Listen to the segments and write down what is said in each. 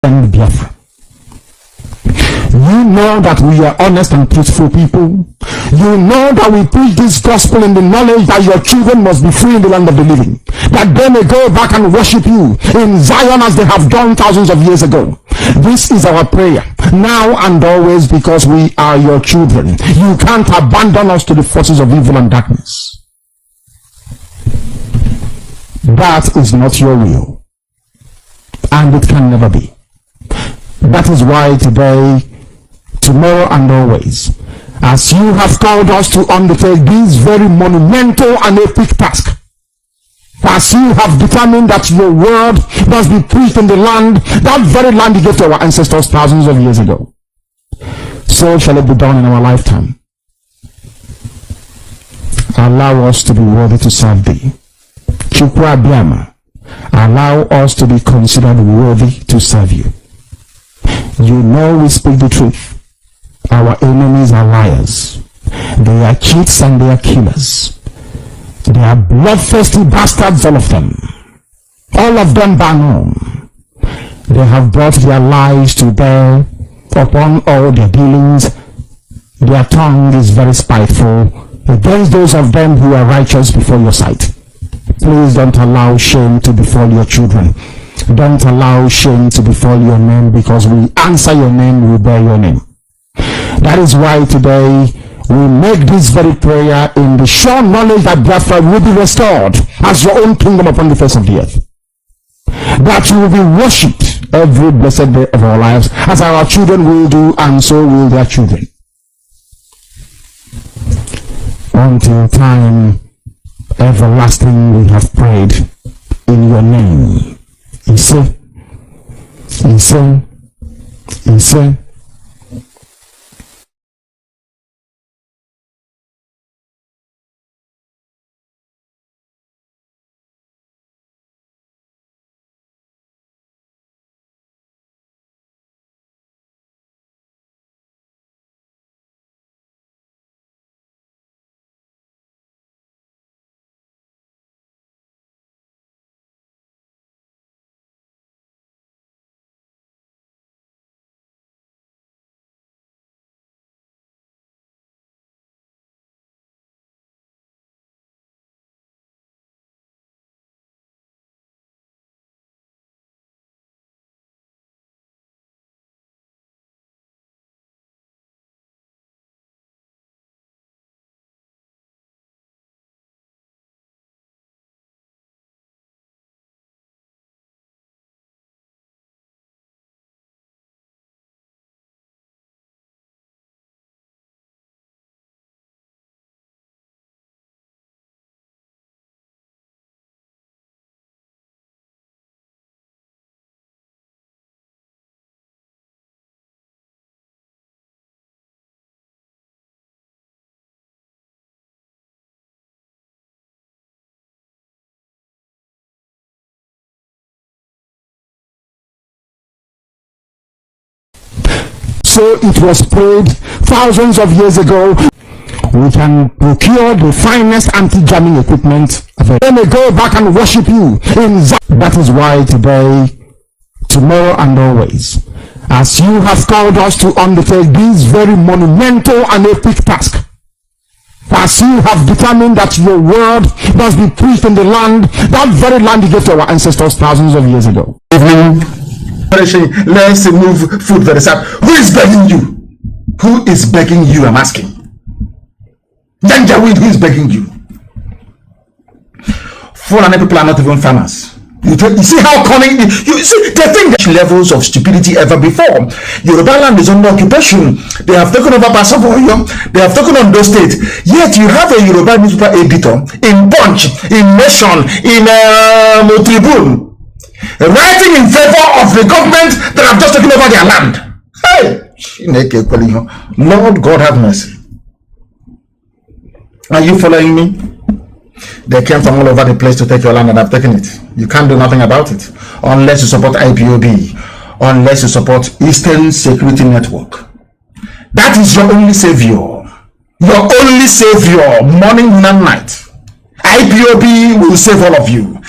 and Biafra. You know that we are honest and truthful people. You know that we preach this gospel in the knowledge that your children must be free in the land of the living, that they may go back and worship you in Zion as they have done thousands of years ago. This is our prayer now and always, because we are your children. You can't abandon us to the forces of evil and darkness. That is not your will, and it can never be. That is why today, tomorrow and always, as you have called us to undertake this very monumental and epic task, as you have determined that your word must be preached in the land, that very land you gave to our ancestors thousands of years ago, so shall it be done in our lifetime. Allow us to be worthy to serve thee. Chukwa Biama, allow us to be considered worthy to serve you. You know we speak the truth. Our enemies are liars. They are cheats and they are killers. They are bloodthirsty bastards, all of them. All of them by name. They have brought their lies to bear upon all their dealings. Their tongue is very spiteful against those of them who are righteous before your sight. Please don't allow shame to befall your children. Don't allow shame to befall your name, because we answer your name, we bear your name. That is why today we make this very prayer in the sure knowledge that Biafra will be restored as your own kingdom upon the face of the earth. That you will be worshipped every blessed day of our lives, as our children will do, and so will their children. Until time everlasting we have prayed in your name. Ise. So it was prayed thousands of years ago. We can procure the finest anti-jamming equipment. They may go back and worship you in Zion. That is why today, tomorrow and always, as you have called us to undertake this very monumental and epic task, as you have determined that your word must be preached in the land, that very land you gave to our ancestors thousands of years ago. Let's move food very fast. Who is begging you? Who is begging you? I'm asking. Janjaweed, who is begging you? Foreign people are not even farmers. You see how cunning. You see, they think there's levels of stupidity ever before. Yoruba land is under occupation. They have taken over Basaboyo. They have taken on those states. Yet you have a Yoruba newspaper editor in Punch, in Nation, in Tribune, writing in favor of the government that have just taken over their land. Hey, Lord God have mercy. Are you following me? They came from all over the place to take your land and have taken it. You can't do nothing about it unless you support IPOB, unless you support Eastern Security Network. That is your only savior. Your only savior, morning and night. IPOB will save all of you.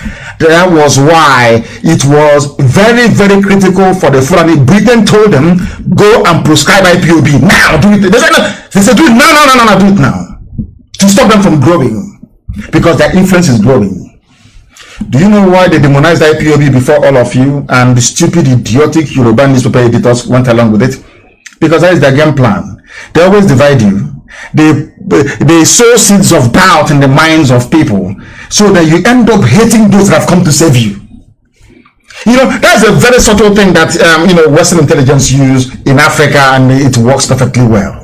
That was why it was very, very critical for the Fulani. Britain told them, go and prescribe IPOB now. Do it. They said, do it now, do it now. To stop them from growing. Because their influence is growing. Do you know why they demonized IPOB before all of you? And the stupid, idiotic Yoruba newspaper editors went along with it? Because that is their game plan. They always divide you. They sow seeds of doubt in the minds of people, so that you end up hating those that have come to save you. You know, that's a very subtle thing that Western intelligence use in Africa, and it works perfectly well.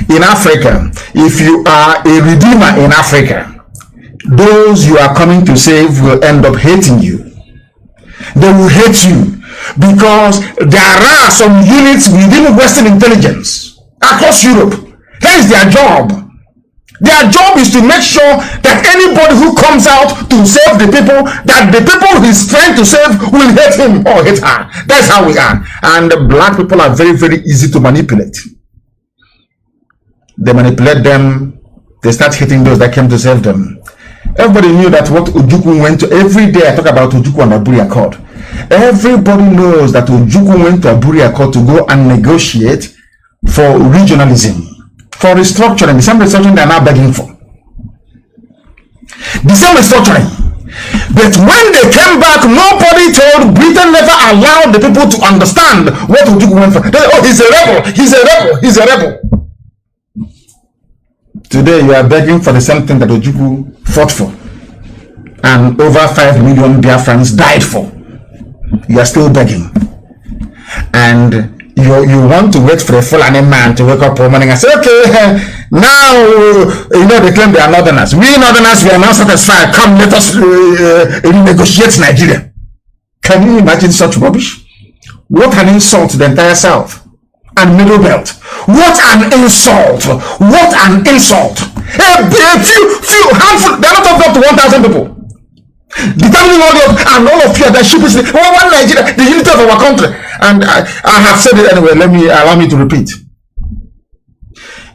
In Africa, if you are a redeemer in Africa, those you are coming to save will end up hating you. They will hate you because there are some units within Western intelligence across Europe. That is their job. Their job is to make sure that anybody who comes out to save the people, that the people he's trying to save will hate him or hate her. That's how we are. And black people are very, very easy to manipulate. They manipulate them. They start hitting those that came to save them. Everybody knew that what Ojukwu went to. Every day I talk about Ojukwu and Aburi Accord. Everybody knows that Ojukwu went to Aburi Accord to go and negotiate for regionalism, for restructuring, the same restructuring they are now begging for. The same restructuring. But when they came back, nobody told, Britain never allowed the people to understand what Ojukwu went for. They said, oh, he's a rebel, he's a rebel, he's a rebel. Today you are begging for the same thing that Ojukwu fought for. And over 5 million Biafrans died for. You are still begging. And you want to wait for a Fulani man to wake up one morning and say, okay, now, they claim they are northerners. We northerners, we are now satisfied. Come, let us renegotiate Nigeria. Can you imagine such rubbish? What an insult to the entire South and Middle Belt. What an insult. What an insult. A few handful, they are not up to 1,000 people. Determining all of you that should be one Nigeria, the unity of our country. And I have said it anyway. Allow me to repeat.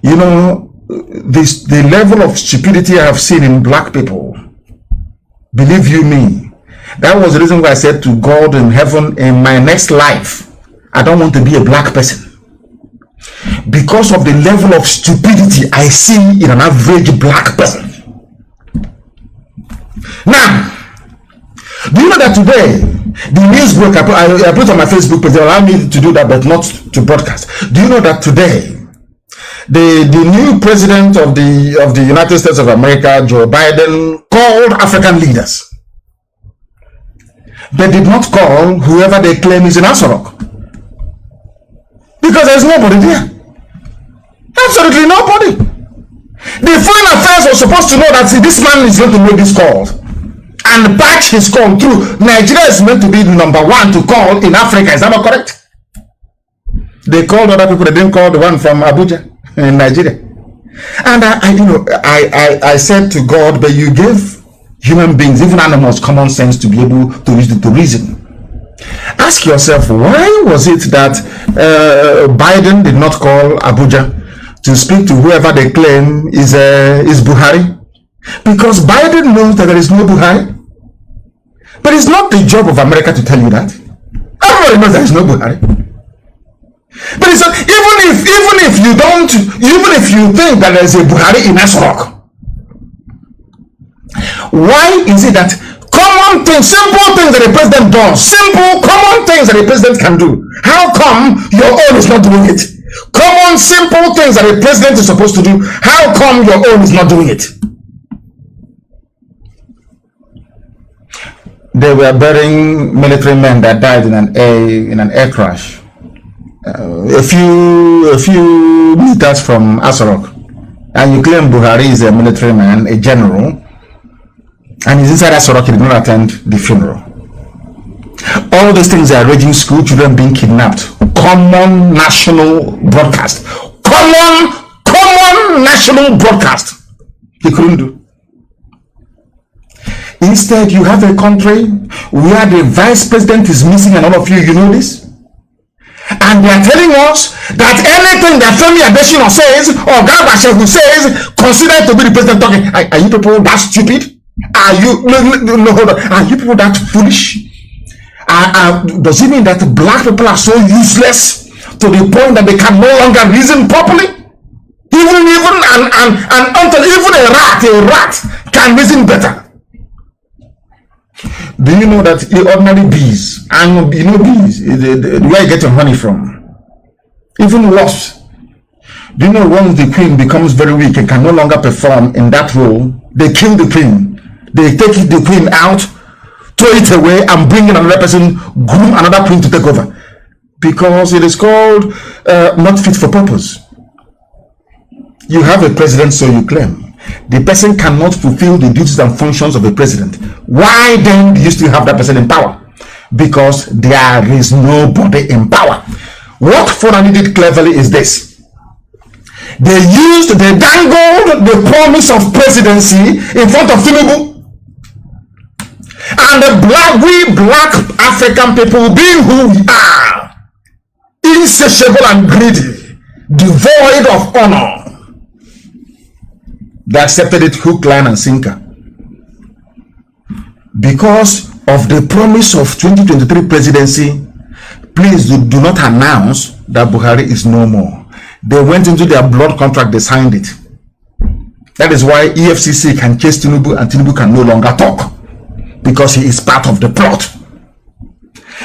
You know, the level of stupidity I have seen in black people, believe you me, that was the reason why I said to God in heaven, in my next life, I don't want to be a black person. Because of the level of stupidity I see in an average black person. Now, do you know that today, the news broke, I put on my Facebook page, they allow me to do that, but not to broadcast. Do you know that today, the new president of the United States of America, Joe Biden, called African leaders. They did not call whoever they claim is in Asorok. Because there's nobody there. Absolutely nobody. The Foreign Affairs was supposed to know that this man is going to make this call and batch his call through. Nigeria is meant to be number one to call in Africa. Is that not correct? They called other people. They didn't call the one from Abuja in Nigeria. And I said to God, but you gave human beings, even animals, common sense to be able to reason. Ask yourself, why was it that Biden did not call Abuja to speak to whoever they claim is Buhari? Because Biden knows that there is no Buhari. But it's not the job of America to tell you that. Everybody knows there is no Buhari. But it's not, even if you think that there is a Buhari in Asorok, why is it that common things, simple things that the president does, simple, common things that the president can do, how come your own is not doing it? Common, simple things that the president is supposed to do, how come your own is not doing it? They were burying military men that died in an air crash. A few meters from Asorok. And you claim Buhari is a military man, a general, and he's inside Asorok. He did not attend the funeral. All these things are raging, school children being kidnapped. Common national broadcast. Common national broadcast. He couldn't do. Instead, you have a country where the vice president is missing, and all of you know this. And they are telling us that anything that Femi Adesina says or Garba Shehu says, considered to be the president talking. Are you people that stupid? Are you no, hold on. Are you people that foolish? Does it mean that black people are so useless to the point that they can no longer reason properly? Even and until even a rat can reason better. Do you know that ordinary bees, and you know bees, where you get your honey from? Even wasps. Do you know once the queen becomes very weak and can no longer perform in that role, they kill the queen. They take the queen out, throw it away, and bring in another person, groom another queen to take over. Because it is called not fit for purpose. You have a president, so you claim. The person cannot fulfill the duties and functions of a president. Why then do you still have that person in power? Because there is nobody in power. What Fulani did cleverly is this. They dangled the promise of presidency in front of Tinubu. And we black African people, being who we are, insatiable and greedy, devoid of honor, they accepted it hook, line, and sinker. Because of the promise of 2023 presidency, please do not announce that Buhari is no more. They went into their blood contract, they signed it. That is why EFCC can chase Tinubu and Tinubu can no longer talk. Because he is part of the plot.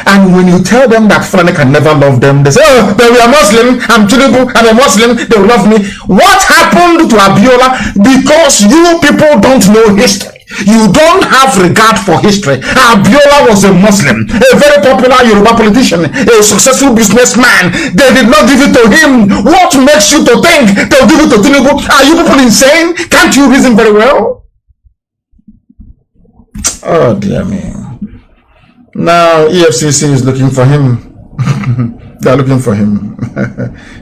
And when you tell them that Fulani can never love them, they say, oh, but we are Muslim, I'm Tinubu, I'm a Muslim, they will love me. What happened to Abiola? Because you people don't know history. You don't have regard for history. Abiola was a Muslim, a very popular Yoruba politician, a successful businessman. They did not give it to him. What makes you to think they'll give it to Tinubu? Are you people insane? Can't you reason very well? Oh dear me. Now EFCC is looking for him. They're looking for him.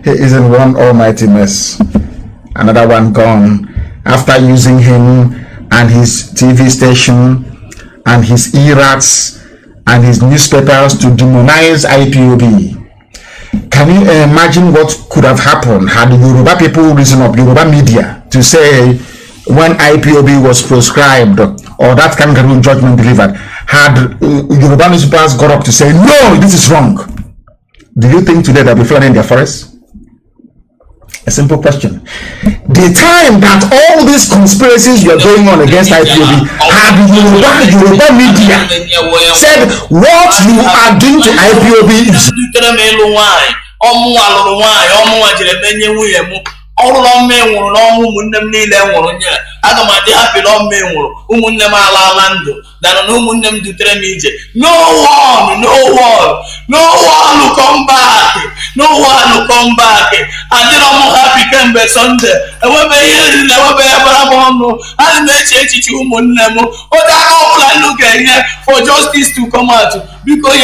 He is in one almighty mess. Another one gone. After using him and his TV station and his e-rats and his newspapers to demonize IPOB. Can you imagine what could have happened had the Yoruba people risen up, Yoruba media, to say when IPOB was proscribed or that kangaroo judgment delivered, had Yoruba newspapers got up to say, no, this is wrong? Do you think today they'll be flying in their forests? A simple question. The time that all these conspiracies were going on against IPOB, had Yoruba media said what you are doing to IPOB is all men will know Mundam Nila, Adam happy long men will, Umundam Alando, than an Umundam to Tremije. No one will come back. No one will come back. I did not happy come back Sunday. And when they never be able to, and they change it to Mundamo, or that all I look at here for justice to come out. Because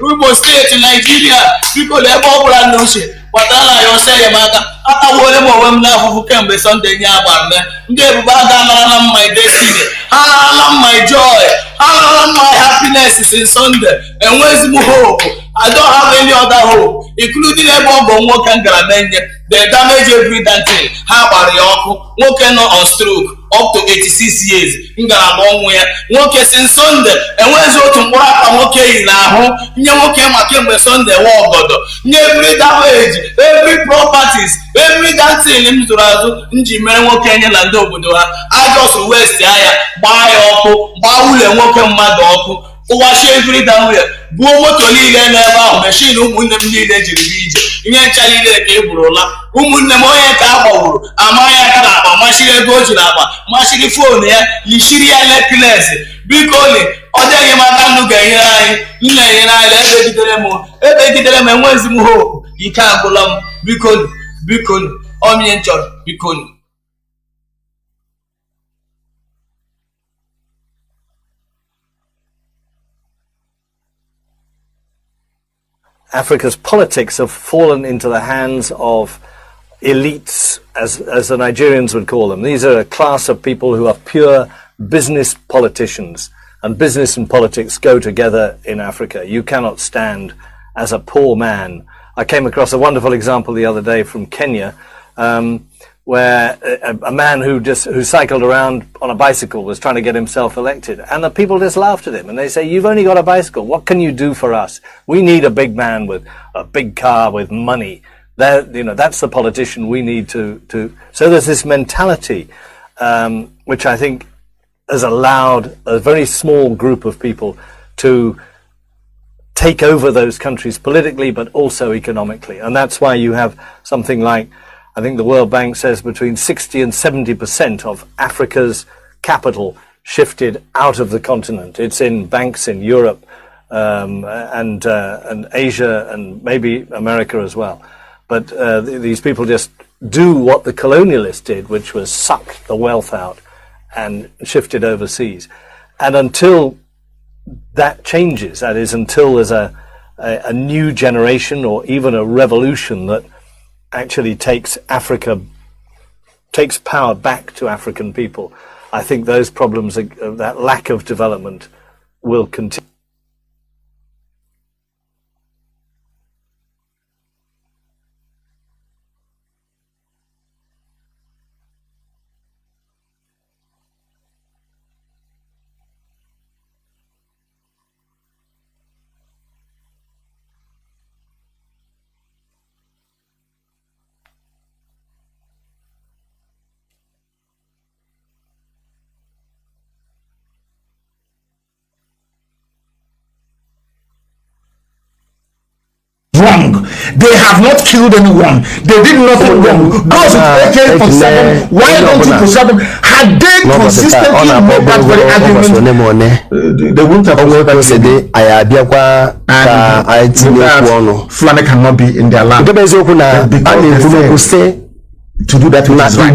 we must stay to Nigeria because they're all brand new shit. What I say, Maga, I will now who can be Sunday Yabarne. They will my destiny. I my joy. I my happiness is in Sunday. And where's my hope? I don't have any other hope, including a bomb on work and Granania. They damage every day. How about Yoko? Working on stroke up to 86 years. In a long way. Work is in Sunday. And where's your tomorrow? I'm okay now. You came with Sunday. War God. Every damage, every properties, every dancing in Mizurazu, in Jimeno Kenya and Dobudoa. I just waste the eye. Buy up, Baul and Woken Madoko. Wash every down here. Bomo to lead and never machine who wouldn't need a region. In a Chinese Cabrola, who wouldn't know a cabo, Amaya Caraba, Machine Gojinaba, Machine Phone, Yishiria Lepilese, Bicoli, Oda Yamatanuga, every element was more. You can't go long, Bicol, Omian Church, Bicol. Africa's politics have fallen into the hands of elites, as the Nigerians would call them. These are a class of people who are pure business politicians, and business and politics go together in Africa. You cannot stand as a poor man. I came across a wonderful example the other day from Kenya. where a man who cycled around on a bicycle was trying to get himself elected, and the people just laughed at him and they say, "You've only got a bicycle. What can you do for us? We need a big man with a big car with money. That's the politician we need to." So there's this mentality, which I think has allowed a very small group of people to take over those countries politically, but also economically. And that's why you have something like, I think the World Bank says, between 60 and 70% of Africa's capital shifted out of the continent. It's in banks in Europe and Asia and maybe America as well. But these people just do what the colonialists did, which was suck the wealth out and shift it overseas. And until that changes, that is, until there's a new generation or even a revolution that actually takes power back to African people, I think those problems, that lack of development, will continue. Wrong. They have not killed anyone. They did nothing wrong. Those with AK-47, why don't you preserve them? Had they consistently made that very argument, they wouldn't have preserved them. And Fulani cannot be in their land. Because they to do that which is right.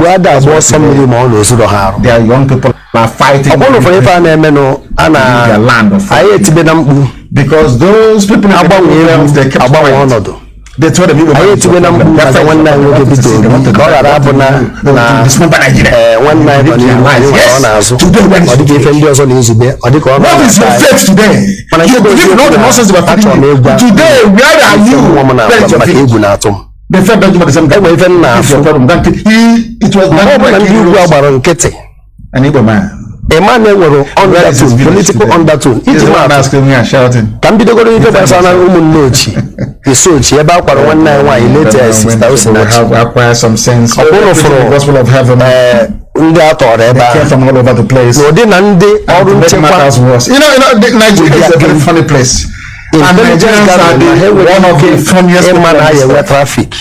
There are young people who are fighting in their land of fighting. Because those people in the they kept quiet. They told them, what is your faith today? You believe in all the nonsense about today, where are you? Where is your faith? The fact that you the same guy, it was an Igbo man. A man were undertone, political undertone. It's not asking me and shouting. Can be the good personal woman nochi. The sochi about 191 later 6,000. Have acquired some sense. The gospel of heaven. They came from all over the place. No, they matters worse. Nigeria is a very funny place. And Nigerians are one of the funniest people traffic.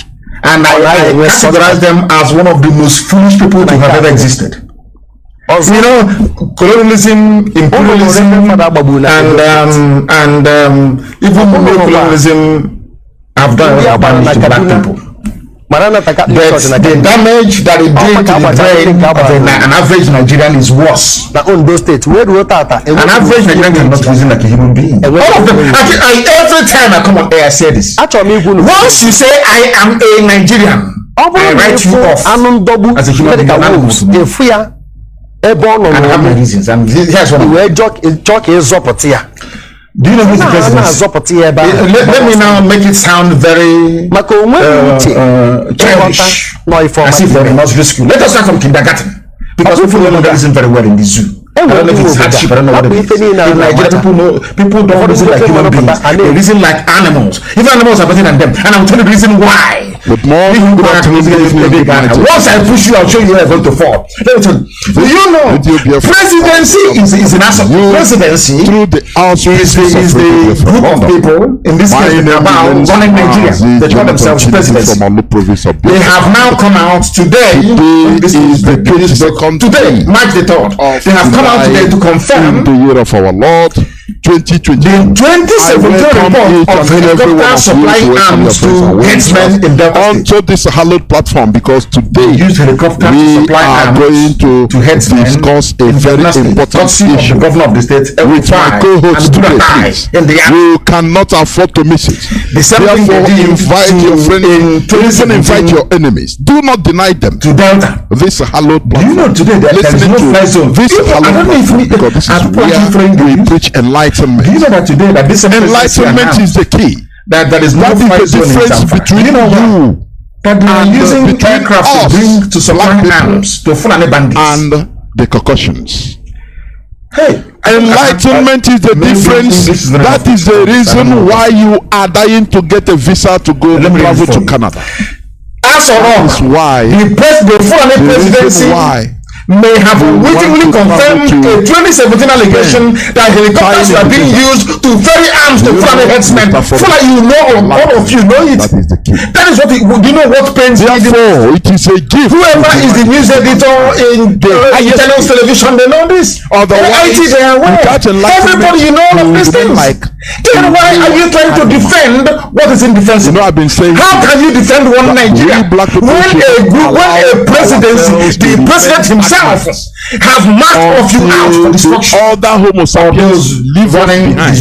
And I categorize them as one of the most foolish people to have ever existed. Colonialism, imperialism, and even colonialism have done damage to black people. But the damage that it did to the brain of an average Nigerian is worse. An average Nigerian cannot reason like a human being. All of them. Every time I come on air, I say this. Once you say I am a Nigerian, I write you off as a human being. And I have my reasons. And here's one. Do you know who's the president? Let me now make it sound very childish. As if they're in nursery school. Let us start from kindergarten. Because people don't know that isn't very well in the zoo. I don't know if it's hardship, I don't know what it is. In Nigeria, people don't reason like human beings. They reason like animals. Even animals are better than them. And I'm telling you the reason why. Once I push you, I'll show you where you're going to fall. Let me tell you. Presidency is an asset. Presidency is the group of people, in this case, about running Nigeria. They call themselves presidency. They have now come out today. This is the today, March the 3rd. They have come out today to confirm the year of our Lord 2020. The 2017 report of helicopter supplying arms to headsmen in Delta onto this hallowed platform, because today we are going to discuss a very important issue the governor of the state with my co-host today. Please, you cannot afford to miss it. Therefore, invite your friends, even invite your enemies. Do not deny them to Delta. This hallowed platform. Do you know today that there is no fly zone? This hallowed platform, because this is where we preach enlightenment. Do you know that today that this enlightenment is the key? That there is no difference between you That they are using aircraft to bring to supply arms to Fulani bandits and the concussions. Hey, enlightenment is the difference. That is the reason why you are dying to get a visa to go travel to Canada. As why the Fulani presidency may have unwittingly confirmed a 2017 allegation that helicopters were being used to ferry arms to Fulani headsmen. Fulani, you know, all of you know it. That is what you know what pains me. Therefore, it is a gift. Whoever is the news editor in Channels television, they know this. Otherwise, they are aware. Everybody, you know all of these things. Then why are you trying to defend what is indefensible? You know, I've been saying. How can you defend one Nigeria when a presidency, the president himself have marked off you out for destruction? All that Homo sapiens live running behind.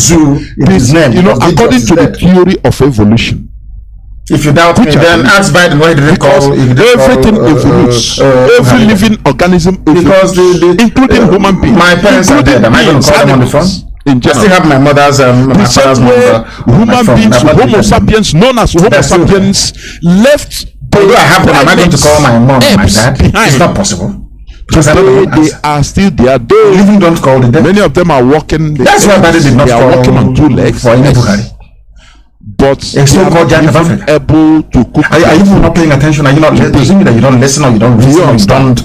You know, according to the theory of evolution. If you doubt me, then ask Biden why did they call everything evolutes. Every living organism evolutes, including human beings. My parents are dead. Am I going to call them on the phone? I still have my mother's my father's number. Human beings, Homo sapiens, known as Homo sapiens, left. Although I have them, am I going to call my mom and my dad? It's not possible. Because they are still there. Though living don't call the dead. Many of them are walking. That's why Biden did not call. They are walking on two legs. For but it's so called giant of Africa. Able to cook. Are you not paying attention? Are you not presuming that you don't listen or you don't reason or you don't?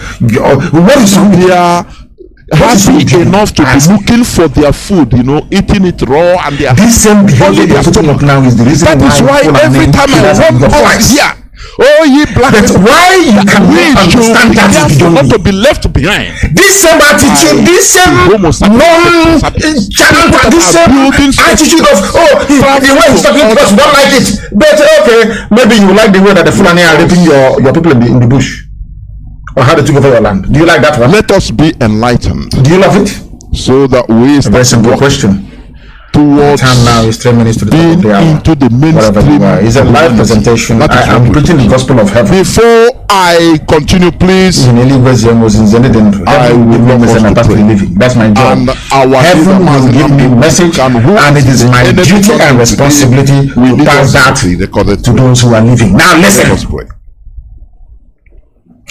What is wrong? They are happy enough to be looking for their food, you know, eating it raw, and they are. This same behavior they are putting up now is the reason that is why every time I walk here. Oh, ye black. But why you cannot understand that if you don't not to be left behind. This same attitude, this same non-channel, this same attitude of the way he's talking to us, we don't like it. But okay, maybe you like the way that the Fulani are raping your people in the bush, or how they took over your land. Do you like that one? Let us be enlightened. Do you love it? So that we a very simple question. Towards time now is 3 minutes to the top of the hour. Into the mainstream. It's a live presentation. I am preaching the gospel of heaven. Before I continue, please, I will love us to pray. That's my job. And our heaven will give me a message, and it is my duty and responsibility to pass that to those who are living. Now listen.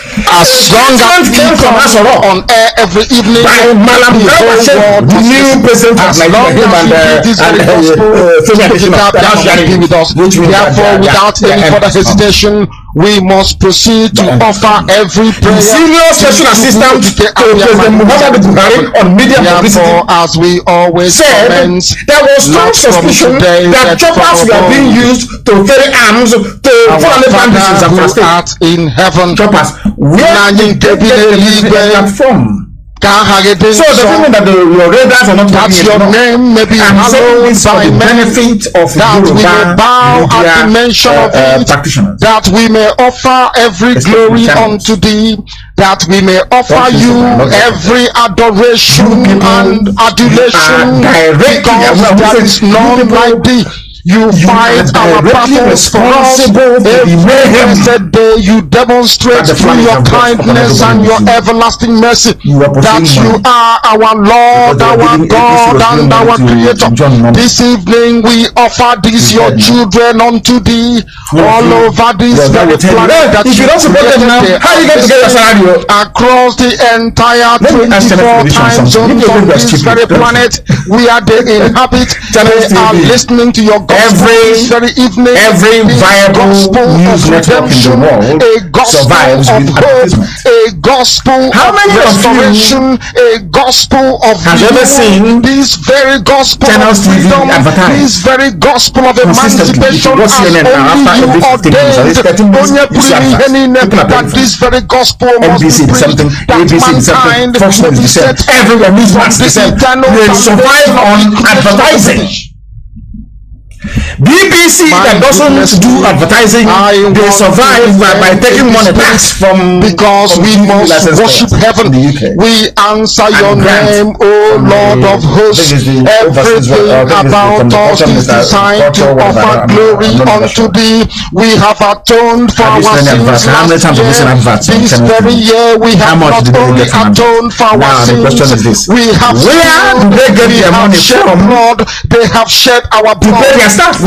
As long as we come on air every evening, by Malam the new president as long as we be with us. Therefore, without any further hesitation, we must proceed to offer every prayer. Senior special assistant to President Muhammadu Buhari on media publicity. As we always said, there was strong suspicion that choppers were being used to carry arms to Fulani bandits in heaven. Choppers. Where did they get that from? So does it mean that your radars are not that your name may be hallowed by benefit of that we may bow at the mention of it, that we may offer every glory unto thee, that we may offer you every adoration and adulation, because there is none like thee. You fight our battles for us. Every blessed day you demonstrate through your kindness and your everlasting mercy that you are our Lord, our God, and our Creator. This evening we offer these your children unto thee all over this very planet that you across the entire 24 time zones on this very planet where they inhabit. They are listening to your every viable news network in the world survives with advertisement. A gospel How many of restoration, a gospel of has ever seen this very gospel of freedom, this very gospel of emancipation as only you ordained, that this very gospel must be preached, that mankind will be set everywhere. News they survive on advertising. BBC that doesn't do advertising, they survive by taking money tax from because we must worship heaven. We answer your name, O Lord of hosts. Everything about us is designed to offer glory unto thee. We have atoned for our sins last year. This very year we have not only atoned for our sins, we have shed blood. They have shed our blood.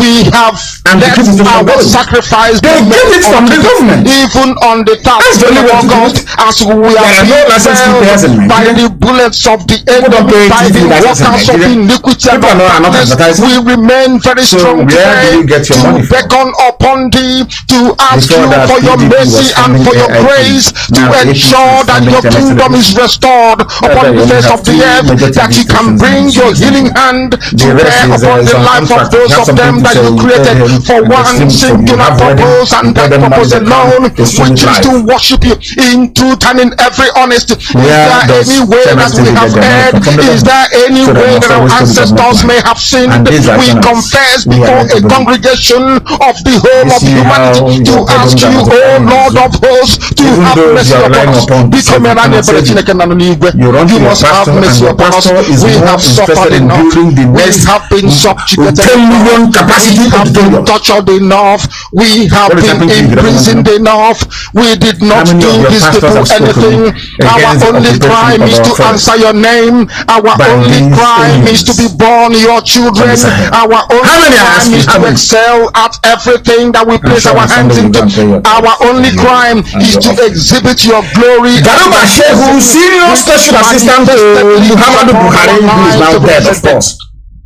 We have have left our sacrifice. They get it from the government. Even on the 3rd of August, as we are being by the bullets of the enemy, by the workers of iniquity and darkness, we remain very strong today to beckon upon thee, to ask you for your mercy and for your grace, to ensure that your kingdom is restored upon the face of the earth, that you can bring your healing hand to bear upon the life of those of them that you created for one singular purpose, and that purpose alone, which is to worship you in truth and in every honesty. Is there any way that we have erred? Is there any way that our ancestors may have sinned? We confess before a congregation of the whole of humanity to ask you, O Lord of hosts, to have mercy upon us. You must have mercy upon us. We have suffered enough. We have been subjugated enough. We have been tortured enough. We have been imprisoned enough. We did not do these people anything. Our only crime is to answer your name. Our only crime is to be born your children. Our only crime is to excel at everything that we place our hands into. Our only crime is to exhibit your glory. Garba Shehu, senior special assistant to Muhammadu Buhari, who is now dead, of course.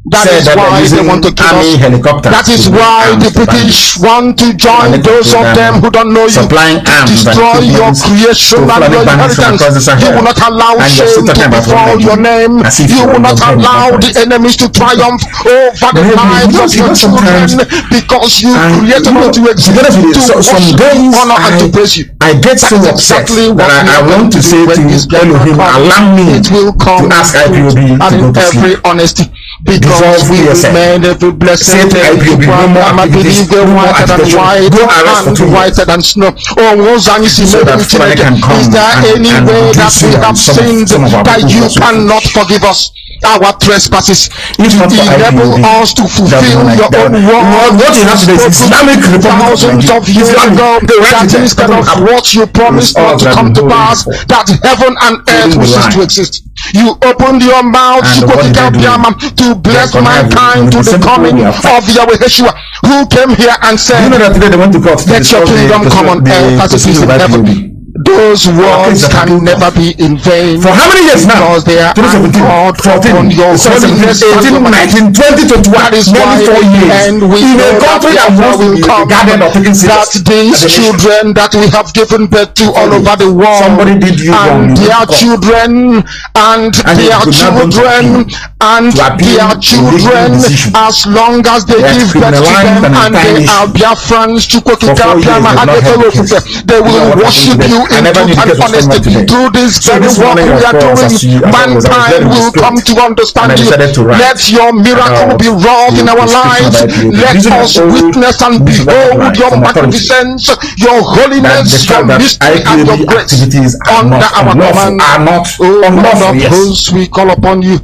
That is why they want to kill us. That is why the British want to join those of them who don't know you, to destroy your creation and your inheritance. You will not allow shame to befall your name. You will not allow the enemies to triumph over the lives of your children, because you created them to exist, to worship, honor, and to praise you. I get so upset that I want to say to Elohim, allow me to ask IPOB to go to sleep. Every honesty. Because we remain every blessing, I believe they're whiter than white and whiter than snow. Oh, is there any way that we have sinned that you cannot forgive us our trespasses? Enable us to fulfill your own word. What you have today is Islamic Republic thousands of years ago, that instead of what you promised not to come to pass, that heaven and earth will cease to exist. You opened your mouth to bless mankind to the coming of Yahweh Yeshua, who came here and said, that today they want to cut let your kingdom come on earth as it is in heaven. Those words can never be in vain. For how many years now? Because they are God upon your 18, 19, 20, 21. That is why 4 years. And we in a country that will come, that these children that we have given birth to all over the world, somebody did you and their children, and their children, and their children, as long as they give birth to them, and they are Biafrans, they will worship you in truth and honesty. Through this very work we are doing, mankind will come to understand you. Let your miracle be wrought in our lives. Let us witness and behold your magnificence, your holiness, your mystery, and your grace under our command. O Lord of hosts, we call upon you.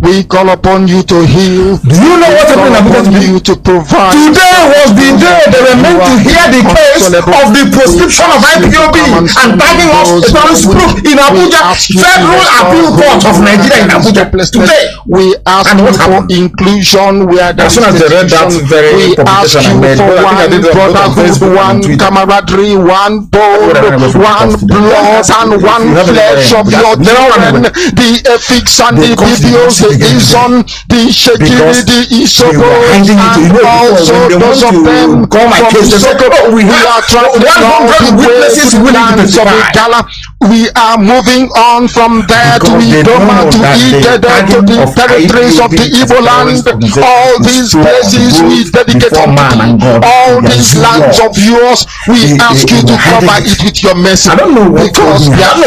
We call upon you to heal. Do you know what happened to you to provide? Today was the day they were meant to hear the case of the proscription of IPOB and tagging us proof in Abuja, Federal Appeal Court of Nigeria in Abuja. Today we ask you for inclusion where there as soon as they read that very we ask you for one brotherhood, one camaraderie, one bone, one blood, and one flesh of your children. The ethics and the videos, the Ison, the Shekiri, the Isobo, and also those of them from Isobo. We are traveling all the way to the lands of Igala. We are moving on from there to Idoma, to Igede, to the territories of the Igbo land. All these places we dedicate unto thee. All these lands of yours, we ask you to cover it with your mercy. Because we are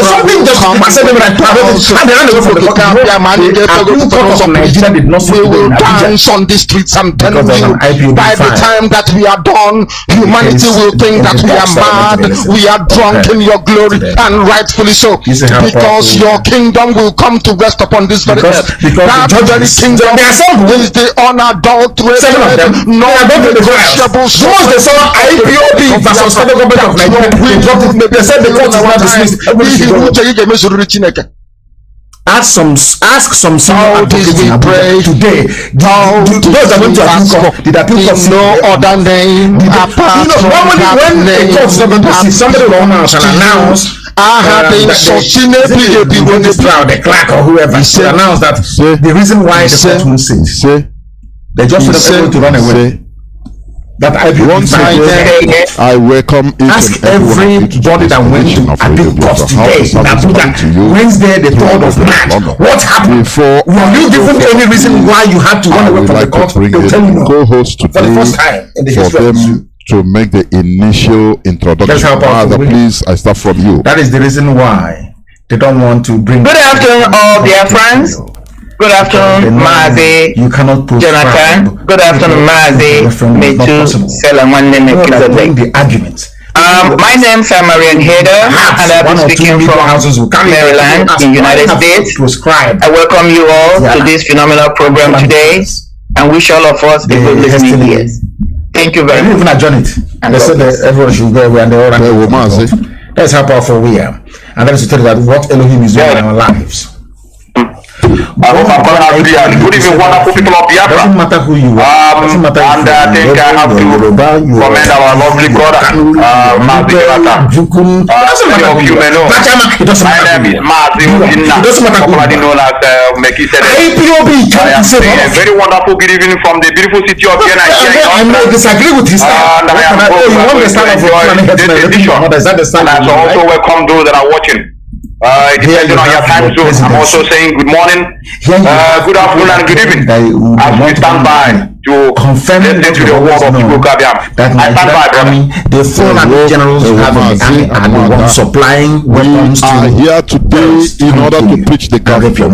we will dance on the streets and tell you, by the time that we are done, humanity will think that we are mad, we are drunk in your glory, and rightfully so, because your kingdom will come to rest upon this very earth. That very kingdom is the unadulterated, non-negotiable source. They saw IPOB versus federal government of Nigeria. They said the court is not dismissed. Ask some How did we pray today? Those are going to appeal court. No other name apart from that name. Somebody will come out and announce. I have been the clerk or whoever should announce that the reason why the court will sit. They just want everyone to run away. That I welcome ask everybody that went to appeal court today in Abuja, Wednesday the 3rd of March. What happened? Were you given any reason why you had to run away from the court? They'll tell you no. Co-host For the first time in the history of them to make the initial introduction. Father, please, I start from you. That is the reason why they don't want to bring. Good afternoon, all Biafrans. Good afternoon, Mazi, Jonathan. Good afternoon, Mazi, Metu, Selamane, the arguments. My name is Marian Heder, and I've been speaking from Maryland in the United States. I welcome you all to this phenomenal program today, and wish all of us a good listening ears. Thank you very much. Even adjourn it. They said that everyone should go away and they all ran. That's how powerful we are. And that is to tell you that what Elohim is doing in our lives. Good evening, wonderful people of Biafra. Doesn't matter who you are. And I think I have to commend our lovely brother, Mazi Jonathan. Many of you may know. My name is Mazi, popularly known as Meki Sede. I am saying a very wonderful good evening from the beautiful city of Ghana. I may disagree with his and I am going to enjoy this edition. And I also welcome those that are watching. Depending on your time zone, I'm also saying good morning, good afternoon, and good evening as we stand by to listen to the word of people. I stand by, brother. The foreign army generals who have in the army are the ones supplying weapons to here today in order to preach the gospel.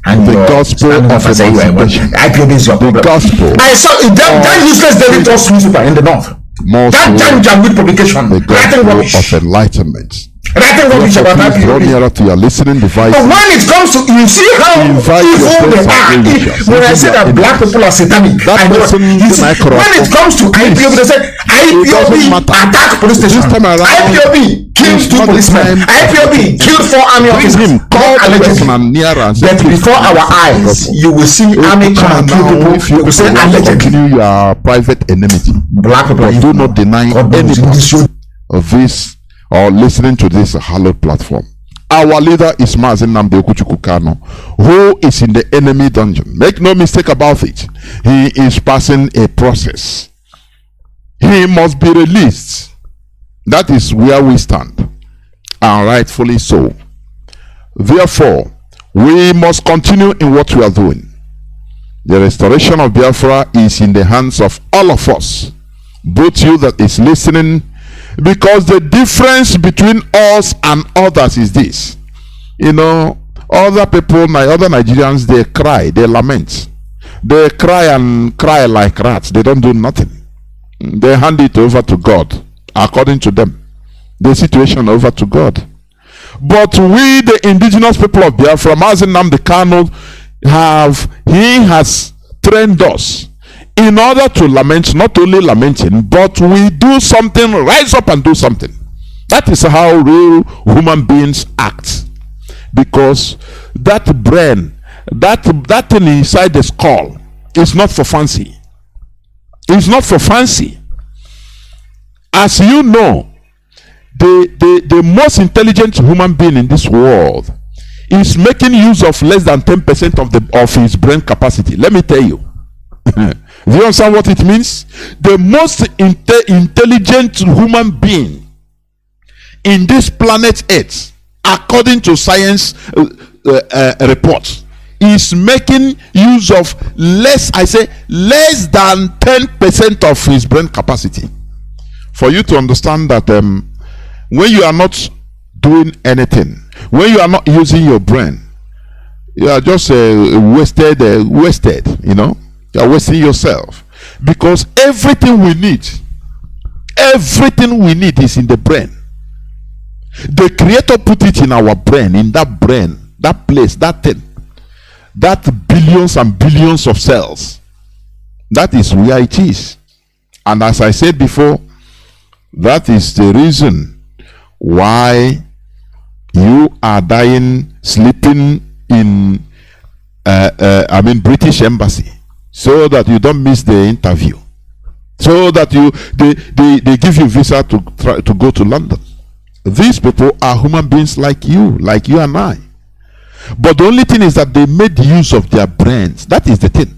And the gospel of emancipation. The gospel. I saw that useless David Trust newspaper in the north. That Janjaweed publication. The gospel of enlightenment. Writing rubbish about that draw nearer to your listening device. But when it comes to, you see how evil they are. When I say that black people are satanic, I know. When it comes to IPOB, they say IPOB attack police station. IPOB killed 2 policemen. IPOB killed 4 army officers. But before our eyes, you will see army come and kill people. You will say allegedly. Your private enmity. Black people do not deny any of this. Or listening to this hallowed platform. Our leader is Mazi Nnamdi Kanu, who is in the enemy dungeon. Make no mistake about it. He is passing a process. He must be released. That is where we stand, and rightfully so. Therefore, we must continue in what we are doing. The restoration of Biafra is in the hands of all of us, both you that is listening. Because the difference between us and others is this. You know, other people, other Nigerians, they cry, they lament. They cry and cry like rats. They don't do nothing. They hand it over to God, according to them. The situation over to God. But we, the indigenous people of Biafra, Mazi Nnamdi Kanu, he has trained us in order to lament, not only lamenting, but we do something, rise up and do something. That is how real human beings act. Because that brain, that thing inside the skull is not for fancy. It's not for fancy. As you know, the most intelligent human being in this world is making use of less than 10% of his brain capacity. Let me tell you. Do you understand what it means? The most intelligent human being in this planet Earth, according to science reports, is making use of less than 10% of his brain capacity. For you to understand that when you are not doing anything, when you are not using your brain, you are just wasted, you know. You are wasting yourself, because everything we need is in the brain. The Creator put it in our brain, in that brain, that place, that thing, that billions and billions of cells. That is where it is. And as I said before, that is the reason why you are dying, sleeping in British embassy, so that you don't miss the interview, so that they give you visa to go to London. These people are human beings like you and I. But the only thing is that they made use of their brains. That is the thing.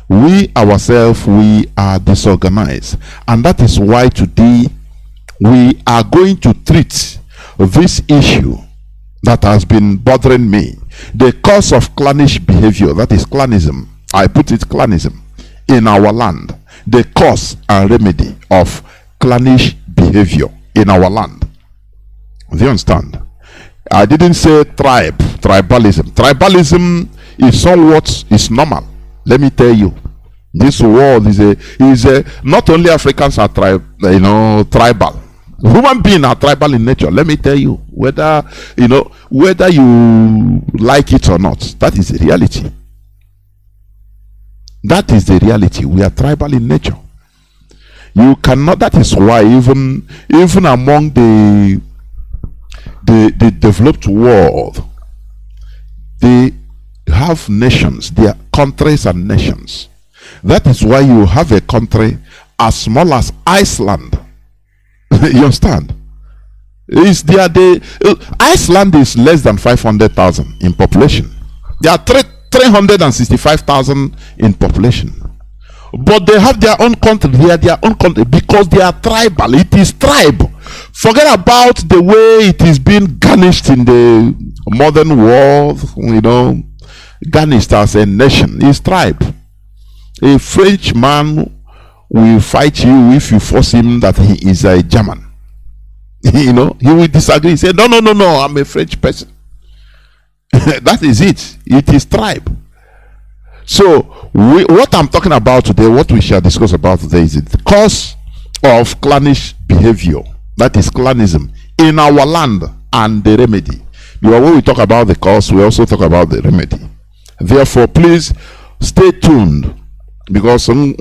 We ourselves, we are disorganized, and that is why today we are going to treat this issue that has been bothering me, the cause of clannish behavior, that is clanism. I put it clanism in our land, the cause and remedy of clannish behavior in our land. Do you understand? I didn't say tribalism. Tribalism is normal. Let me tell you, this world is not only Africans are tribal. Human beings are tribal in nature. Let me tell you, whether you like it or not, that is the reality. That is the reality. We are tribal in nature. You cannot. That is why even among the developed world, they have nations. They are countries and nations. That is why you have a country as small as Iceland. You understand? Iceland is less than 500,000 in population. There are 365,000 in population. But they have their own country. They are their own country because they are tribal. It is tribe. Forget about the way it is being garnished in the modern world. Garnished as a nation. It's tribe. A French man will fight you if you force him that he is a German. He will disagree. He say, no, I'm a French person. That is it. It is tribe. So, what I'm talking about today, what we shall discuss about today, is the cause of clannish behavior. That is clanism in our land, and the remedy. Because when we talk about the cause, we also talk about the remedy. Therefore, please stay tuned, because no need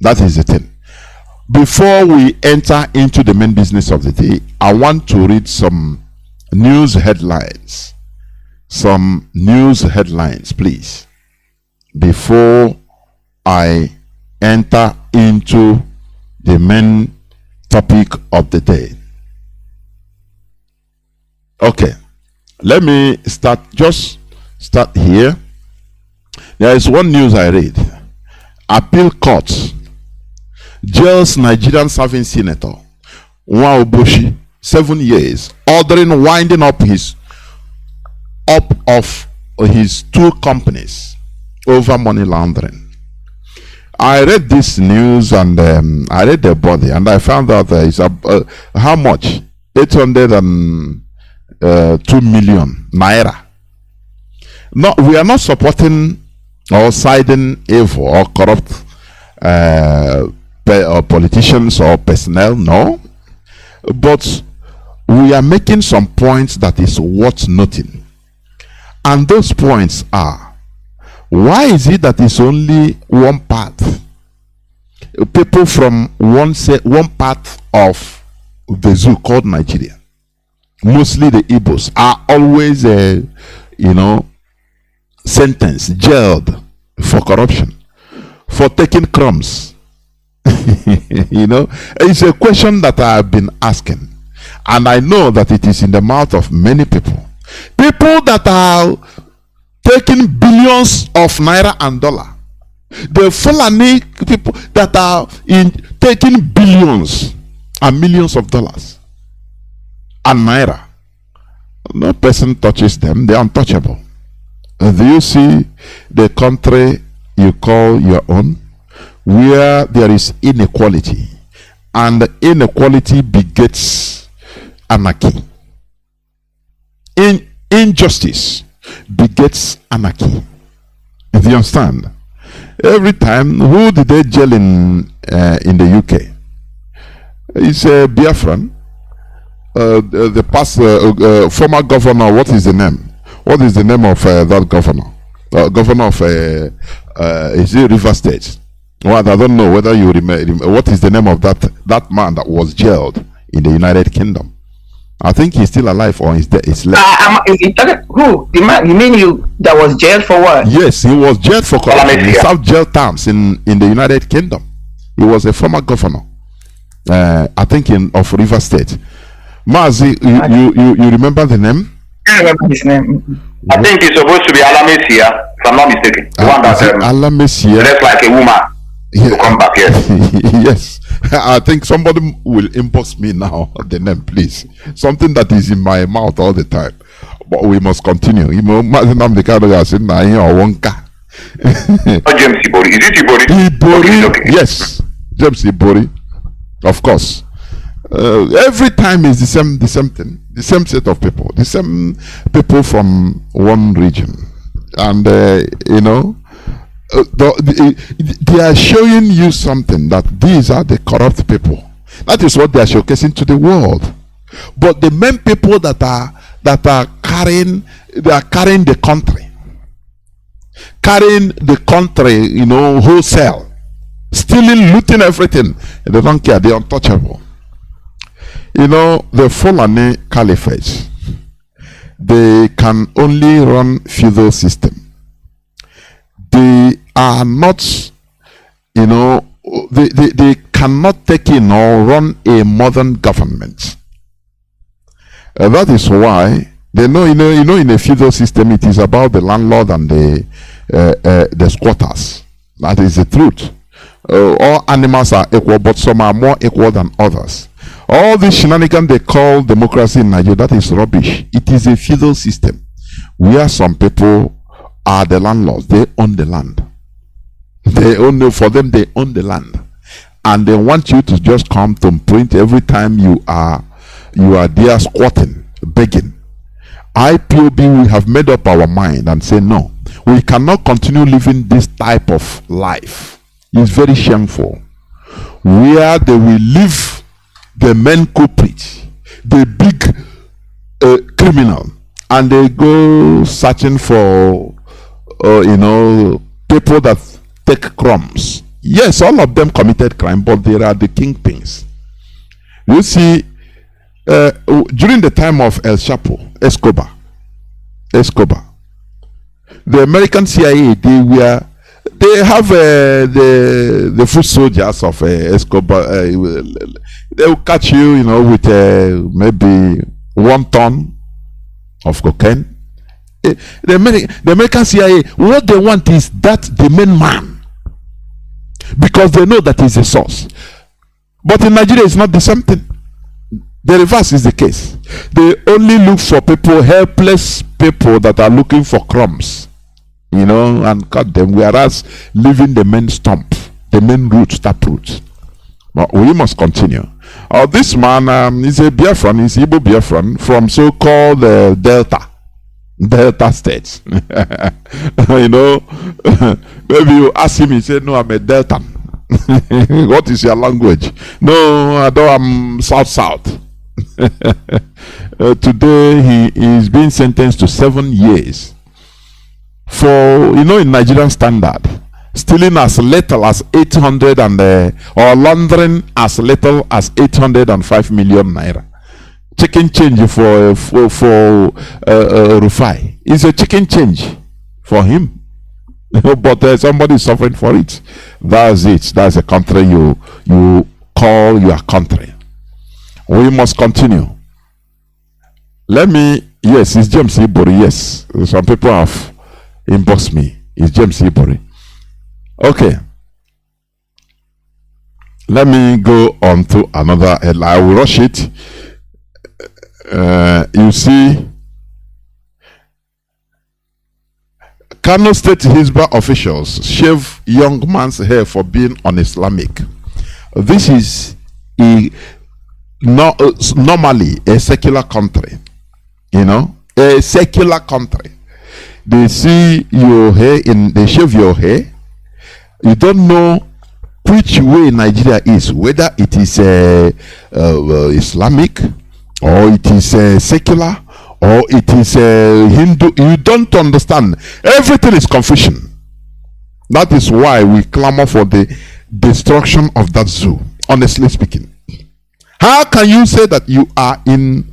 that is the thing. Before we enter into the main business of the day, I want to read some news headlines. Some news headlines, please, before I enter into the main topic of the day. Okay, let me start here. There is one news I read. Appeal court jails Nigerian serving senator Nwa Oboshi 7 years, ordering winding up of his 2 companies over money laundering. I read this news, and I read the body, and I found out it's how much? 802 million naira. No, we are not supporting or siding evil or corrupt or politicians or personnel, no. But we are making some points that is worth noting. And those points are, why is it that it's only one part? People from one part of the zoo called Nigeria, mostly the Igbos, are always sentenced, jailed for corruption, for taking crumbs. It's a question that I have been asking, and I know that it is in the mouth of many people that are taking billions of naira and dollar. The Fulani people that are taking billions and millions of dollars and naira. No person touches them. They are untouchable. Do you see the country you call your own, where there is inequality, and inequality begets anarchy? Injustice begets anarchy. Do you understand? Every time, who did they jail in the UK? It's a Biafran. The past former governor. What is the name? What is the name of that governor? Governor of is it River State? Well, I don't know whether you remember what is the name of that man that was jailed in the United Kingdom. I think he's still alive or he's dead. Who? The man? You mean that was jailed for what? Yes, he was jailed for corruption. He served jail terms in the United Kingdom. He was a former governor, I think of River State. Mazi, you remember the name? I remember his name. I think it's supposed to be Alamesia, if I'm not mistaken. The one that Alamesia. Dressed like a woman. To come back here. Yes. I think somebody will inbox me now the name, please. Something that is in my mouth all the time. But we must continue. You know, Nnamdi Kanu has said, James Ibori. Is it Ibori? Ibori. Okay. Yes. James Ibori. Of course. Every time is the same thing. The same set of people. The same people from one region. And, they are showing you something, that these are the corrupt people. That is what they are showcasing to the world. But the main people that are carrying the country, wholesale, stealing, looting everything. They don't care. They're untouchable. The Fulani Caliphate, they can only run feudal system. They are not, they cannot take in or run a modern government. That is why they know, in a feudal system, it is about the landlord and the squatters. That is the truth. All animals are equal, but some are more equal than others. All this shenanigans they call democracy in Nigeria, that is rubbish. It is a feudal system where some people are the landlords. They own the land. They own the land, and they want you to just come to print every time you are there squatting, begging. IPOB, we have made up our mind and say no, we cannot continue living this type of life. It's very shameful, where they will leave the main culprit, the big criminal, and they go searching for people that take crumbs. Yes, all of them committed crime, but there are the kingpins. You see, during the time of El Chapo, Escobar, the American CIA, they have the foot soldiers of Escobar. They will catch you, with maybe 1 ton of cocaine. The American CIA, what they want is that the main man, because they know that is the source. But in Nigeria, it's not the same thing. The reverse is the case. They only look for people, helpless people that are looking for crumbs, and cut them, whereas leaving the main stump, the main root, taproot. But we must continue. This man is a Biafran, he's Igbo Biafran from so-called Delta states. Maybe you ask him, he said, no, I'm a Deltan. What is your language? No, I don't, I'm South. Today he is being sentenced to 7 years for, in Nigerian standard, stealing as little as 800 or laundering as little as 805 million naira. Chicken change for Rufai. It's a chicken change for him. But somebody is suffering for it. That's it. That's a country you call your country. We must continue. Yes, it's James Ibori. Yes, some people have inboxed me. It's James Ibori. Okay. Let me go on to another headline. I will rush it. You see, Kanu State Hizbah officials shave young man's hair for being un-Islamic. This is normally a secular country, a secular country. They see your hair they shave your hair. You don't know which way Nigeria is, whether it is Islamic, or it is secular, or it is Hindu. You don't understand. Everything is confusion. That is why we clamor for the destruction of that zoo, honestly speaking. How can you say that you are in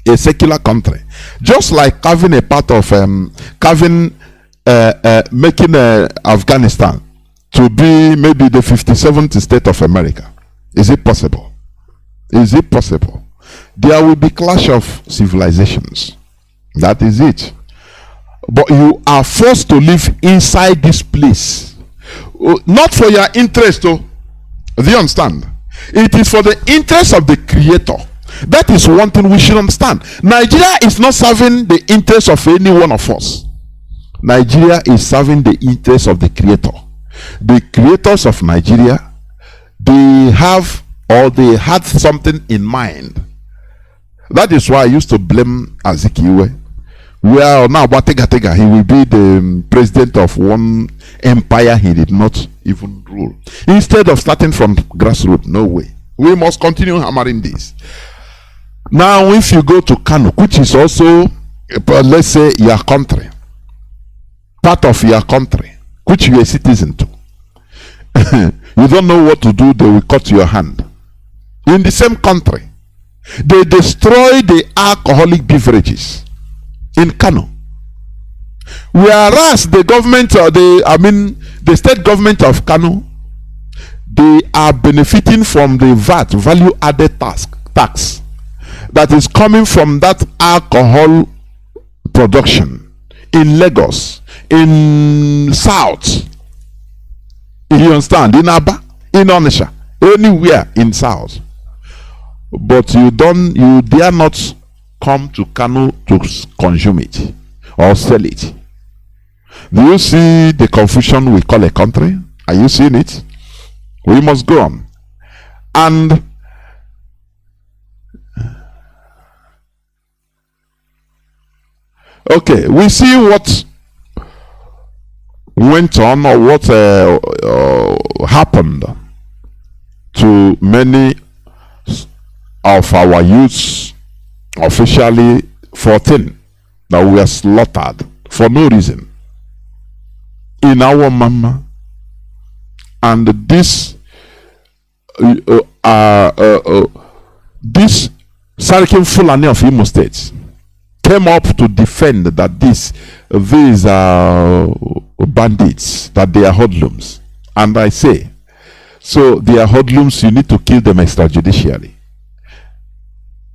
a secular country, just like carving a part of making Afghanistan to be maybe the 57th state of America? Is it possible? Is it possible? There will be clash of civilizations. That is it. But you are forced to live inside this place, not for your interest. Do you understand? It is for the interest of the Creator. That is one thing we should understand. Nigeria is not serving the interest of any one of us. Nigeria is serving the interest of the Creator. The creators of Nigeria, they have, or they had something in mind. That is why I used to blame Azikiwe. Well, now Batega, he will be the president of one empire he did not even rule. Instead of starting from grassroots, no way. We must continue hammering this. Now, if you go to Kanu, which is also, let's say, your country, part of your country, which you are a citizen to, you don't know what to do, they will cut your hand. In the same country, they destroy the alcoholic beverages in Kanu, whereas the government, the state government of Kanu, they are benefiting from the VAT, value added tax that is coming from that alcohol production in Lagos, in South. You understand? In Aba, in Onisha, anywhere in South. But you dare not come to Kanu to consume it or sell it. Do you see the confusion we call a country? Are you seeing it? We must go on. And okay, we see what went on, or what happened to many of our youths, officially 14, that were slaughtered for no reason in our mama. And this Sarkin Fulani of Imo State came up to defend that these are bandits, that they are hoodlums. And I say, so they are hoodlums, you need to kill them extrajudicially.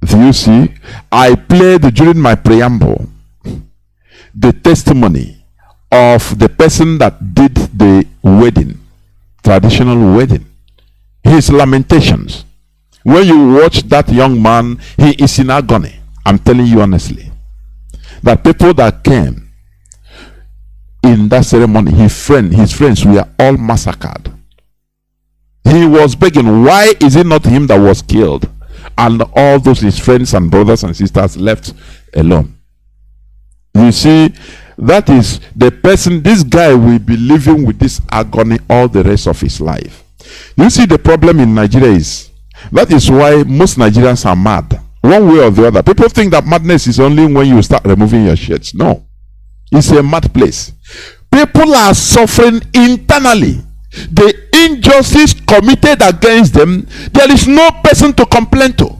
Do you see? I played during my preamble the testimony of the person that did the wedding, traditional wedding, his lamentations. When you watch that young man, he is in agony. I'm telling you honestly, that people that came in that ceremony, his friends were all massacred. He was begging, why is it not him that was killed? And all those his friends and brothers and sisters left alone. You see, that is the person, this guy will be living with this agony all the rest of his life. You see, the problem in Nigeria is, that is why most Nigerians are mad, one way or the other. People think that madness is only when you start removing your shirts. No, it's a mad place. People are suffering internally. The injustice committed against them, there is no person to complain to,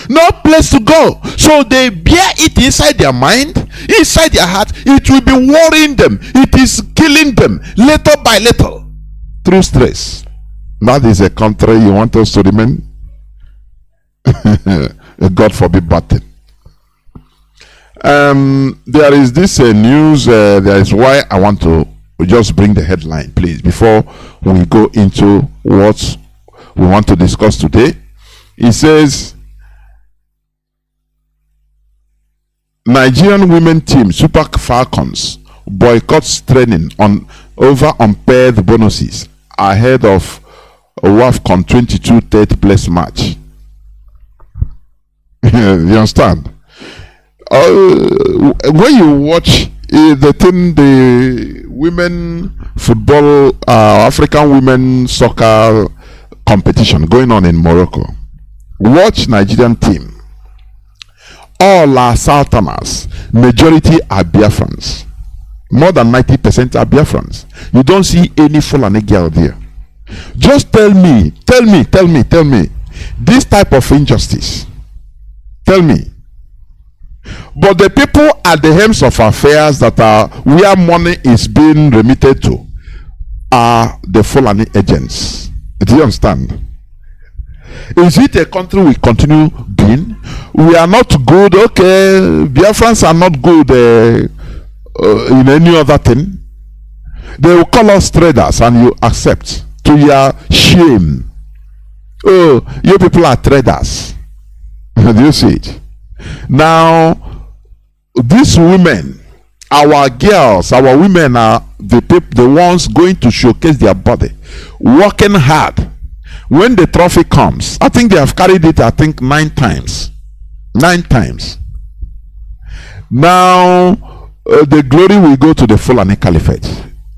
no place to go. So they bear it inside their mind, inside their heart. It will be worrying them. It is killing them little by little through stress. That is a country you want us to remain? God forbid bad thing. There is this news. There is why I want to just bring the headline, please, before we go into what we want to discuss today. It says, Nigerian women team Super Falcons boycotts training over unpaid bonuses ahead of WAFCON 22 third place match. You understand? When you watch the women football, African women soccer competition going on in Morocco, watch Nigerian team. All are Southerners, majority are Biafrans. More than 90% are Biafrans. You don't see any Fulani girl there. Just tell me, this type of injustice. Tell me. But the people at the helms of affairs that are where money is being remitted to are the Fulani agents. Do you understand? Is it a country we continue being? We are not good. Okay, Biafrans are not good in any other thing. They will call us traders, and you accept to your shame. Oh, you people are traders. Do you see it? Now, these women, our girls, our women are the ones going to showcase their body, working hard. When the trophy comes, I think they have carried it, 9 times. 9 times. Now, the glory will go to the Fulani Caliphate.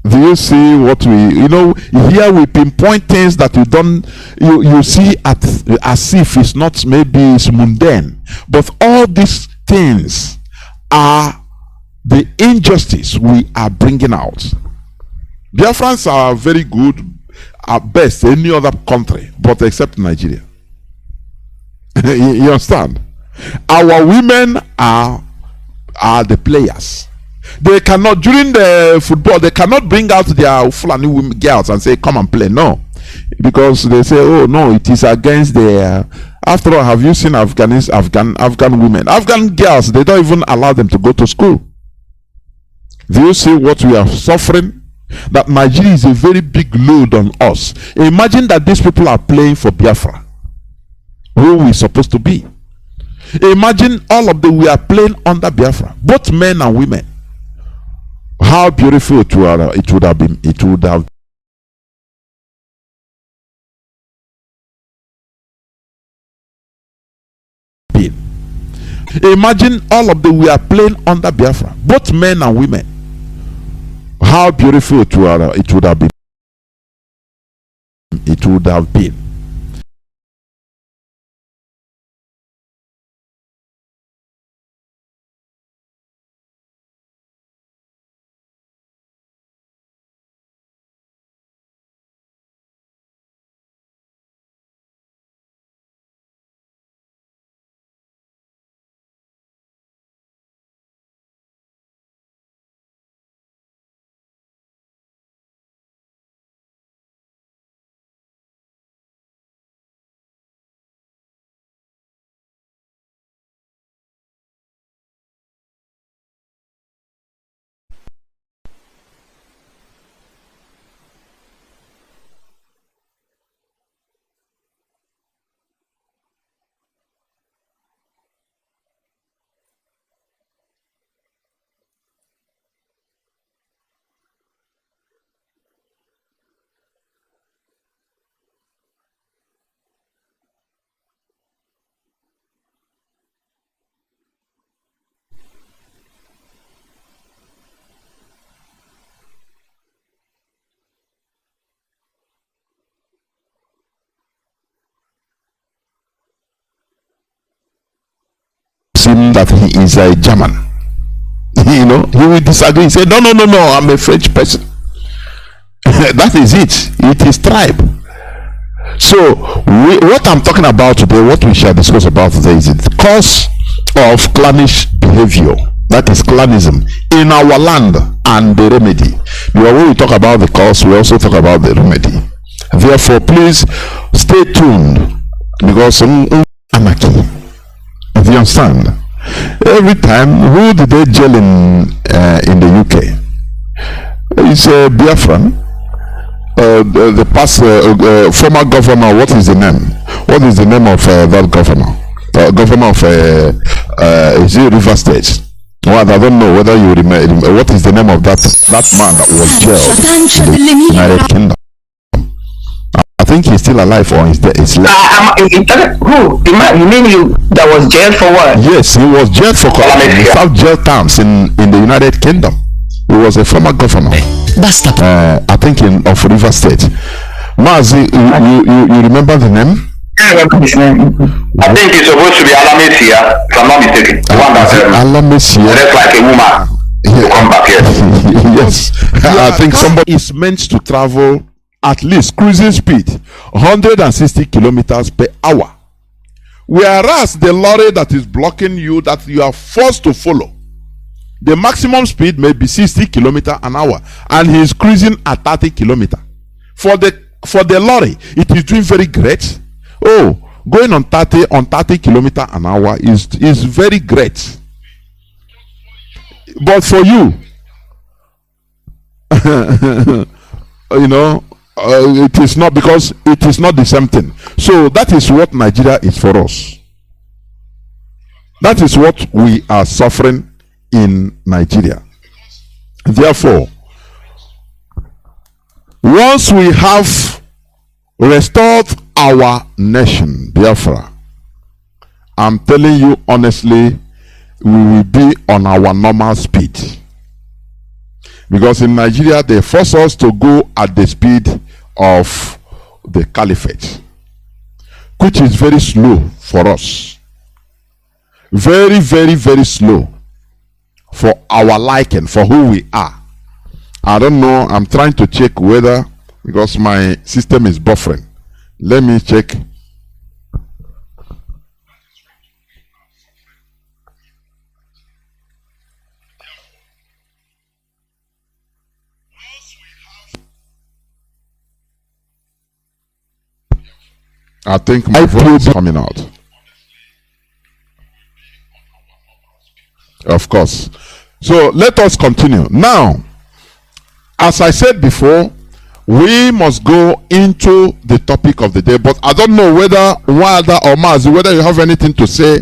Do you see what here we pinpoint things that you see as if it's not, maybe it's mundane. But all these things are the injustice we are bringing out. Biafrans are very good at best any other country, but except Nigeria. You understand? Our women are the players. They cannot, during the football, they cannot bring out their Fulani women, girls, and say, come and play. No. Because they say, oh no, it is against the after all, have you seen Afghan women? Afghan girls, they don't even allow them to go to school. Do you see what we are suffering? That Nigeria is a very big load on us. Imagine that these people are playing for Biafra, who we supposed to be. Imagine all of them, we are playing under Biafra, both men and women. How beautiful it would have been. It would have been. Imagine all of them, we are playing under Biafra, both men and women. How beautiful it would have been. It would have been. Him that he is a German, he will disagree. He said, no, I'm a French person. That is it. It is tribe. So what I'm talking about today, what we shall discuss about today, is the cause of clannish behavior, that is clanism, in our land, and the remedy. Because when we talk about the cause, we also talk about the remedy. Therefore, please stay tuned, because anarchy. Do you understand? Every time, who did they jail in the UK? It's a Biafran. The past former governor. What is the name? What is the name of that governor? Governor of is it River State? Well, I don't know whether you remember. What is the name of that man that was jailed in the United Kingdom? I think he's still alive, or is dead. Who? You mean that was jailed for what? Yes, he was jailed for without jail terms in the United Kingdom. He was a former governor. I think of River State. Mazi, you remember the name? I think it's supposed to be Alamesia, if I'm not mistaken. The one that Alamesia. dressed like a woman. To come back, yes. Yes, I think somebody is meant to travel at least cruising speed 160 kilometers per hour. Whereas the lorry that is blocking you, that you are forced to follow, the maximum speed may be 60 kilometers an hour, and he is cruising at 30 kilometers. For the lorry, it is doing very great. Oh, going on 30 kilometers an hour is very great. But for you, you know, it is not, because it is not the same thing. So that is what Nigeria is for us. That is what we are suffering in Nigeria. Therefore, once we have restored our nation, Biafra, I'm telling you honestly, we will be on our normal speed. Because in Nigeria, they force us to go at the speed of the caliphate, which is very slow for us. Very, very, very slow for our liking, for who we are. I don't know. I'm trying to check whether, because my system is buffering. Let me check. I think my voice is coming out. Of course. So let us continue. Now, as I said before, we must go into the topic of the day. But I don't know whether Wada or Mazi, whether you have anything to say,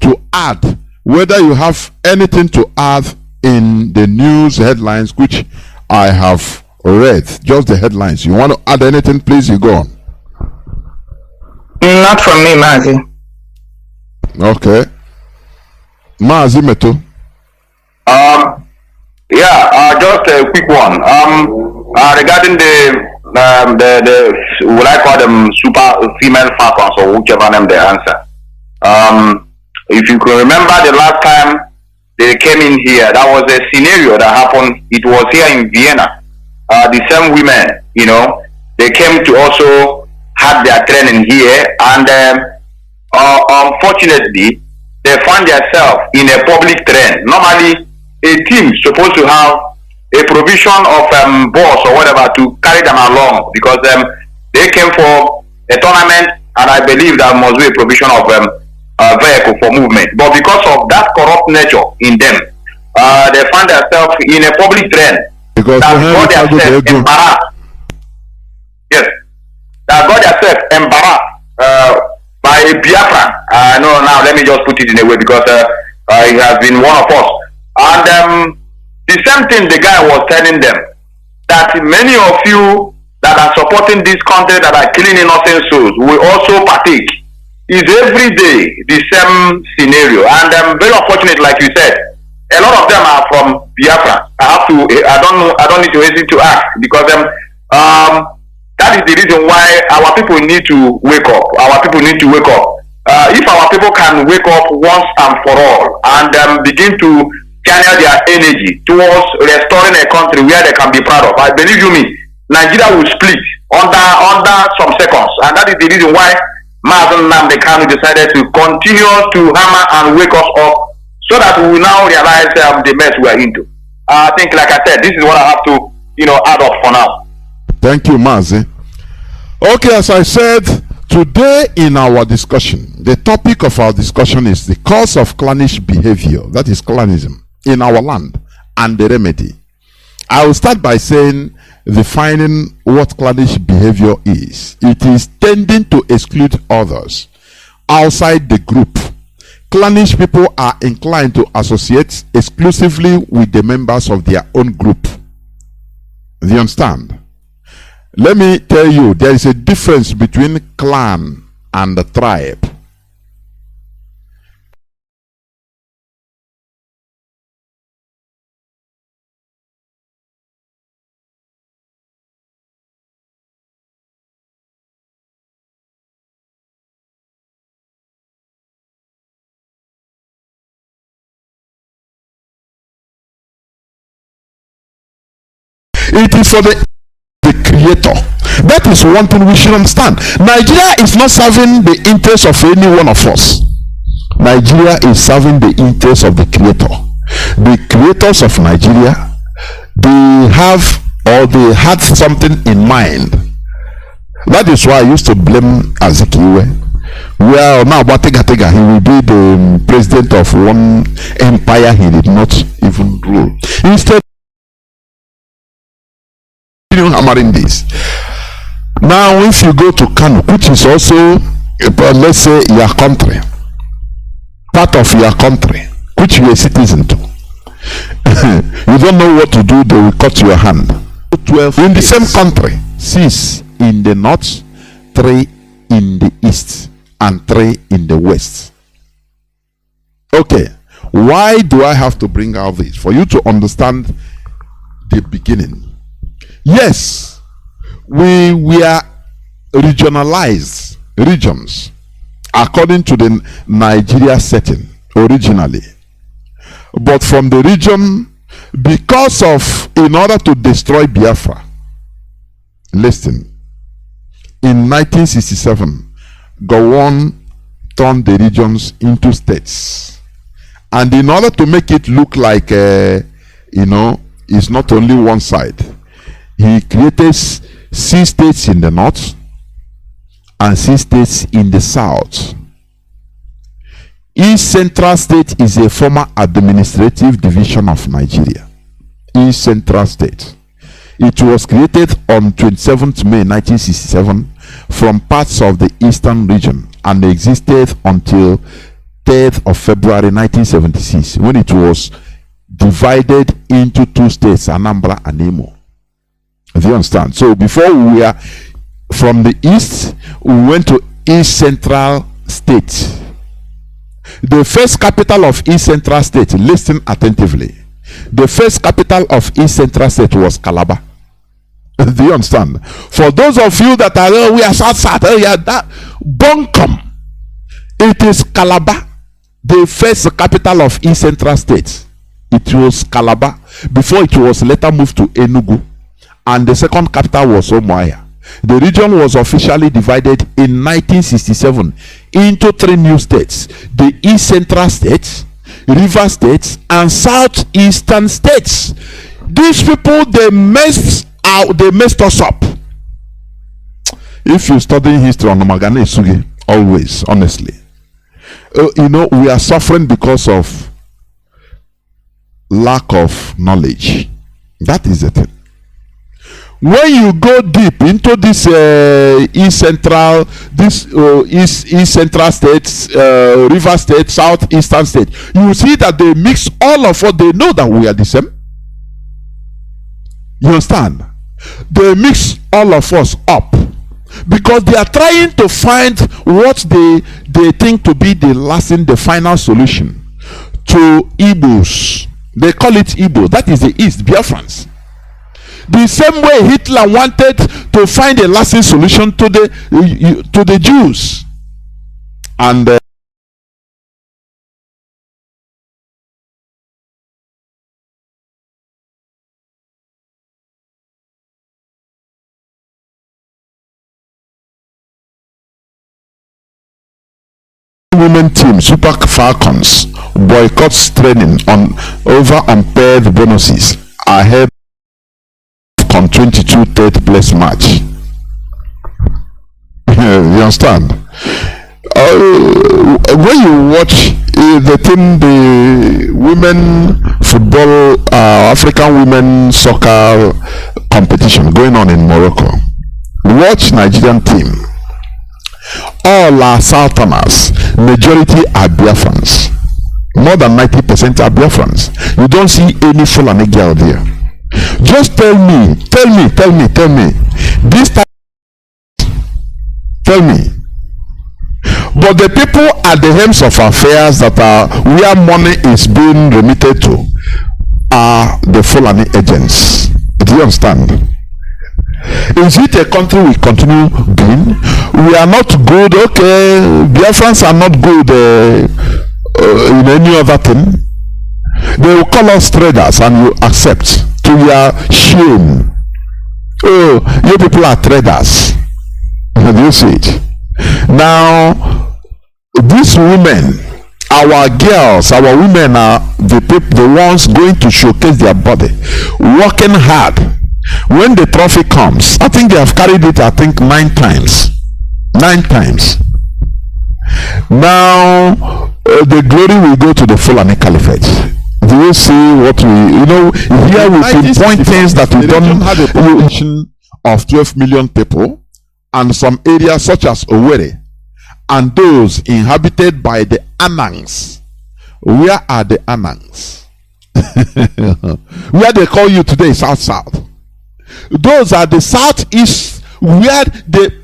to add, whether you have anything to add in the news headlines which I have read, just the headlines. You want to add anything, please, you go on. Not from me, Mazi. Okay. Mazi Meto. Yeah, just a quick one. Regarding the what I call them super female falcons, or whichever name they answer. If you can remember the last time they came in here, that was a scenario that happened. It was here in Vienna. The same women, you know, they came to also have their training here, and unfortunately, they find themselves in a public train. Normally, a team supposed to have a provision of boss or whatever to carry them along, because they came for a tournament, and I believe there must be a provision of a vehicle for movement. But because of that corrupt nature in them, they find themselves in a public train Because that got themselves embarrassed. Yes, that got themselves embarrassed by a Biafran. No, now let me just put it in a way, because he has been one of us. And the same thing the guy was telling them, that many of you that are supporting this country, that are killing innocent souls, will also partake. Is every day the same scenario, and very unfortunate, like you said, a lot of them are from Biafra. I don't need to hesitate to ask, because that is the reason why our people need to wake up. Our people need to wake up. If our people can wake up once and for all, and begin to channel their energy towards restoring a country where they can be proud of, I believe you me, Nigeria will split under some seconds, and that is the reason why Mazi Nnamdi Kanu decided to continue to hammer and wake us up, so that we will now realize the mess we are into. I think, like I said, this is what I have to, add up for now. Thank you, Mazi. Okay, as I said, today in our discussion, the topic of our discussion is the cause of clannish behavior, that is clanism, in our land, and the remedy. I will start by saying, defining what clannish behavior is. It is tending to exclude others outside the group. Clannish people are inclined to associate exclusively with the members of their own group. Do you understand? Let me tell you, there is a difference between clan and the tribe. It is for the creator. That is one thing we should understand. Nigeria is not serving the interest of any one of us. Nigeria is serving the interest of the creator. The creators of Nigeria, they had something in mind. That is why I used to blame Azikiwe. Well, now Batega, he will be the president of one empire he did not even rule. Instead, hammering this. Now, if you go to Kanu, which is also, let's say, your country, part of your country, which you are a citizen to, you don't know what to do, they will cut your hand. 12 in the same country, 6 in the north, 3 in the east, and 3 in the west. Okay, why do I have to bring out this? For you to understand the beginning. Yes, we were regionalized regions according to the Nigeria setting originally. But from the region, because of, in order to destroy Biafra, listen, in 1967, Gowon turned the regions into states. And in order to make it look like, it's not only one side, he created 6 states in the north and 6 states in the south. East Central State is a former administrative division of Nigeria. East Central State. It was created on 27th May 1967 from parts of the eastern region and existed until 3rd of February 1976 when it was divided into 2 states, Anambra and Imo. Do you understand? So before we were from the east, we went to East Central State. The first capital of East Central State, listen attentively. The first capital of East Central State was Calabar. Do you understand? For those of you that are, we are south, that Bonkum, it is Calabar, the first capital of East Central State. It was Calabar before it was later moved to Enugu, and the second capital was Umuahia. The region was officially divided in 1967 into 3 new states: the East Central States, River States, and Southeastern States. These people, they messed us up. If you study history on Magane Isugi, always, honestly, we are suffering because of lack of knowledge. That is the thing. When you go deep into this East Central states, River State, Southeastern State, you see that they mix all of us. They know that we are the same. You understand? They mix all of us up because they are trying to find what they think to be the final solution to Igbos. They call it Igbo. That is the East, Biafrans. The same way Hitler wanted to find a lasting solution to the Jews, and women team Super Falcons boycotts training over unpaid bonuses ahead on 22 third place match. You understand? When you watch the women football, African women soccer competition going on in Morocco, watch Nigerian team. All are Southerners. Majority are Biafrans. More than 90% are Biafrans. You don't see any Fulani girl there. Just tell me this time, tell me. But the people at the helms of affairs that are where money is being remitted to are the Fulani agents. Do you understand? Is it a country we continue being? We are not good. Okay, Biafrans are not good in any other thing. They will call us traders and you accept. To your shame. Oh, you people are traders. Do you see it? Now, these women, our girls, our women are the ones going to showcase their body, working hard. When the trophy comes, I think they have carried it, 9 times. 9 times. Now, the glory will go to the Fulani Caliphate. Do you see what here we pinpoint things that we don't have a population of 12 million people, and some areas such as Owerri, and those inhabited by the Anangs. Where are the Anangs? Where they call you today, South. Those are the Southeast, where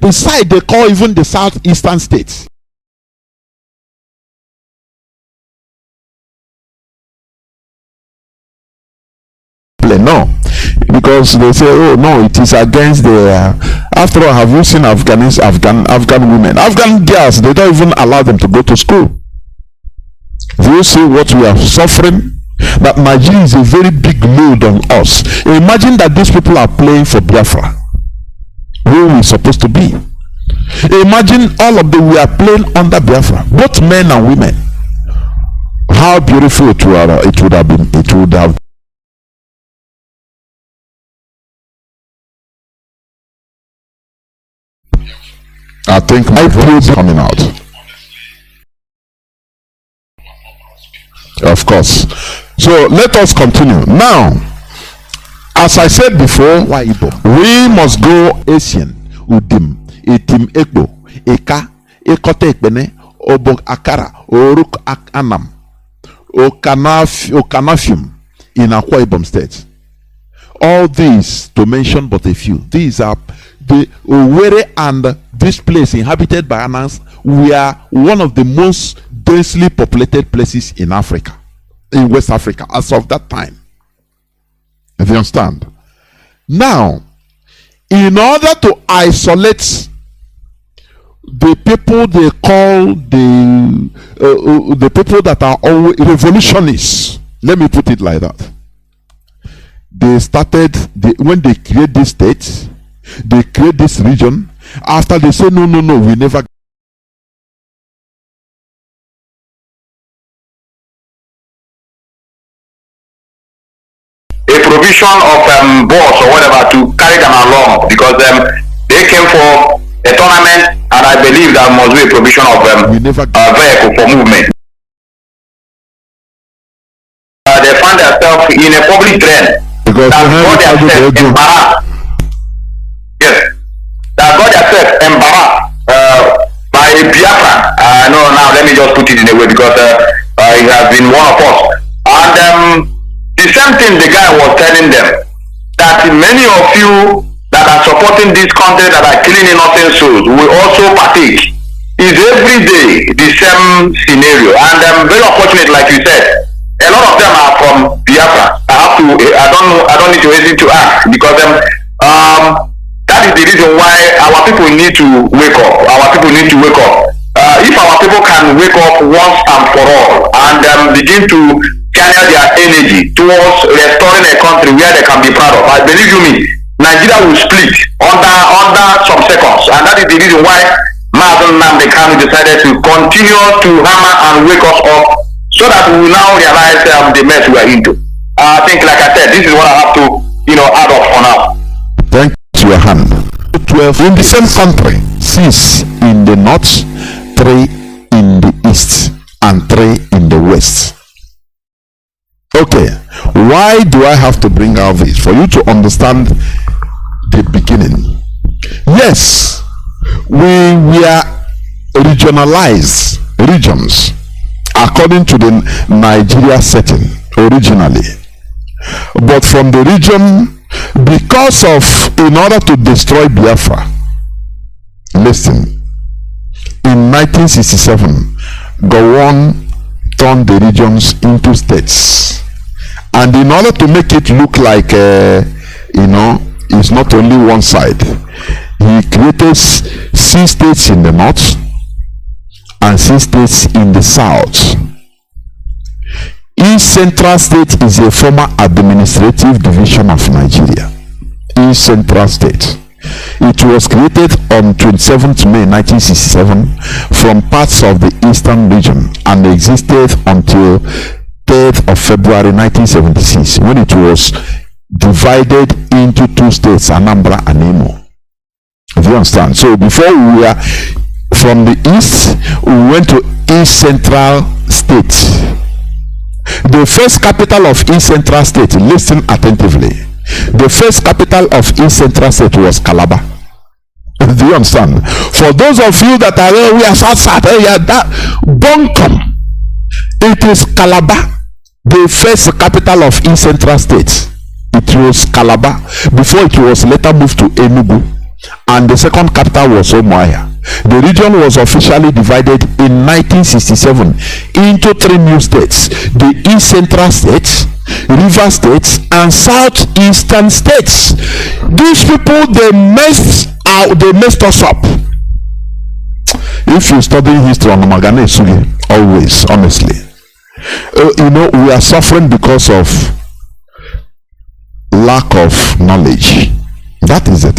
beside they call even the Southeastern states. No, because they say, oh no, it is against the after all, have you seen Afghan women, Afghan girls? They don't even allow them to go to school. Do you see what we are suffering? That Nigeria is a very big load on us. Imagine that these people are playing for Biafra, who we supposed to be. Imagine all of them, we are playing under Biafra, both men and women. How beautiful it would have been. It would have. I think my voice is coming out. Of course. So let us continue. Now, as I said before, we must go Asian. Udim, Etim Ekbo, Eka, Ekote Ekbene, Obok Akara, Oruk Anam, Okanafium in Akwa Ibom State. All these, to mention but a few, these are the Owerri and this place inhabited by Anans. We are one of the most densely populated places in Africa, in West Africa, as of that time. If you understand. Now, in order to isolate the people they call the people that are always revolutionists, let me put it like that. They started when they create this state, they create this region. After they say no, we never. A provision of boss or whatever to carry them along, because they came for a tournament, and I believe there must be a provision of a vehicle for movement. They find themselves in a public drain. Because that got themselves embarrassed. Yes. That got themselves embarrassed by a Biafran. No, now let me just put it in a way, because it has been one of us. And the same thing the guy was telling them, that many of you that are supporting this country, that are killing innocent souls, will also partake. Is every day the same scenario. And very unfortunate, like you said, a lot of them are from Biafra. I don't need to hesitate to ask, because that is the reason why our people need to wake up. Our people need to wake up. If our people can wake up once and for all, and begin to channel their energy towards restoring a country where they can be proud of, I believe you me, Nigeria will split under some seconds. And that is the reason why Mazi Nnamdi Kanu decided to continue to hammer and wake us up, so that we will now realize the mess we are into. I think, like I said, this is what I have to, add up for now. Thank you, your hand. 12 in the same country, 6 in the north, 3 in the east, and 3 in the west. Okay, why do I have to bring out this? For you to understand the beginning. Yes, we are regionalized regions according to the Nigeria setting originally, but from the region, because of, in order to destroy Biafra, listen, in 1967 Gowon turned the regions into states, and in order to make it look like it's not only one side, he created 6 states in the north and 6 states in the south. East Central State is a former administrative division of Nigeria. East Central State. It was created on 27th May 1967 from parts of the eastern region and existed until 3rd of February 1976 when it was divided into two states, Anambra and Imo. Do you understand? So before we were from the east, we went to East Central State. The first capital of East Central State, listen attentively. The first capital of East Central State was Calabar. Do you understand? For those of you that are we are south area, that Bonkom, it is Calabar, the first capital of East Central State. It was Calabar before it was later moved to Enugu, and the second capital was Umuahia. The region was officially divided in 1967 into three new states: the East Central States, River States, and Southeastern States. These people, they messed us up. If you study history on Magane Sugi, always, honestly, we are suffering because of lack of knowledge. That is it.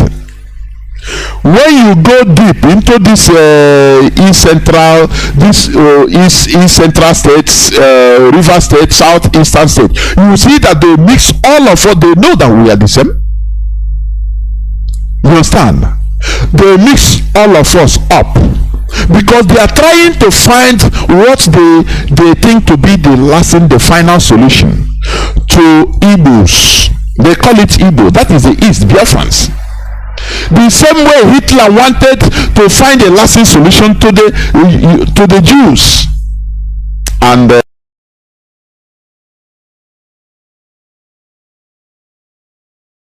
When you go deep into this East Central States, River State, Southeastern State, you will see that they mix all of us. They know that we are the same. You understand? They mix all of us up because they are trying to find what they think to be the final solution to Igbos. They call it Igbo. That is the East, Biafrans. The same way Hitler wanted to find a lasting solution to the Jews, and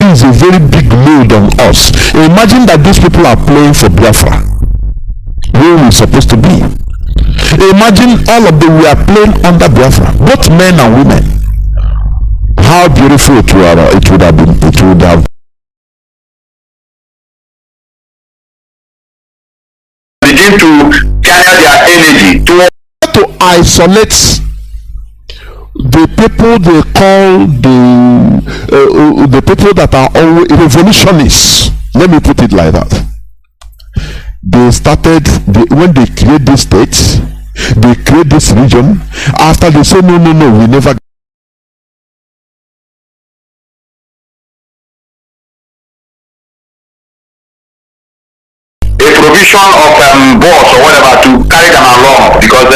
is a very big load on us. Imagine that these people are playing for Biafra. Where we supposed to be? Imagine all of them we are playing under Biafra, both men and women. How beautiful it would have been. It would have begin to channel their energy to isolate the people they call the people that are always revolutionists. Let me put it like that. They started when they create this state, they create this region. After they say no, we never. Provision of boss or whatever to carry them along because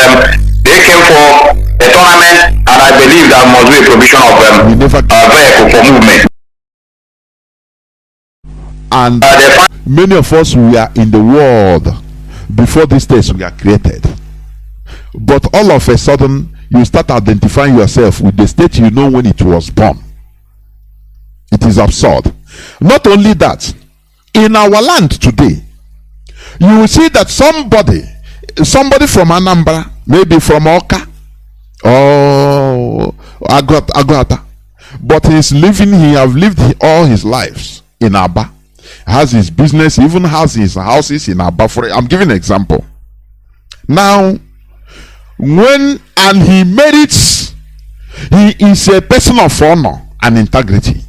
they came for a tournament, and I believe that must be a provision of vehicle for movement. And many of us were in the world before these states were created, but all of a sudden you start identifying yourself with the state you know when it was born. It is absurd. Not only that, in our land today, you will see that somebody from Anambra, maybe from Oka or Agata, but he have lived all his lives in Aba, has his business, even has his houses in Aba. I'm giving an example. Now, and he merits, he is a person of honor and integrity.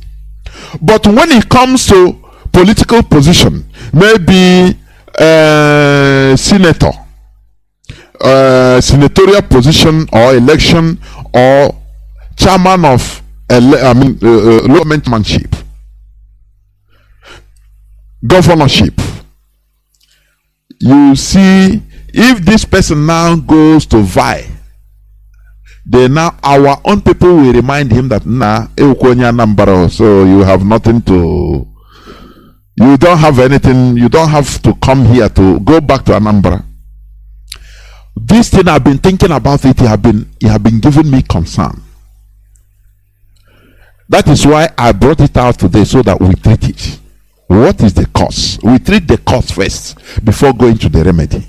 But when it comes to political position, maybe senator, senatorial position or election, or chairman of lawmanship, governorship, you see, if this person now goes to vie, then now our own people will remind him that so you have nothing to. You don't have anything, you don't have to come here to go back to Anambra. This thing I've been thinking about it, it have been giving me concern. That is why I brought it out today so that we treat it. What is the cause? We treat the cause first before going to the remedy.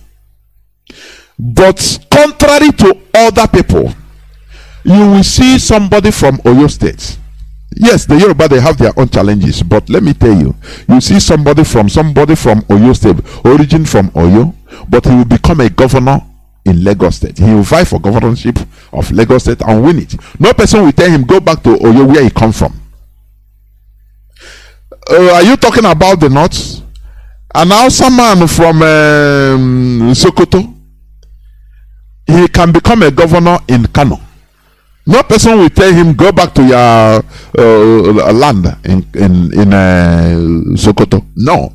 But contrary to other people, you will see somebody from Oyo State. Yes, the Yoruba, they have their own challenges, but let me tell you, you see somebody from Oyo State, origin from Oyo, but he will become a governor in Lagos State. He will vie for governorship of Lagos State and win it. No person will tell him go back to Oyo where he come from. Are you talking about the North? And now some man from Sokoto, he can become a governor in Kanu. No person will tell him go back to your land in Sokoto. No,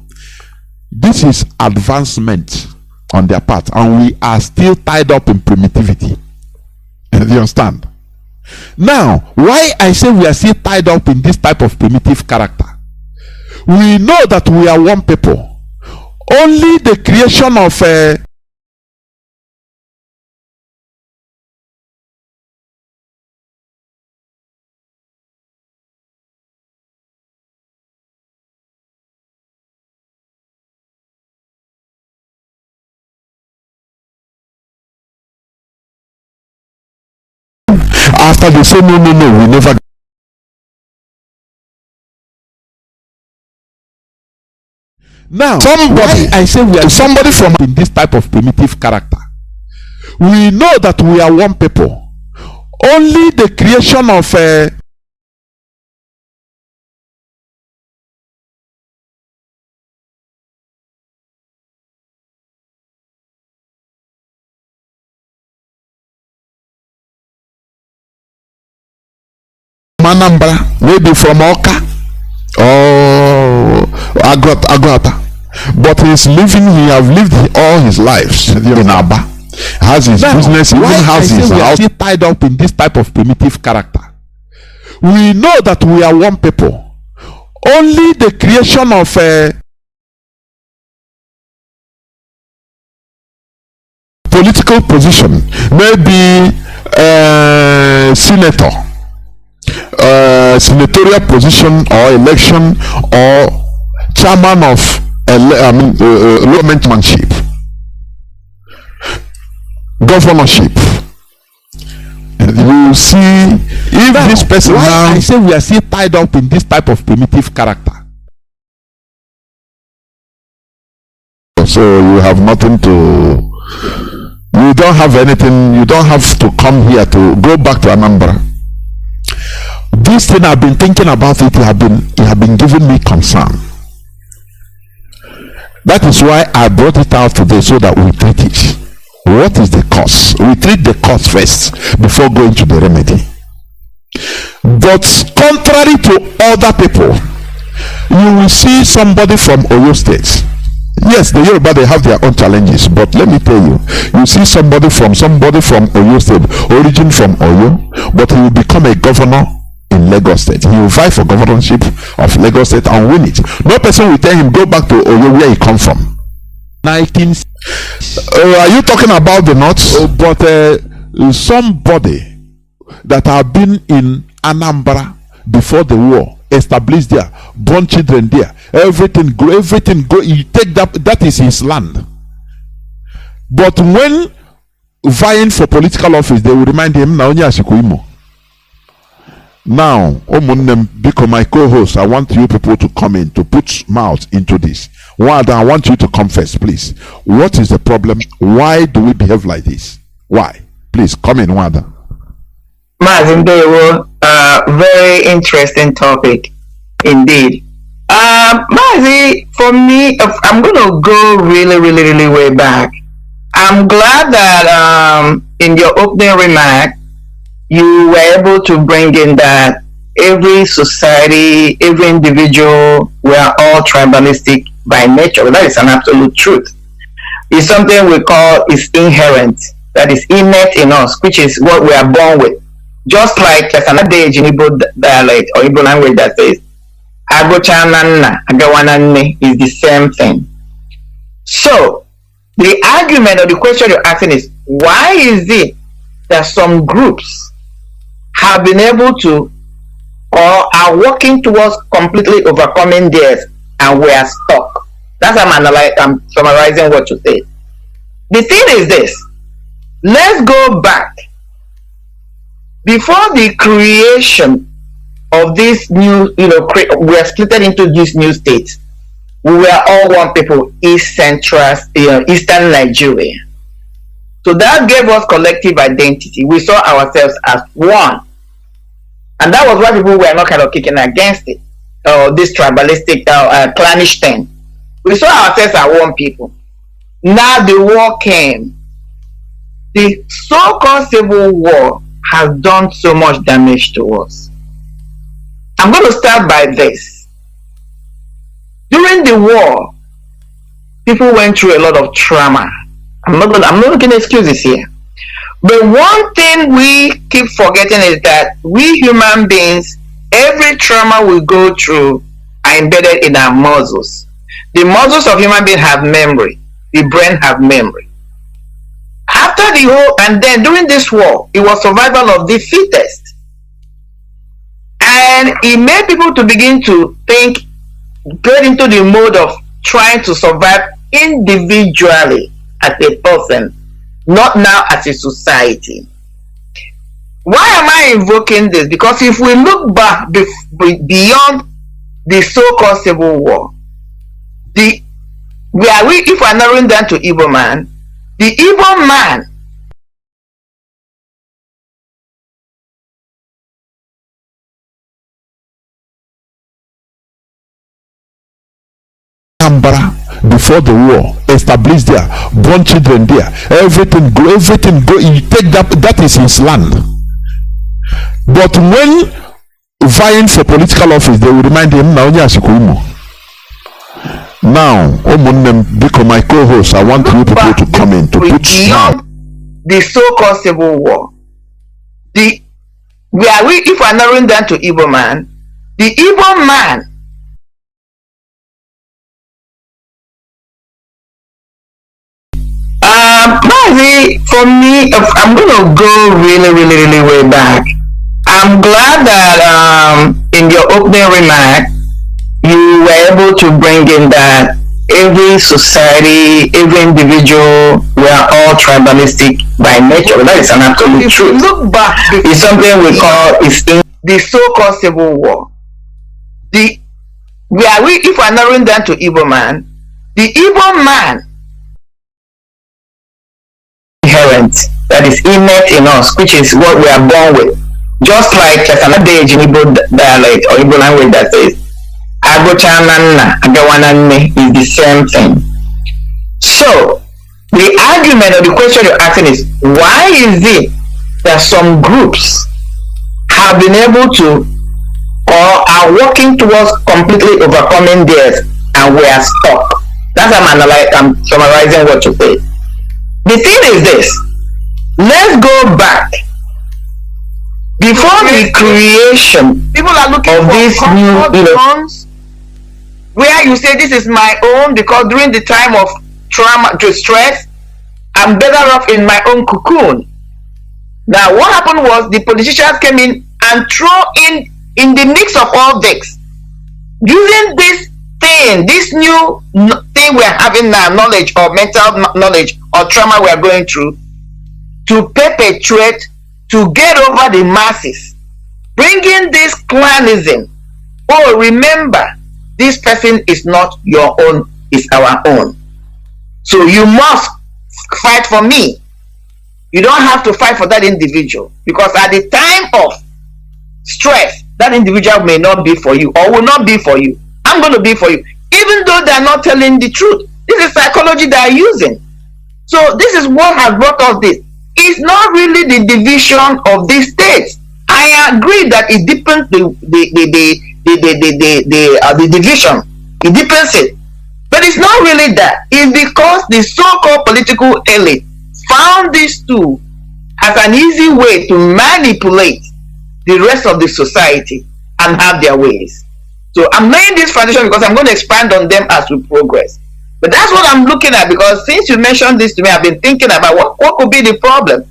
this is advancement on their part, and we are still tied up in primitivity. Do you understand? Now, why I say we are still tied up in this type of primitive character? We know that we are one people. Only the creation of after they say no, we never. Now, I say we are somebody from in this type of primitive character. We know that we are one people. Only the creation of Manambra, maybe from Oka or Agota, but he's living. He have lived all his lives in Aba. Has his business, even has his house. We are tied up in this type of primitive character. We know that we are one people. Only the creation of political position, maybe senator, senatorial position or election, or chairman of lawmanship, governorship. And you see, if now, this person now, I say we are still tied up in this type of primitive character. So you have nothing to. You don't have anything. You don't have to come here to go back to Anambra. This thing I've been thinking about it. It have been giving me concern. That is why I brought it out today so that we treat it. What is the cause? We treat the cause first before going to the remedy. But contrary to other people, you will see somebody from Oyo State. Yes, the Yoruba, they have their own challenges, but let me tell you, you see somebody from Oyo State, origin from Oyo, but he will become a governor in Lagos State. He will vie for governorship of Lagos State and win it. No person will tell him go back to Oyo where he come from. 19. Are you talking about the North? But somebody that have been in Anambra before the war, established there, born children there, everything go. You take that is his land. But when vying for political office, they will remind him now. Now, become my co-host, I want you people to come in to put mouth into this. Wada, I want you to come first, please. What is the problem? Why do we behave like this? Why? Please come in, Wada. Mazi, very interesting topic indeed. Mazi, for me, I'm going to go really way back. I'm glad that in your opening remark, you were able to bring in that every society, every individual, we are all tribalistic by nature. That is an absolute truth. It's something we call is inherent, that is innate in us, which is what we are born with. Just like there's another age in Igbo dialect or Igbo language that says Agochananna, Agawananne is the same thing. So the argument or the question you're asking is, why is it that some groups have been able to or are working towards completely overcoming theirs and we are stuck? That's how I'm summarizing what you said. The thing is this: let's go back. Before the creation of this new, we are split into these new states. We were all one people, Eastern Nigeria. So that gave us collective identity. We saw ourselves as one. And that was why people were not kind of kicking against it. this tribalistic, clannish thing. We saw ourselves as one people. Now the war came. The so-called civil war has done so much damage to us. I'm going to start by this. During the war, people went through a lot of trauma. I'm not making excuses here. But one thing we keep forgetting is that we human beings, every trauma we go through are embedded in our muscles. The muscles of human beings have memory. The brain have memory. After the war, and then during this war, it was survival of the fittest. And it made people to begin to think, get into the mode of trying to survive individually as a person, not now as a society. Why am I invoking this? Because if we look back beyond the so-called civil war, if we are narrowing down to Igbo man, the Igbo man before the war, established there, born children there, everything go, you take that is his land. But when vying for political office, they will remind him, now become my co-host, I want you people to come in to put beyond the so-called civil war. If we are narrowing down to Igbo man, the Igbo man Mazi, for me, I'm gonna go really way back. I'm glad that in your opening remark you were able to bring in that every society, every individual, we are all tribalistic by nature. That is an absolute truth. Look back, it's something we call the so-called civil war. If we are narrowing down to Igbo man, the Igbo man inherent, that is innate in us, which is what we are born with. Just like there's another age in Igbo dialect or Igbo language that says Agochananna, Agawananne is the same thing. So the argument or the question you're asking is, why is it that some groups have been able to or are working towards completely overcoming theirs and we are stuck? That's how I'm summarizing what you say. The thing is this, let's go back. Before the creation people are looking of this new guns, where you say this is my own because during the time of trauma, stress, I'm better off in my own cocoon. Now what happened was the politicians came in and threw in the mix of all this, using this thing, this new thing we're having now, knowledge or mental knowledge or trauma we are going through, to perpetuate, to get over the masses, bringing this clanism. Oh, remember, this person is not your own, it's our own. So you must fight for me. You don't have to fight for that individual, because at the time of stress, that individual may not be for you or will not be for you. I'm going to be for you, even though they're not telling the truth. This is psychology they are using. So this is what has brought us this. It's not really the division of these states. I agree that it depends the division. It depends it. But it's not really that. It's because the so-called political elite found these two as an easy way to manipulate the rest of the society and have their ways. So I'm laying this foundation because I'm going to expand on them as we progress. But that's what I'm looking at, because since you mentioned this to me, I've been thinking about what could be the problem.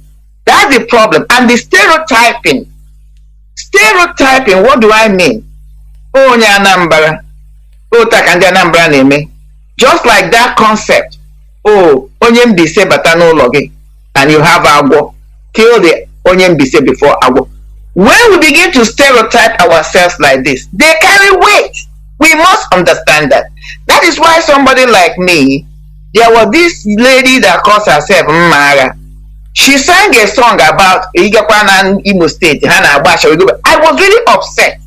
That's the problem. And the stereotyping. Stereotyping, what do I mean? Oh, Nyanambara. Oh, Takandi Anambra neme. Just like that concept. Oh, Onyembise batano logi. And you have Agwo. Kill the Onyembise before Agwo. When we begin to stereotype ourselves like this, they carry weight. We must understand that. That is why somebody like me, there was this lady that calls herself Mara. She sang a song about Igakwana Imo State. I was really upset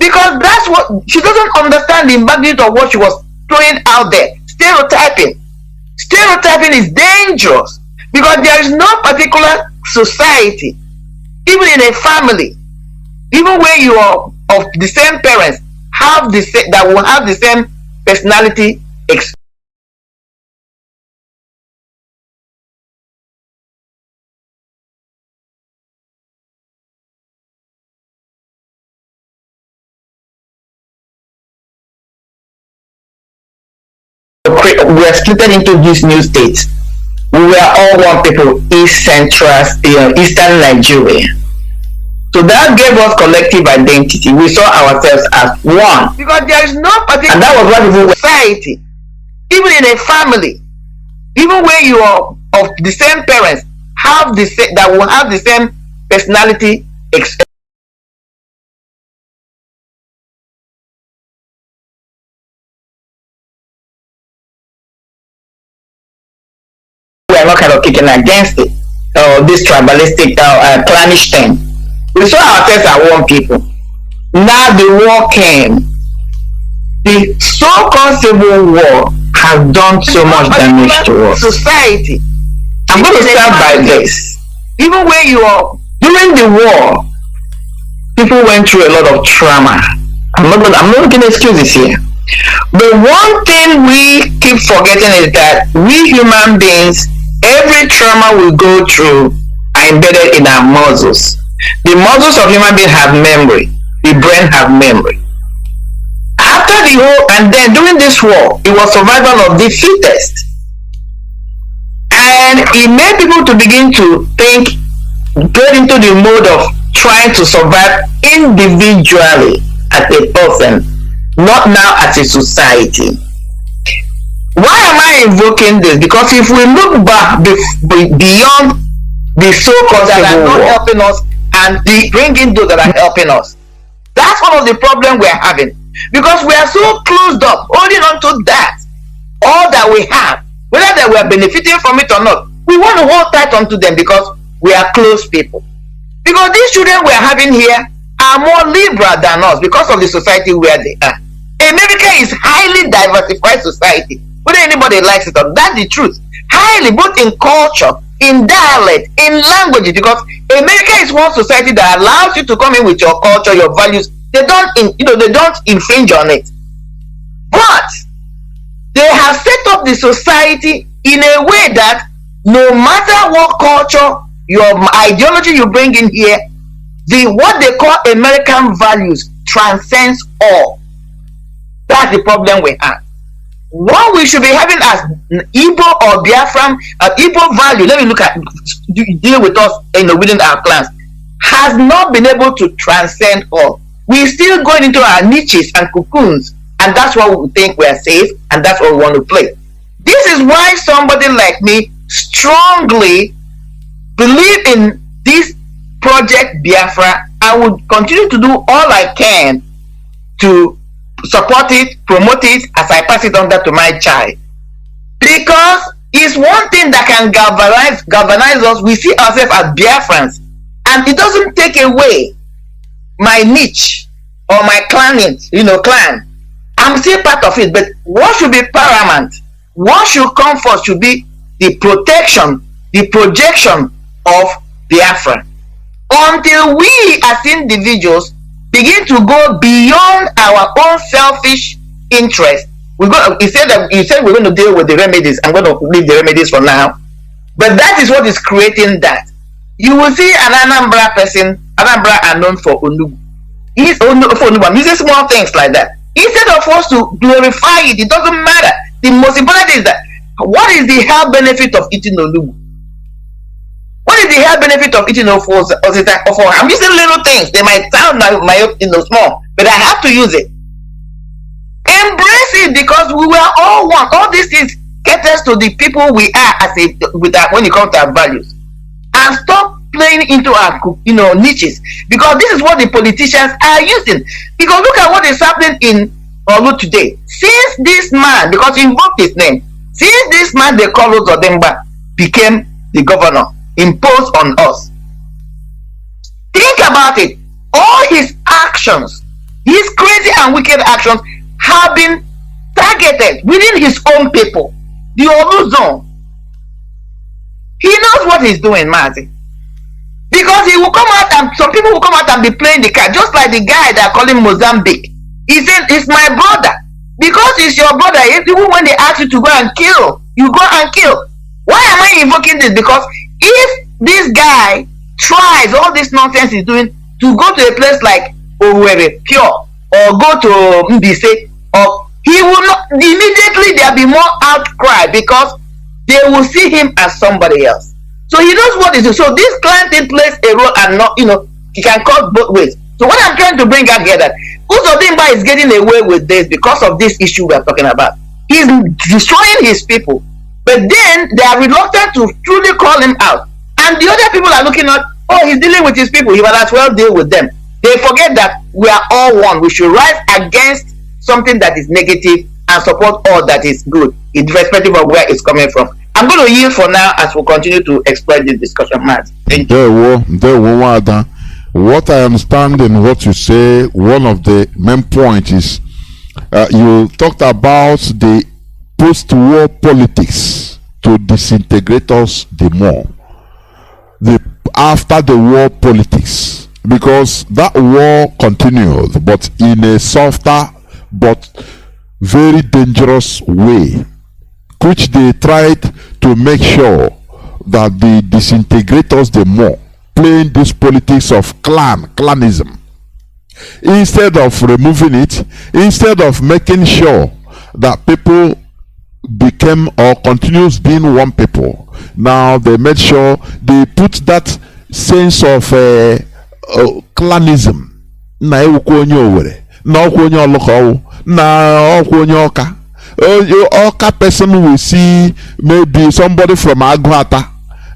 Because that's what she doesn't understand, the magnitude of what she was throwing out there. Stereotyping. Stereotyping is dangerous because there is no particular society, even in a family, even where you are of the same parents, have the same, that will have the same personality. We are split into these new states. We were all one people, East Central, Eastern Nigeria. So that gave us collective identity. We saw ourselves as one. Because there is no particular, and that was what we were, society, even in a family, even where you are of the same parents, have the same, that will have the same personality. We are not kind of kicking against it, this tribalistic, clannish thing. We saw ourselves as one people. Now the war came. The so-called civil war has done so much damage to us. Society. I'm going to start by this. Even where you are, during the war, people went through a lot of trauma. I'm not making excuses here. The one thing we keep forgetting is that we human beings, every trauma we go through are embedded in our muscles. The muscles of human beings have memory. The brain have memory. After the war, and then during this war, it was survival of the fittest. And it made people to begin to think, get into the mode of trying to survive individually as a person, not now as a society. Why am I invoking this? Because if we look back beyond the so-called that are not helping us and bring in those that are helping us, that's one of the problems we're having. Because we are so closed up, holding on to that, all that we have, whether that we are benefiting from it or not, we want to hold tight onto them because we are close people. Because these children we are having here are more liberal than us because of the society where they are. America is highly diversified society, whether anybody likes it or not. That's the truth. Highly, both in culture, in dialect, in languages, because America is one society that allows you to come in with your culture, your values. They don't, they don't infringe on it. But they have set up the society in a way that no matter what culture, your ideology you bring in here, what they call American values transcends all. That's the problem we have. What we should be having as Ipob or Biafran, Ipob value, let me look at, deal with us within our clans, has not been able to transcend all. We're still going into our niches and cocoons, and that's what we think we are safe, and that's what we want to play. This is why somebody like me strongly believe in this project Biafra. I would continue to do all I can to support it, promote it, as I pass it on to my child. Because it's one thing that can galvanize us. We see ourselves as Biafrans, and it doesn't take away my niche or my clan. I'm still part of it, but what should be paramount, what should come first, should be the protection, the projection of Biafra. Until we as individuals begin to go beyond our own selfish interest. You said we're going to deal with the remedies. I'm going to leave the remedies for now. But that is what is creating that. You will see an Anambra person. Anambra are known for Onugu. I'm using small things like that. Instead of us to glorify it, it doesn't matter. The most important is that, what is the health benefit of eating Onugu? What is the health benefit of eating Ofo? I'm using little things. They might sound small, but I have to use it. Embrace it, because we were all one. All these things caters to the people we are when it comes to our values. And stop playing into our niches, because this is what the politicians are using. Because look at what is happening in Olu today. Since this man, because he invoked his name, since this man they call Uzodimba became the governor, imposed on us. Think about it. All his actions His crazy and wicked actions have been targeted within his own people, the Olu zone. He knows what he's doing, Mazi. Because he will come out and some people will come out and be playing the card, just like the guy that called him Mozambique. He said, it's my brother. Because it's your brother, even when they ask you to go and kill, you go and kill. Why am I invoking this? Because if this guy tries all this nonsense he's doing to go to a place like Owerri, Pure, or go to Mbise, or he will not, immediately there'll be more outcry because they will see him as somebody else. So he knows what he does. So this client plays a role and not, he can cut both ways. So what I'm trying to bring out here that Uzodimba is getting away with this because of this issue we're talking about. He's destroying his people. But then they are reluctant to truly call him out. And the other people are looking at, oh, he's dealing with his people. He might as well deal with them. They forget that we are all one. We should rise against something that is negative and support all that is good, irrespective of where it's coming from. I'm going to yield for now as we continue to explore this discussion, Matt. Thank you. What I understand in what you say, one of the main points is you talked about the post-war politics to disintegrate us the more. The after the war politics, because that war continued, but in a softer but very dangerous way, which they tried to make sure that they disintegrate us the more, playing this politics of clanism. Instead of removing it, instead of making sure that people became or continues being one people, now they made sure they put that sense of clanism. Na onye Owerri, na onye Olokowu, na onye Oka. Oka person will see maybe somebody from Agwata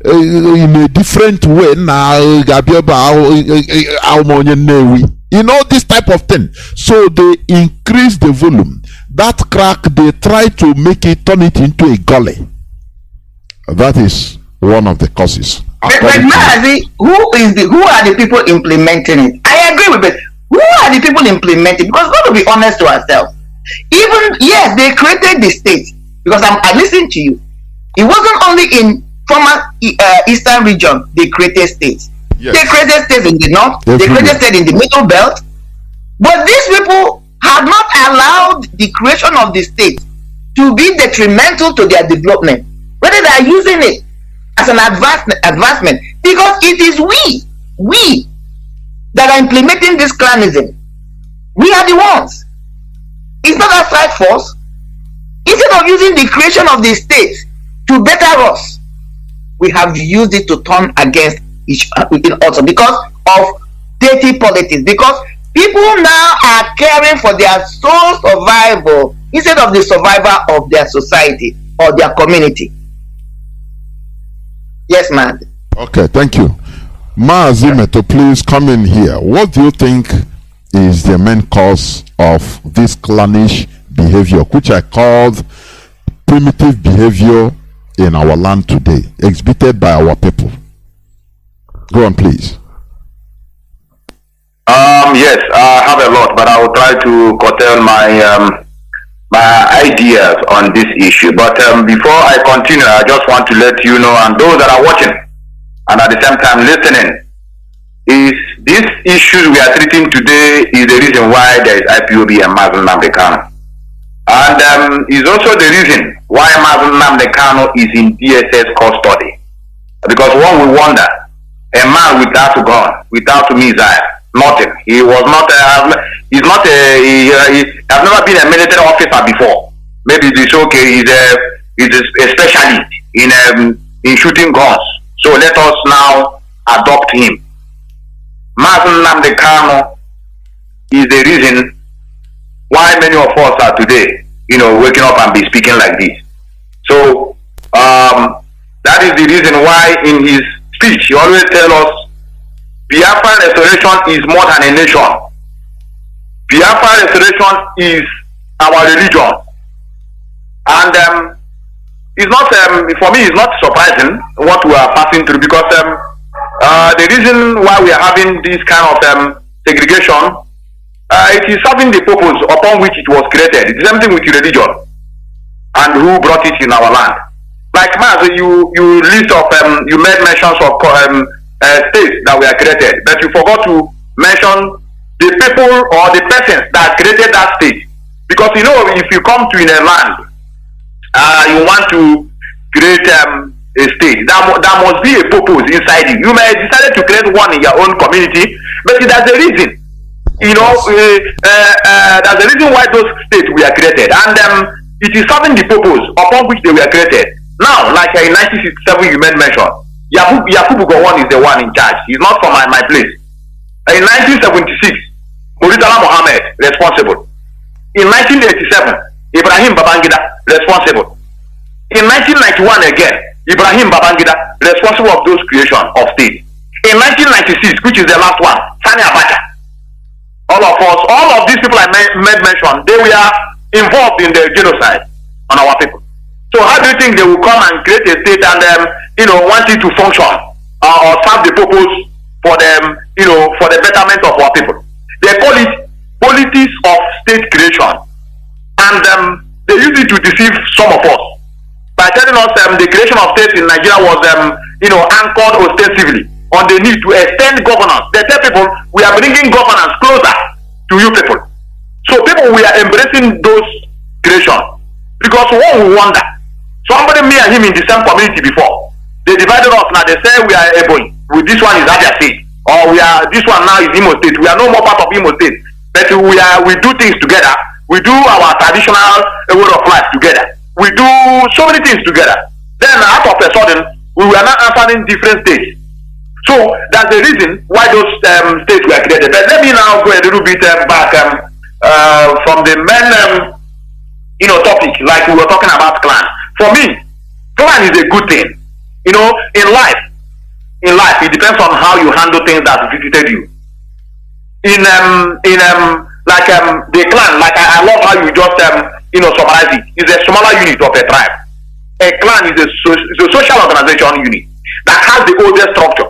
in a different way. This type of thing. So they increase the volume. That crack, they try to make it, turn it into a gully. That is one of the causes. But Mazi, who are the people implementing it? I agree with it. Who are the people implementing? Because we've got to be honest to ourselves. Even, yes, they created the state. Because I listened to you. It wasn't only in former Eastern region they created states. Yes. They created states in the north. Definitely. They created states in the middle belt. But these people have not allowed the creation of the state to be detrimental to their development. Whether they are using it as an advancement. Because it is we that are implementing this clanism. We are the ones. It's not outside force. Instead of using the creation of the state to better us, we have used it to turn against each other also because of dirty politics. Because people now are caring for their sole survival instead of the survival of their society or their community. Yes, man. Okay, thank you. Mazi Meto, please come in here. What do you think is the main cause of this clannish behavior, which I called primitive behavior in our land today, exhibited by our people? Go on, please. Yes, I have a lot, but I will try to curtail my ideas on this issue. But before I continue, I just want to let you know, and those that are watching and at the same time listening, is this issue we are treating today is the reason why there is IPOB and Mazi Nnamdi Kanu. And is also the reason why Mazi Nnamdi Kanu is in DSS custody. Because one will wonder, a man without a gun, without a missile, nothing. He was not. He has never been a military officer before. Maybe it's okay. He's a specialist in shooting guns. So let us now adopt him. Mazi Nnamdi Kanu is the reason why many of us are today, waking up and be speaking like this. So that is the reason why in his speech he always tells us Biafra restoration is more than a nation. Biafra restoration is our religion. And it's not, for me, it's not surprising what we are passing through, because the reason why we are having this kind of segregation it is serving the purpose upon which it was created. It is same thing with religion and who brought it in our land. Like Mazi, you list of you made mentions of states that were created, but you forgot to mention the people or the persons that created that state. Because you know, if you come to in a land, you want to create a state, there must be a purpose inside you. You may decide to create one in your own community, but there's a reason. You know, there's a reason why those states were created, and it is serving the purpose upon which they were created. Now, like in 1967, you made mention, Yakubu Gowon is the one in charge. He's not from my place. In 1976, Murtala Mohammed responsible. In 1987, Ibrahim Babangida responsible. In 1991 again, Ibrahim Babangida responsible of those creation of state. In 1996, which is the last one, Sani Abacha. All of these people I made mention, they were involved in the genocide on our people. So how do you think they will come and create a state and want it to function or serve the purpose for them, for the betterment of our people? They call it politics of state creation, and they use it to deceive some of us by telling us the creation of states in Nigeria was anchored ostensibly on the need to extend governance. They tell people we are bringing governance closer to you people. So people, we are embracing those creations because one will wonder. Somebody, me and him in the same community before. They divided us. Now they say we are Ebony. With this one is Abia State, or this one now is Imo State. We are no more part of Imo State, but we do things together. We do our traditional way of life together. We do so many things together. Then out of a sudden, we were not answering different states. So that's the reason why those states were created. But let me now go a little bit back from the main topic, like we were talking about clan. For me, clan is a good thing. In life, it depends on how you handle things that visited you. The clan, like I love how you just summarize it. It's a smaller unit of a tribe. A clan is a social organization unit that has the oldest structure,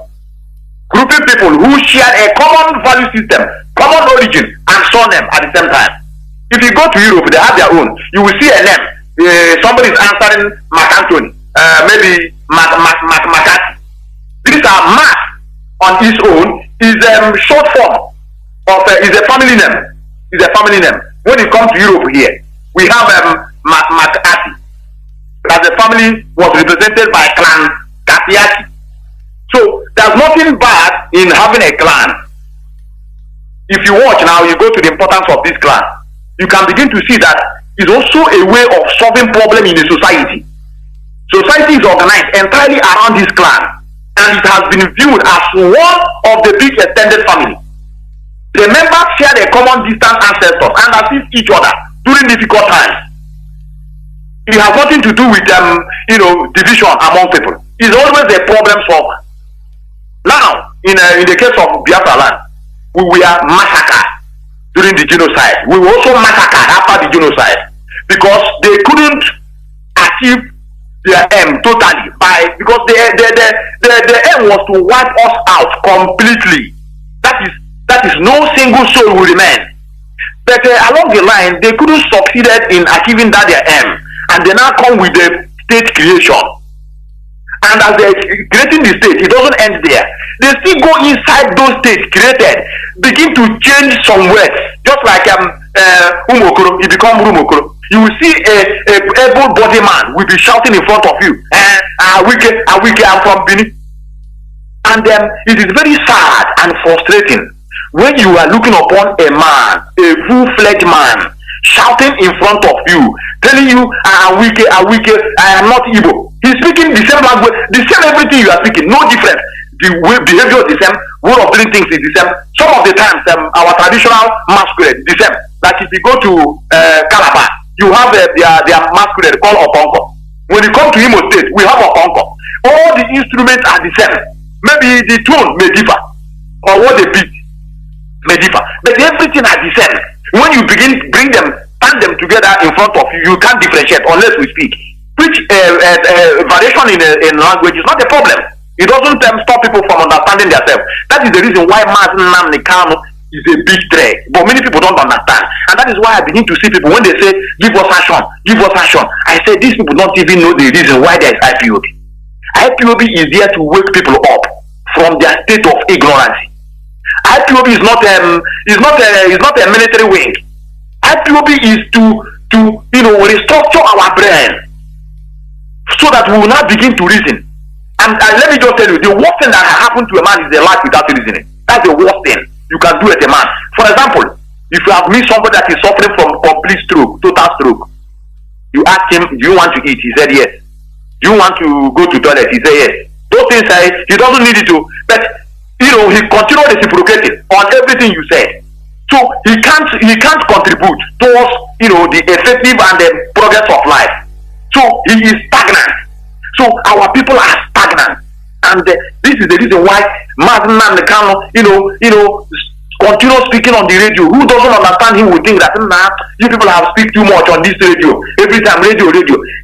grouping people who share a common value system, common origin, and surname at the same time. If you go to Europe, they have their own. You will see a name. Somebody is answering Mark Anthony, maybe McCarthy. These are Mark on its own is short form of is a family name. Is a family name. When you come to Europe here, we have McCarthy. As the family was represented by clan Katiaki. So there's nothing bad in having a clan. If you watch now, you go to the importance of this clan. You can begin to see that it's also a way of solving problems in a society. Society is organized entirely around this clan, and it has been viewed as one of the big extended family. The members share a common distant ancestors and assist each other during difficult times. It has nothing to do with division among people. It's always a problem solver. Now, in the case of Biafra land, we were massacred during the genocide. We were also massacred after the genocide because they couldn't achieve their aim totally because the aim was to wipe us out completely. That is no single soul will remain. But along the line, they couldn't succeed in achieving that their aim, and they now come with the state creation. And as they're creating the state, it doesn't end there. They still go inside those states created, begin to change some words. Just like Umokoro, he becomes Rumokoro. You will see a able-bodied man will be shouting in front of you, Awike, I'm from Benin. And it is very sad and frustrating when you are looking upon a man, a full-fledged man, shouting in front of you, telling you, Awike, I am not Igbo. He's speaking the same language, the same everything you are speaking, no difference. The way behavior is the same, way of doing things is the same. Some of the times, our traditional masquerade is the same. Like if you go to Calabar, you have their masquerade called Okonko. When you come to Imo State, we have Okonko. All the instruments are the same. Maybe the tone may differ, or what they beat may differ, but everything are the same. When you begin stand them together in front of you, you can't differentiate unless we speak. Which variation in language is not a problem. It doesn't stop people from understanding themselves. That is the reason why Mazi Nnamdi Kanu is a big threat, but many people don't understand. And that is why I begin to see people when they say, give us action, give us action. I say, these people don't even know the reason why there is IPOB. IPOB is there to wake people up from their state of ignorance. IPOB is not a military wing. IPOB is to restructure our brain so that we will not begin to reason. And let me just tell you, the worst thing that happened to a man is a life without reasoning. That's the worst thing you can do as a man. For example, if you have met somebody that is suffering from complete stroke, total stroke, you ask him, do you want to eat? He said yes. Do you want to go to toilet? He said yes. Those things he doesn't need it to, but he continued reciprocating on everything you said. So he can't contribute towards the effective and the progress of life. So he is stagnant. So our people are stagnant, and this is the reason why Mazi Nnamdi Kanu, continue speaking on the radio. Who doesn't understand him will think that you people have speak too much on this radio. Every time radio.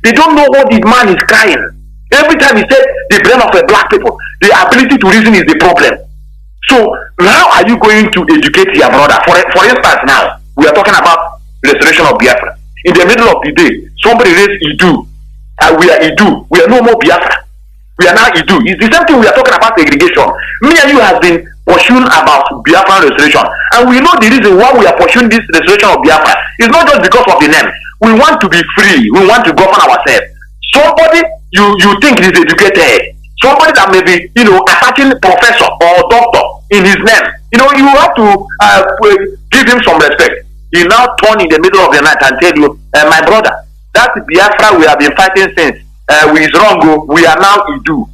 They don't know what this man is crying. Every time he said the brain of a black people, the ability to reason is the problem. So how are you going to educate your brother? For instance, now we are talking about restoration of Biafra. In the middle of the day, somebody raised Idu. We are Idu. We are no more Biafra. We are now Idu. It's the same thing we are talking about segregation. Me and you have been pursuing about Biafra restoration. And we know the reason why we are pursuing this restoration of Biafra. It's not just because of the name. We want to be free. We want to govern ourselves. Somebody you think is educated. Somebody that may be, attaching professor or doctor in his name. You have to give him some respect. He now turn in the middle of the night and tell you, my brother, that Biafra we have been fighting since we is wrong. We are now Idu.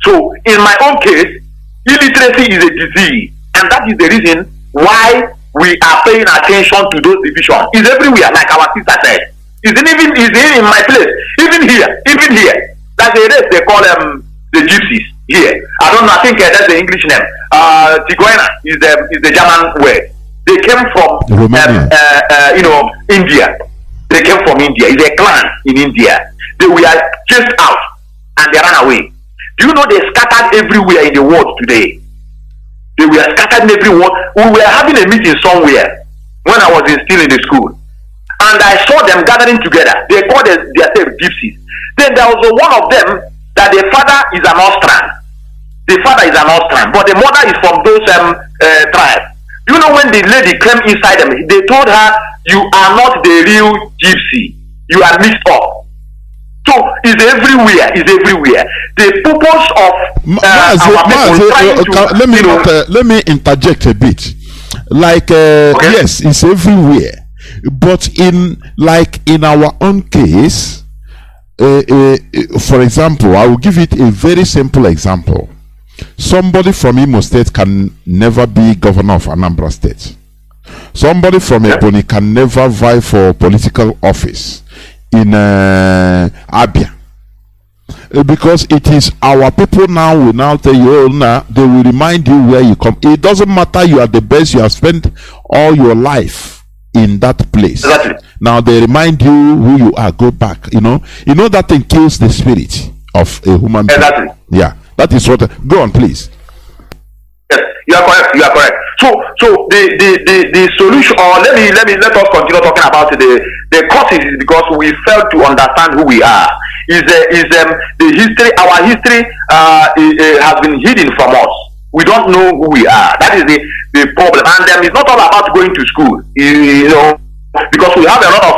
So in my own case, illiteracy is a disease, and that is the reason why we are paying attention to those divisions. It's everywhere, like our sister said. It's in my place. Even here. That's a race they call the gypsies here. I don't know. I think that's the English name. Tigana is the German word. They came from India. They came from India. It's a clan in India. They were chased out and they ran away. Do you know they scattered everywhere in the world today? They were scattered everywhere. We were having a meeting somewhere when I was still in the school, and I saw them gathering together. They called themselves gypsies. Then there was one of them that the father is an Austrian. The father is an Austrian, but the mother is from those tribes. You know, when the lady came inside them, they told her, "You are not the real gypsy. You are mixed up." So it's everywhere. The purpose of let me interject a bit. Okay. Yes, it's everywhere, but in our own case, for example, I will give it a very simple example. Somebody from Imo State can never be governor of Anambra State. Somebody from Ebonyi can never vie for political office in Abia, because it is our people now will now tell you, they will remind you where you come. It doesn't matter, you are the best, you have spent all your life in that place. Exactly. Now they remind you who you are, go back. You know that thing kills the spirit of a human being. Exactly. Yeah, that is what. Go on, please. Yes, you are correct. So the solution, or let us continue talking about the causes, is because we fail to understand who we are. The history, our history has been hidden from us. We don't know who we are. That is the problem. And it's not all about going to school, because we have a lot of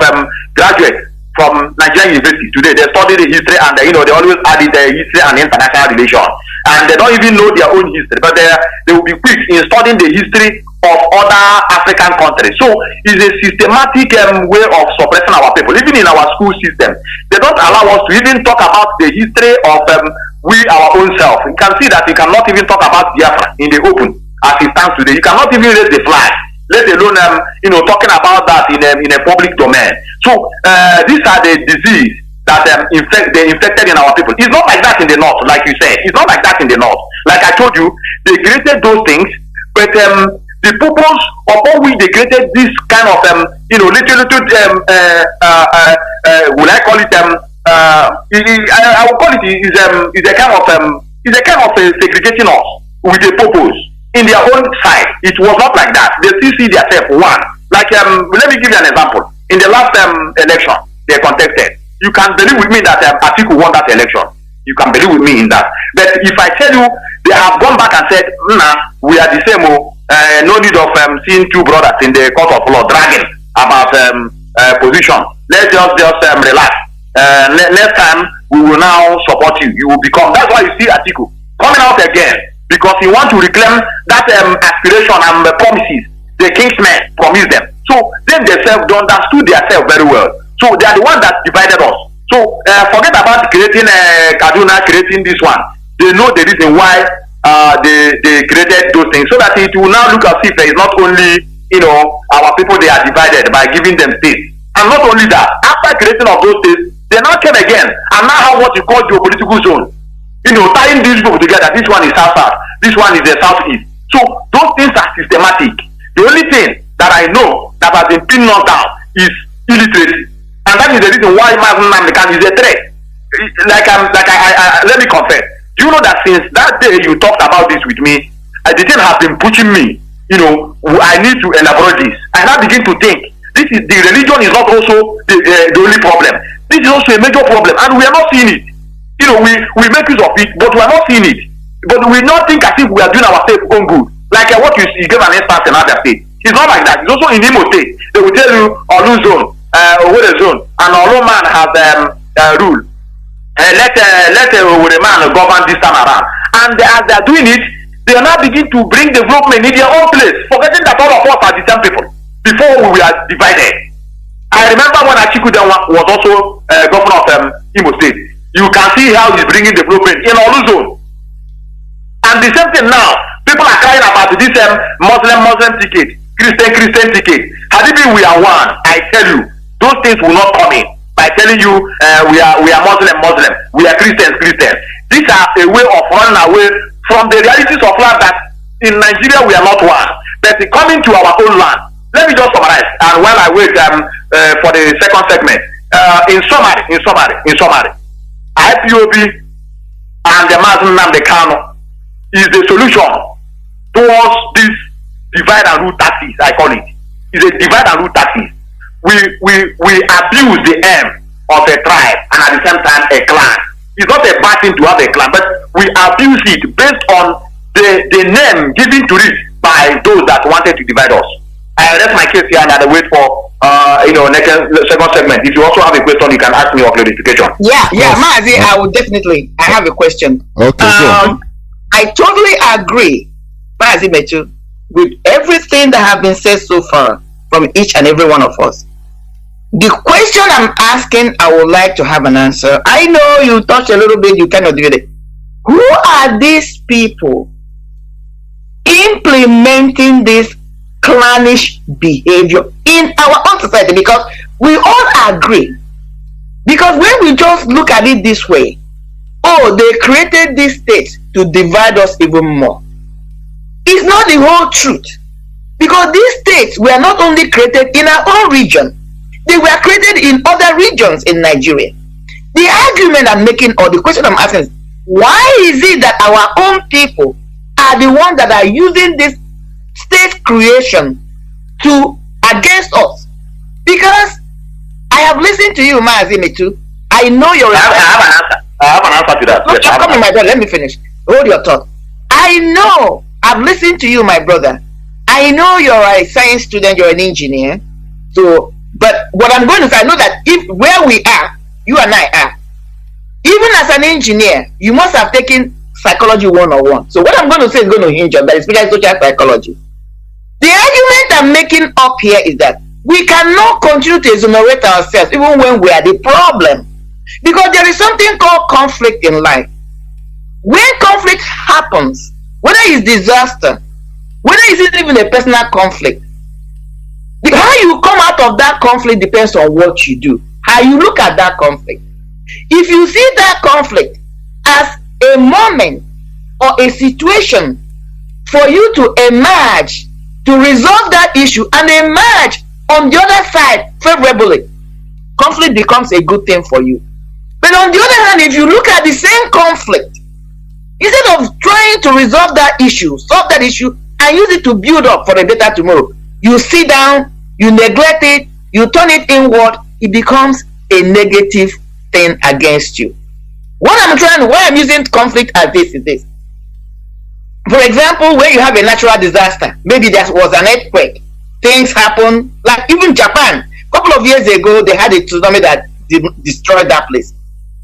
graduates from Nigerian university today. They study the history, and they always add the history and international relations, and they don't even know their own history, but they will be quick in studying the history of other African countries. So it's a systematic way of suppressing our people. Even in our school system, they don't allow us to even talk about the history of our own self. You can see that you cannot even talk about Biafra in the open as it stands today. You cannot even raise the flag, let alone talking about that in a public domain. So these are the disease that they infected in our people. It's not like that in the north, like you said. It's not like that in the north. Like I told you, they created those things, but the purpose upon which they created this kind of will I call it I will call it is a kind of segregating us with a purpose. in their own side, it was not like that. They still see themselves one. Like, let me give you an example. In the last election, they contested. You can believe with me that Atiku won that election. You can believe with me in that. But if I tell you, they have gone back and said, nah, we are the same. No need of seeing two brothers in the court of law dragging about position. Let's just relax. Next time, we will now support you. You will become. That's why you see Atiku coming out again, because he wants to reclaim that aspiration and promises the kingsmen promised them. So then themselves don't understood themselves very well. So they are the ones that divided us. So forget about creating Kaduna, creating this one. They know the reason why they created those things, so that it will now look as if it's not only our people they are divided by giving them states. And not only that, after creation of those states, they now came again and now have what you call geopolitical zone. Tying these people together. This one is south, this one is the southeast. So those things are systematic. The only thing that I know that has been pinned us down is illiteracy, and that is the reason why Mazi Nnamdi is a threat. Let me confess. Do you know that since that day you talked about this with me, the thing has been pushing me. I need to elaborate this. I now begin to think this is the religion is not also the only problem. This is also a major problem, and we are not seeing it. We make use of it, but we are not seeing it. But we not think as if we are doing ourselves own good. Like what you gave an instance in other state. It's not like that. It's also in Imo State. They will tell you Olu zone, Owerri zone, and Olu man has rule. Let Owerri man govern this time around. And as they are doing it, they are now begin to bring development in their own place, forgetting that all of us are the same people. Before we were divided. I remember when Atiku was also governor of Imo State. You can see how he's bringing development in Olu zone. And the same thing now. People are crying about this Muslim ticket, Christian ticket. Had it been we are one, I tell you, those things will not come in. By telling you we are Muslim, we are Christians. These are a way of running away from the realities of life that in Nigeria we are not one. But coming to our own land. Let me just summarize. And while I wait for the second segment, in summary, IPOB and the Mazi Nnamdi Kanu is the solution towards this divide and rule tactics. I call it. It's a divide and rule tactics. We abuse the aim of a tribe and at the same time a clan. It's not a bad thing to have a clan, but we abuse it based on the name given to it by those that wanted to divide us. I rest my case here and I wait for second segment. If you also have a question, you can ask me of clarification. Yeah, Mazi, I have a question. Okay. I totally agree, Mazi Metu, with everything that have been said so far from each and every one of us. The question I'm asking, I would like to have an answer. I know you touched a little bit, you cannot do it. Who are these people implementing this clannish behavior in our own society? Because we all agree. Because when we just look at it this way, they created this state to divide us even more. It's not the whole truth. Because these states were not only created in our own region, they were created in other regions in Nigeria. The argument I'm making, or the question I'm asking is, why is it that our own people are the ones that are using this state creation against us? Because I have listened to you, Mazi Metu. I know you're I have an answer to that. No, yes, come on, my brother. Let me finish. Hold your thought. I know. I've listened to you, my brother. I know you're a science student. You're an engineer. So, but what I'm going to say, I know that if where we are, you and I are, even as an engineer, you must have taken psychology 101. So what I'm going to say is going to hinge on that, especially social psychology. The argument I'm making up here is that we cannot continue to exonerate ourselves even when we are the problem. Because there is something called conflict in life. When conflict happens, whether it's disaster, whether it's even a personal conflict, how you come out of that conflict depends on what you do, how you look at that conflict. If you see that conflict as a moment or a situation for you to emerge, to resolve that issue and emerge on the other side favorably, conflict becomes a good thing for you. But on the other hand, if you look at the same conflict Instead of trying to resolve that issue, solve that issue, and use it to build up for a better tomorrow, you sit down, you neglect it, you turn it inward, it becomes a negative thing against you. Why I'm using conflict as this is this. For example, when you have a natural disaster, maybe there was an earthquake, things happen, like even Japan, a couple of years ago, they had a tsunami that destroyed that place.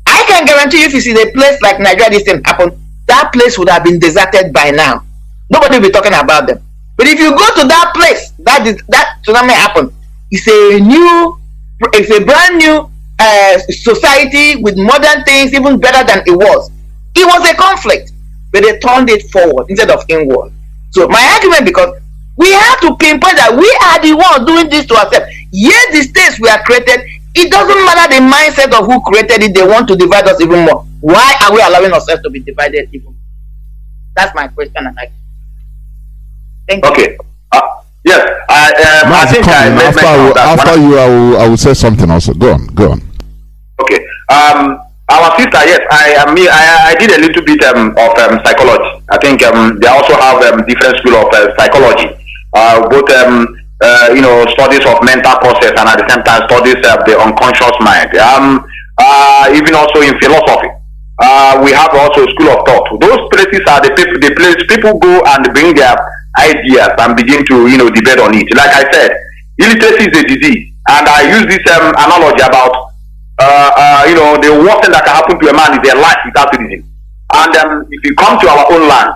I can guarantee you, if you see a place like Nigeria, this thing happen, that place would have been deserted by now. Nobody will be talking about them. But if you go to that place, that tsunami happened, it's a brand new society with modern things, even better than it was. It was a conflict, but they turned it forward instead of inward. So my argument, because we have to pinpoint that we are the ones doing this to ourselves. Yes, the states we are created, it doesn't matter the mindset of who created it, they want to divide us even more. Why are we allowing ourselves to be divided even more? That's my question. Thank you. Okay. Yes. I think after you, I will say something also. Go on. Okay. Our sister, yes, I did a little bit of psychology. I think they also have different school of psychology. Both studies of mental process and at the same time studies of the unconscious mind. Even also in philosophy, we have also school of thought. Those places are the place people go and bring their ideas and begin to debate on it. Like I said, illiteracy is a disease, and I use this analogy about the worst thing that can happen to a man is a life without citizen. And if you come to our own land,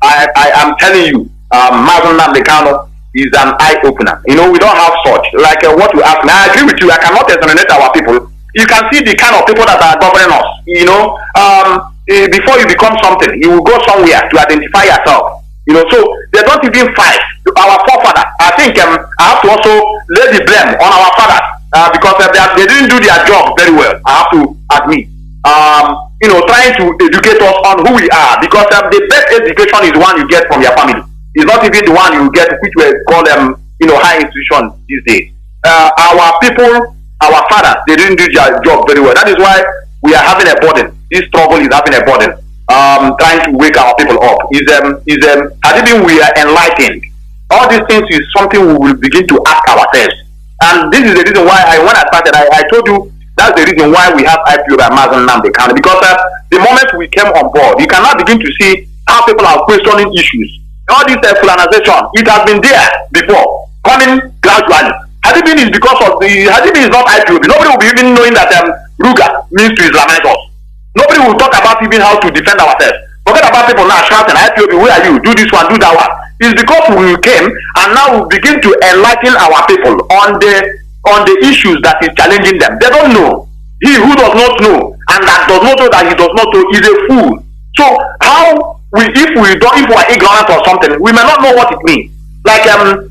I am telling you, Mazi Nnamdi Kanu is an eye opener. We don't have such like what you ask. Now I agree with you. I cannot exonerate our people. You can see the kind of people that are governing us. Before you become something, you will go somewhere to identify yourself. So they don't even fight. Our forefathers, I think I have to also lay the blame on our fathers because they didn't do their job very well. I have to admit. Trying to educate us on who we are, because the best education is one you get from your family. It's not even the one you get, which we call them, high institutions these days. Our people, our fathers, they didn't do their job very well. That is why we are having a burden. This struggle is having a burden. Trying to wake our people up. Has it been we are enlightened? All these things is something we will begin to ask ourselves. And this is the reason why when I started, I told you that's the reason why we have Ipob and Mazi Nnamdi Kanu. Because the moment we came on board, you cannot begin to see how people are questioning issues. All this colonization, it has been there before, coming gradually. Has it been is because of has it been is not Ipob. Nobody will be even knowing that Ruga means to Islamize us. Nobody will talk about even how to defend ourselves. Forget about people now shouting, Ipob, where are you? Do this one, do that one. It's because we came and now we begin to enlighten our people on the issues that is challenging them. They don't know. He who does not know and that does not know that he does not know is a fool. So if we are ignorant of something, we may not know what it means. Like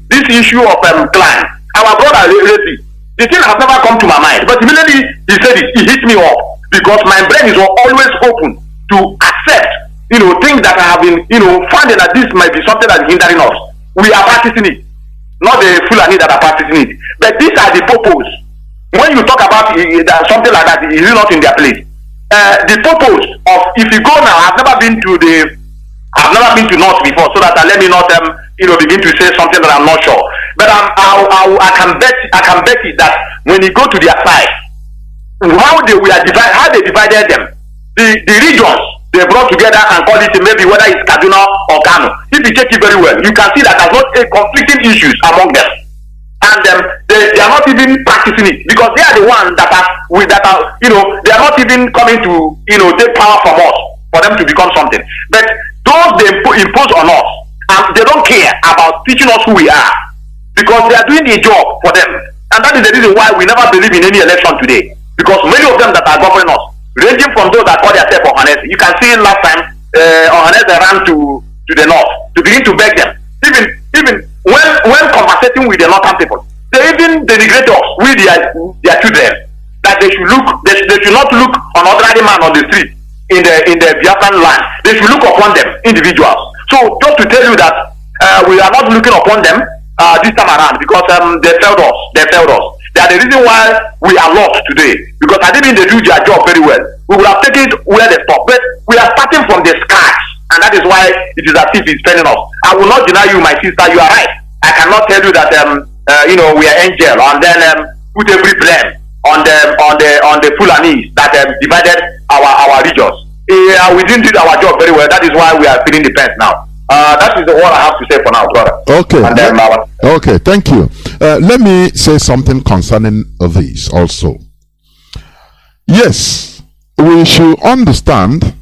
this issue of clan. Our brother Lazy, the thing has never come to my mind, but immediately he said it, he hit me up because my brain is always open to accept things that I have been finding that this might be something that is hindering us. We are practicing it, not the Fulani that are practicing it, but these are the purpose. When you talk about something like that, it is not in their place. The purpose of, if you go now, I've never been to North before, so that let me not begin to say something that I'm not sure. But I can bet it that when you go to their side, how they divided them, the regions they brought together and called it maybe whether it's Kaduna or Kanu. If you check it very well, you can see that there's not conflicting issues among them, and they are not even practicing it because they are the ones that are they are not even coming to take power from us for them to become something. But those they impose on us, and they don't care about teaching us who we are because they are doing a job for them, and that is the reason why we never believe in any election today, because many of them that are governing us, ranging from those that call themselves Ohanes. You can see last time Ohanes ran to the north to begin to beg them. Even when conversating with the northern people, they even denigrate us with their children. That they should not look on ordinary man on the street in the Biafran land. They should look upon them individuals. So just to tell you that we are not looking upon them this time around because they failed us. They are the reason why we are lost today. Because I didn't they do their job very well. We would have taken it where they stop. But we are starting from the scratch. And that is why it is as if he's telling us. I will not deny you, my sister, you are right. I cannot tell you that we are angel and then put every blame on the Fulanis that divided our regions. We didn't do our job very well. That is why we are feeling the pain now. That is all I have to say for now, brother. Okay. Okay, thank you. Let me say something concerning this also. Yes, we should understand,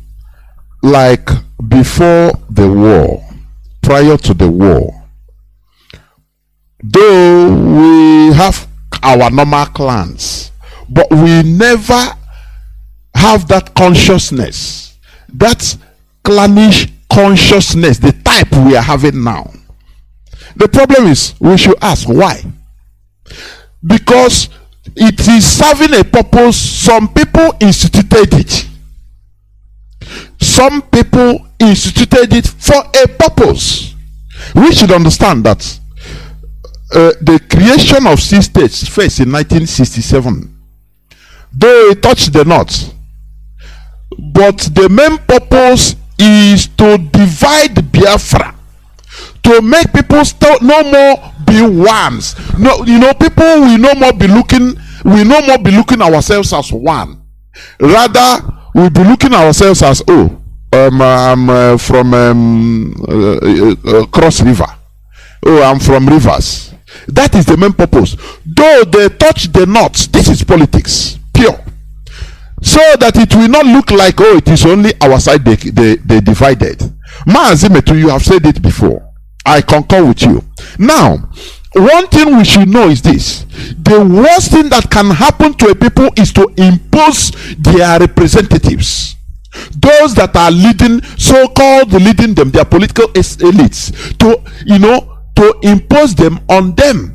like before the war, prior to the war, though we have our normal clans, but we never have that consciousness, that clannish consciousness, the type we are having now. The problem is, we should ask why. Because it is serving a purpose. Some people instituted it. Some people instituted it for a purpose. We should understand that the creation of 6 states first in 1967, though it touched the north, but the main purpose is to divide Biafra, to make people no more be ones. No, people will no more be looking ourselves as one. Rather, we'll be looking ourselves as I'm from Cross River. I'm from Rivers. That is the main purpose. Though they touch the north, this is politics, pure. So that it will not look like, it is only our side they divided. Mazi, you have said it before. I concur with you. Now, one thing we should know is this: the worst thing that can happen to a people is to impose their representatives, those that are leading, so-called leading them, their political elites, to impose them on them.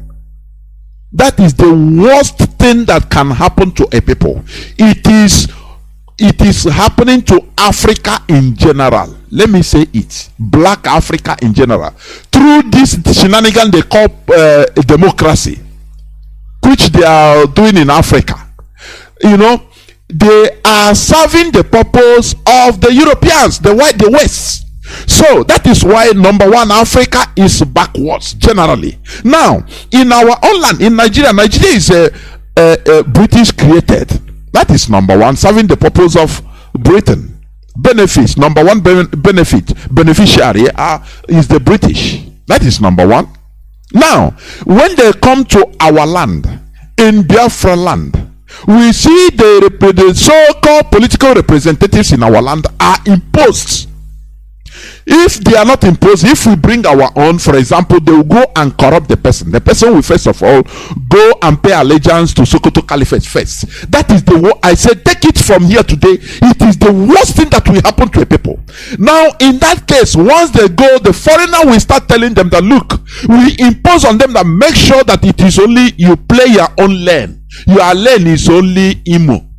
That is the worst thing that can happen to a people. It is happening to Africa in general. Let me say it, Black Africa in general, through this shenanigan they call democracy, which they are doing in Africa. They are serving the purpose of the Europeans, the West. So that is why, number one, Africa is backwards generally. Now, in our own land, in Nigeria is British created. That is number one, serving the purpose of Britain. Benefits, number one beneficiary is the British. That is number one. Now, when they come to our land, in Biafra land, we see the so-called political representatives in our land are imposed. If they are not imposed, if we bring our own, for example, they will go and corrupt the person. The person will first of all go and pay allegiance to Sokoto Caliphate first. That is I said, take it from here today. It is the worst thing that will happen to a people. Now, in that case, once they go, the foreigner will start telling them that, look, we impose on them that make sure that it is only you play your own lane. Your lane is only Imo.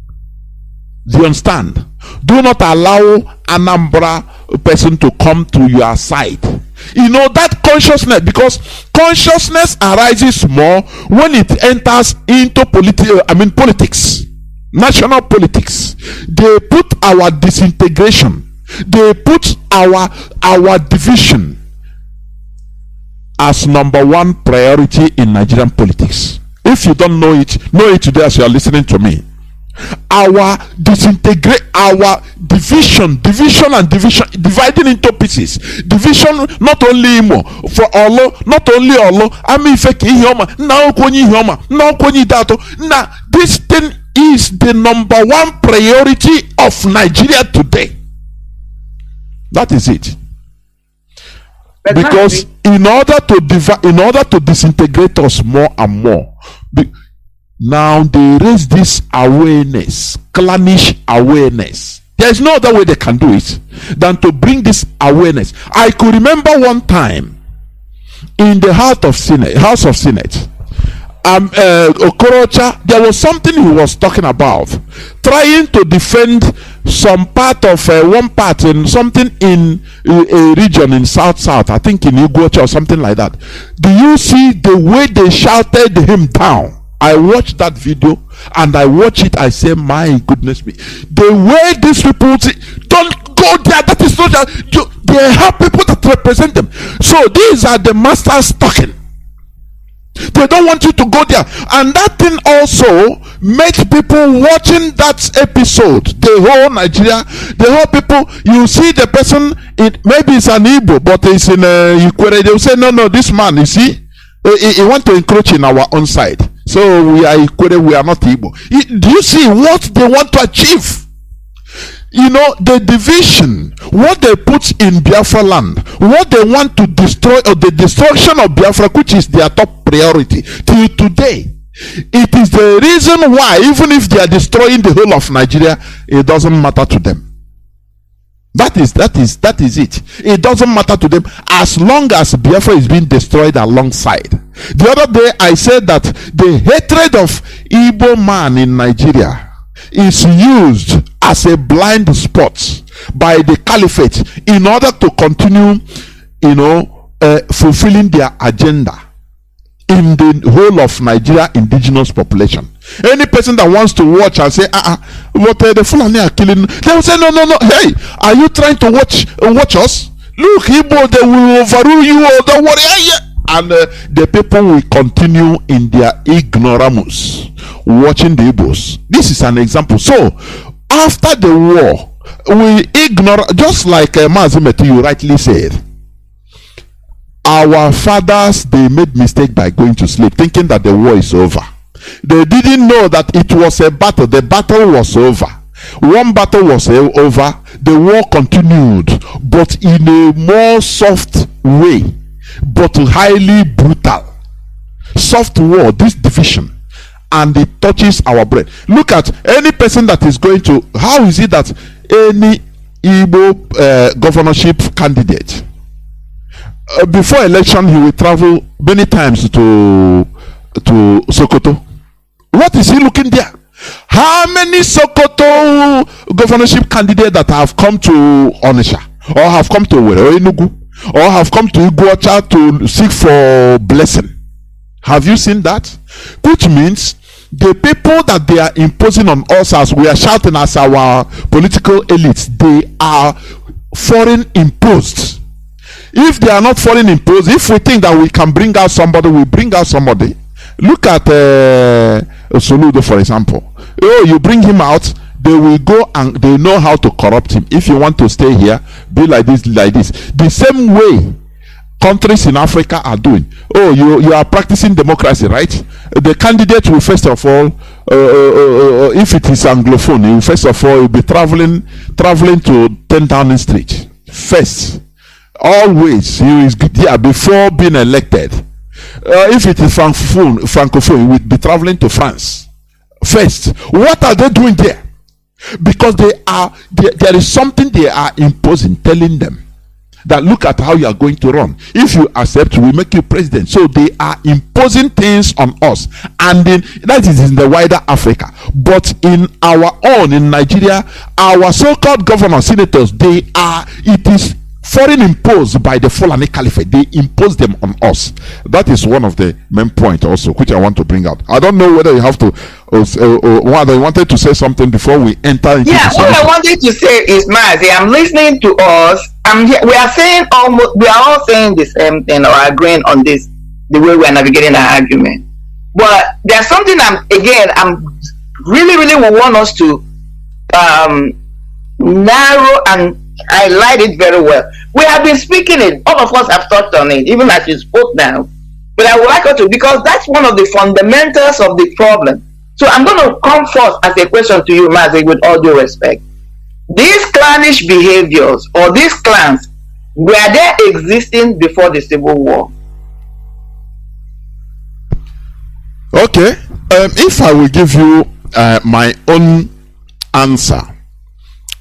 Do you understand? Do not allow Anambra person to come to your side. That consciousness, because consciousness arises more when it enters into politics, national politics. They put our disintegration, they put our division as number one priority in Nigerian politics. If you don't know it today as you are listening to me. Our disintegrate, our division, dividing into pieces. Division, not only Imo, for Olo, not only Olo. Now, this thing is the number one priority of Nigeria today. That is it. Because in order to disintegrate us more and more, now they raise this awareness, clannish awareness. There is no other way they can do it than to bring this awareness. I could remember one time in the House of Senate, Okorocha, there was something he was talking about, trying to defend some part of one part in something in a region in South, I think in Iguacha or something like that. Do you see the way they shouted him down? I watched that video and I watch it. I say, my goodness me, the way these people say, don't go there. That is not They have people that represent them. So these are the masters talking. They don't want you to go there. And that thing also makes people watching that episode, the whole Nigeria, the whole people, you see the person, maybe it's an Igbo, but it's in Ikwere. They will say, no, this man, you see, he want to encroach in our own side. So we are Ikwere, we are not Igbo. Do you see what they want to achieve? You know, the division, what they put in Biafra land, what they want to destroy, or the destruction of Biafra, which is their top priority till today. It is the reason why, even if they are destroying the whole of Nigeria, it doesn't matter to them. That is it. It doesn't matter to them as long as Biafra is being destroyed alongside. The other day I said that the hatred of Igbo man in Nigeria is used as a blind spot by the caliphate in order to continue, fulfilling their agenda in the whole of Nigeria indigenous population. Any person that wants to watch and say, what the Fulani are killing, they will say, no. Hey, are you trying to watch us? Look, Igbo, they will overrule you. Don't worry. And the people will continue in their ignoramus, watching the Igbos. This is an example. So, after the war, we ignore, just like Mazi you rightly said, our fathers, they made mistake by going to sleep, thinking that the war is over. They didn't know that it was a battle. The battle was over. One battle was over. The war continued, but in a more soft way, but highly brutal. Soft war, this division, and it touches our brain. Look at any person that is going to, how is it that any Igbo governorship candidate, before election, he will travel many times to Sokoto? What is he looking there? How many Sokoto governorship candidates that have come to Onitsha, or have come to Enugu, or have come to Iguacha to seek for blessing? Have you seen that? Which means the people that they are imposing on us, as we are shouting as our political elites, they are foreign imposed. If they are not foreign imposed, if we think that we can bring out somebody, we bring out somebody. Look at Soludo, for example. Oh, you bring him out, they will go and they know how to corrupt him. If you want to stay here, be like this, like this. The same way countries in Africa are doing. Oh, you are practicing democracy, right? The candidate will first of all, if it is Anglophone, he will first of all be traveling to 10 Downing Street first. Always, he is there before being elected. If it is Francophone, he will be traveling to France first. What are they doing there? Because there is something they are imposing, telling them that look at how you are going to run. If you accept, we make you president. So they are imposing things on us, and that is in the wider Africa. But in our own, in Nigeria, our so-called governors, senators, it is foreign imposed by the Fulani Caliphate. They impose them on us. That is one of the main points also, which I want to bring out. I don't know whether you have to, whether you wanted to say something before we enter into what I wanted to say is, Mazi, I'm listening to us. We are saying we are all saying the same thing, or agreeing on this, the way we are navigating our argument. But there's something I'm really want us to narrow and highlight it very well. We have been speaking it, all of us have touched on it, even as you spoke now. But I would like us to, because that's one of the fundamentals of the problem. So I'm going to come first as a question to you, Mazi, with all due respect. These clannish behaviors, or these clans, were they existing before the Civil War? Okay, if I will give you my own answer,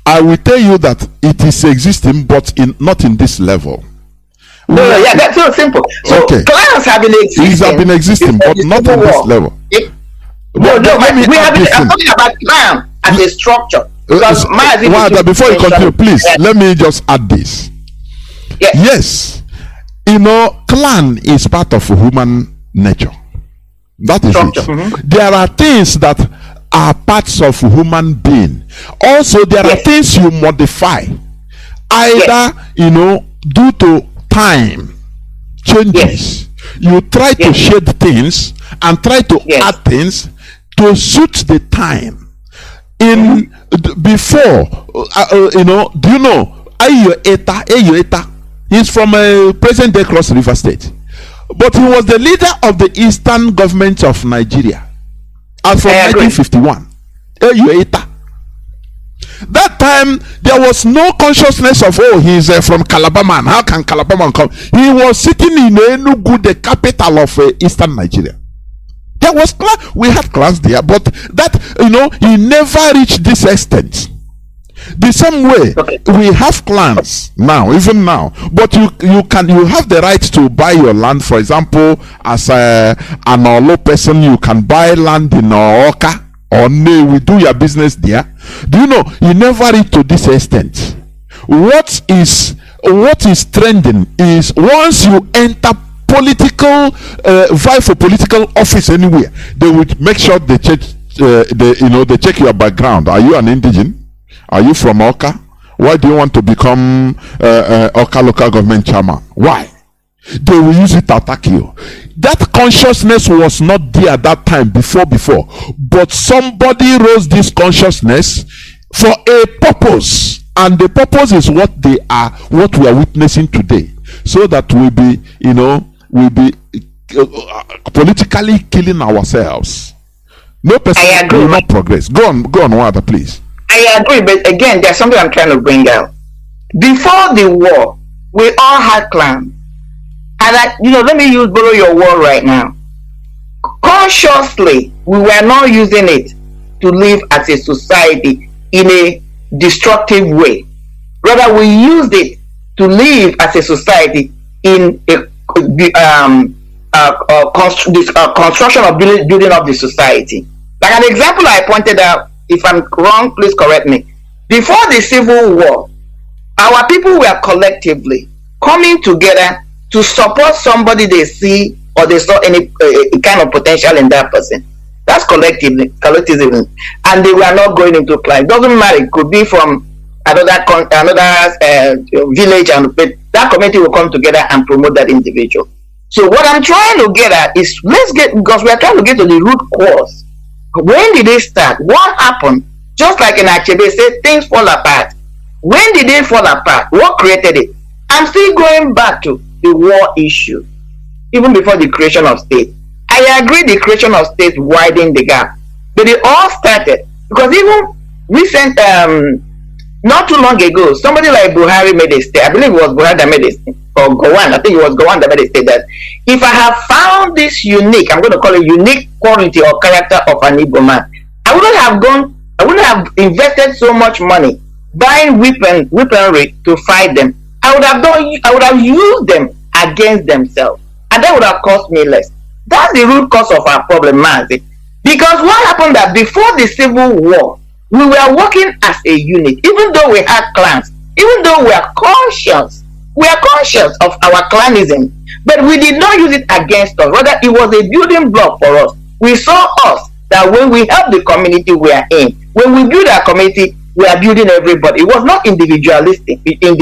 I will tell you that it is existing, but not in this level. Yeah, that's so simple. So okay. Clans have been existing. These have been existing, but not in this level. I'm talking about clan as a structure. Before you continue, please let me just add this. Yes, clan is part of human nature. That is structure. It. There are things that are parts of human being. Also, there are things you modify either, due to time changes, you try to shed things and try to add things to suit the time. Before, do you know Ayo? He's from present day Cross River State, but he was the leader of the Eastern Government of Nigeria as from 1951. Ayo. That time there was no consciousness of he's from Calabar man. How can Calabar man come? He was sitting in Enugu, the capital of Eastern Nigeria. There was class. We had class there, but that he never reached this extent. The same way we have clans now, even now, but you have the right to buy your land. For example, as an Olo person, you can buy land in Oka or we do your business there. Do you know you never reach to this extent? What is trending is once you enter political vie for political office anywhere, they would make sure they check they check your background. Are you an indigene? Are you from Oka? Why do you want to become Oka local government chairman? Why? They will use it to attack you. That consciousness was not there at that time before, but somebody rose this consciousness for a purpose, and the purpose is what we are witnessing today, so that we'll be politically killing ourselves. No person will not progress. Go on, one other, please. I agree, but again, there's something I'm trying to bring out. Before the war, we all had clans. And let me borrow your word right now. Consciously, we were not using it to live as a society in a destructive way. Rather, we used it to live as a society in a construction of building up the society. Like an example I pointed out, if I'm wrong, please correct me. Before the Civil War, our people were collectively coming together to support somebody they see or they saw any kind of potential in that person. That's collectivism, and they were not going into class. It doesn't matter. It could be from another village, and that community will come together and promote that individual. So what I'm trying to get at is because we are trying to get to the root cause. When did they start? What happened? Just like in Achebe said, things fall apart. When did they fall apart? What created it? I'm still going back to the war issue, even before the creation of state. I agree the creation of state widened the gap, but it all started because even recent, not too long ago, somebody like Buhari made a state. I believe it was Buhari that made a state, or Gowon. I think it was Gowon that made a state that if I have found this unique, I'm going to call it unique quality or character of an Igbo man, I wouldn't have invested so much money buying weaponry to fight them. I would have used them against themselves, and that would have cost me less. That's the root cause of our problem, Mazi. Because what happened that before the Civil War, we were working as a unit, even though we had clans, even though we are conscious of our clanism, but we did not use it against us. Rather, it was a building block for us. We saw us that when we help the community we are in, when we build our community, we are building everybody. It was not individualistic. We were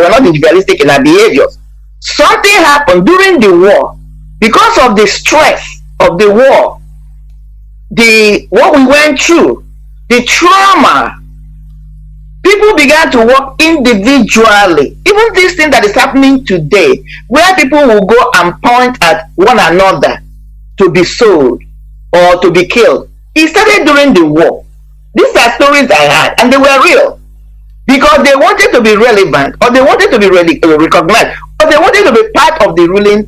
not individualistic in our behaviors. Something happened during the war because of the stress of the war, what we went through, the trauma. People began to work individually. Even this thing that is happening today, where people will go and point at one another to be sold or to be killed, it started during the war. These are stories I had, and they were real. Because they wanted to be relevant, or they wanted to be recognized, or they wanted to be part of the ruling,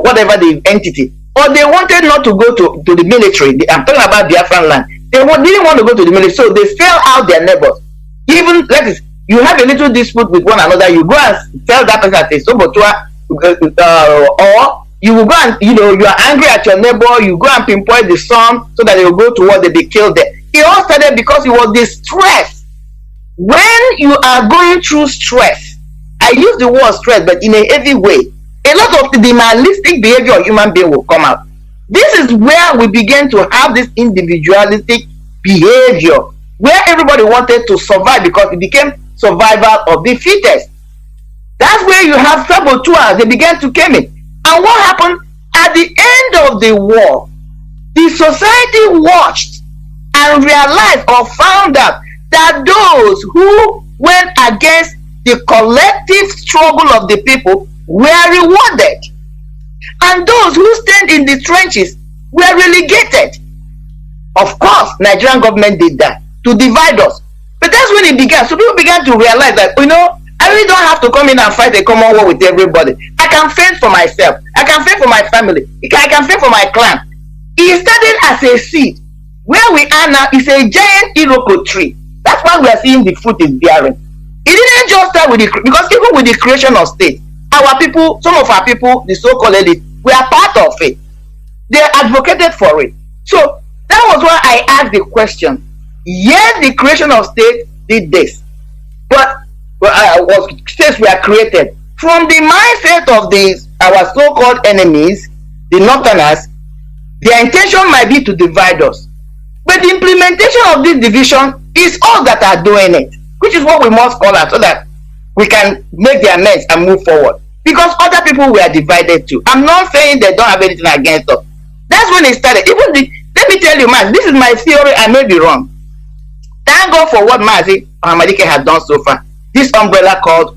whatever the entity, or they wanted not to go to the military. I'm talking about Biafran land. They didn't want to go to the military, so they sell out their neighbors. Even you have a little dispute with one another, you go and tell that person at a Sobotua, or you will go and you are angry at your neighbor, you go and pinpoint the son so that they will go to what they killed them. It all started because it was the stress. When you are going through stress, I use the word stress, but in a heavy way, a lot of the animalistic behavior of human being will come out. This is where we begin to have this individualistic behavior, where everybody wanted to survive because it became survival of the fittest. That's where you have saboteurs. They began to come in. And what happened? At the end of the war, the society watched and realized or found out that those who went against the collective struggle of the people were rewarded. And those who stand in the trenches were relegated. Of course, Nigerian government did that to divide us. But that's when it began. So people began to realize that, you know, I really don't have to come in and fight a common war with everybody. I can fend for myself. I can fend for my family. I can fend for my clan. It started as a seed. Where we are now is a giant iroko tree. That's why we are seeing the fruit is bearing. It didn't just start with the, because even with the creation of state, our people, some of our people, the so-called elite, we are part of it. They advocated for it. So that was why I asked the question. Yes, the creation of state did this, but states were created from the mindset of these our so-called enemies, the Northerners. Their intention might be to divide us, but the implementation of this division is all that are doing it, which is what we must call out so that we can make the amends and move forward. Because other people were divided too. I'm not saying they don't have anything against us. That's when it started. Even the, let me tell you, man, this is my theory. I may be wrong. Thank God for what Mazi Hamadike has done so far. This umbrella called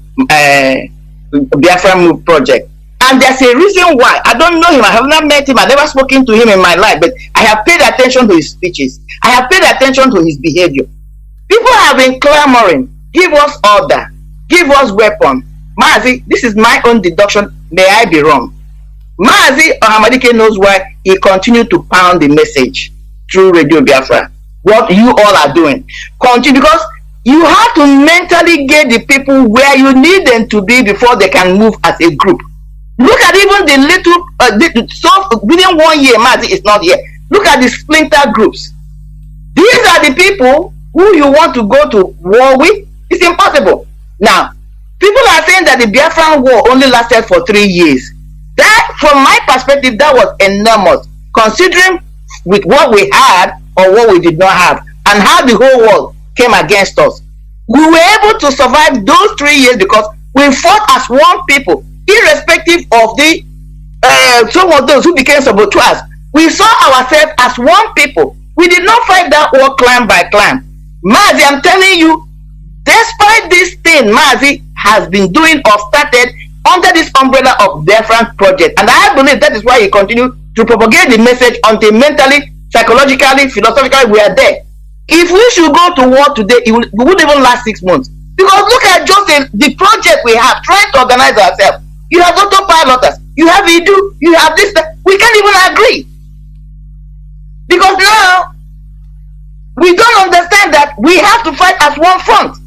Biafra Move Project. And there's a reason why. I don't know him. I have not met him. I've never spoken to him in my life. But I have paid attention to his speeches. I have paid attention to his behavior. People have been clamoring. Give us order. Give us weapon. Mazi, this is my own deduction. May I be wrong? Mazi Hamadike knows why he continued to pound the message through Radio Biafra. What you all are doing. Continue, because you have to mentally get the people where you need them to be before they can move as a group. Look at even the little, so within 1 year, Mazi is not here. Look at the splinter groups. These are the people who you want to go to war with. It's impossible. Now, people are saying that the Biafran war only lasted for 3 years. That, from my perspective, that was enormous, considering with what we had or what we did not have, and how the whole world came against us. We were able to survive those 3 years because we fought as one people, irrespective of the some of those who became saboteurs. We saw ourselves as one people. We did not fight that war clan by clan. Mazi, I'm telling you, despite this thing Mazi has been doing or started under this umbrella of Biafran project, and I believe that is why he continued to propagate the message until mentally, psychologically, philosophically we are there. If we should go to war today, it wouldn't even last 6 months. Because look at just the project we have, trying to organize ourselves. You have autopiloters, you have Idu, you have this, that. We can't even agree. Because now, we don't understand that we have to fight as one front.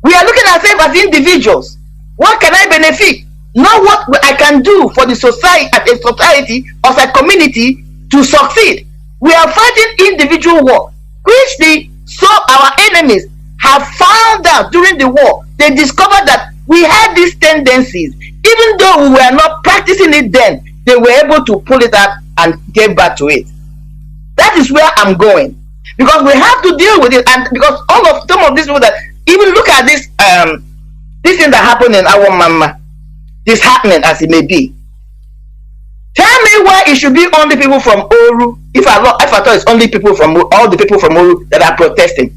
We are looking at ourselves as individuals. What can I benefit? Not what I can do for the society, as a society or as a community to succeed. We are fighting individual war, which our enemies have found out during the war. They discovered that we had these tendencies. Even though we were not practicing it then, they were able to pull it up and get back to it. That is where I'm going. Because we have to deal with it, and because some of these people that even look at this this thing that happened in our mama, this happening as it may be. Tell me why it should be only people from Oru, if I thought it's only people from all the people from Oru that are protesting.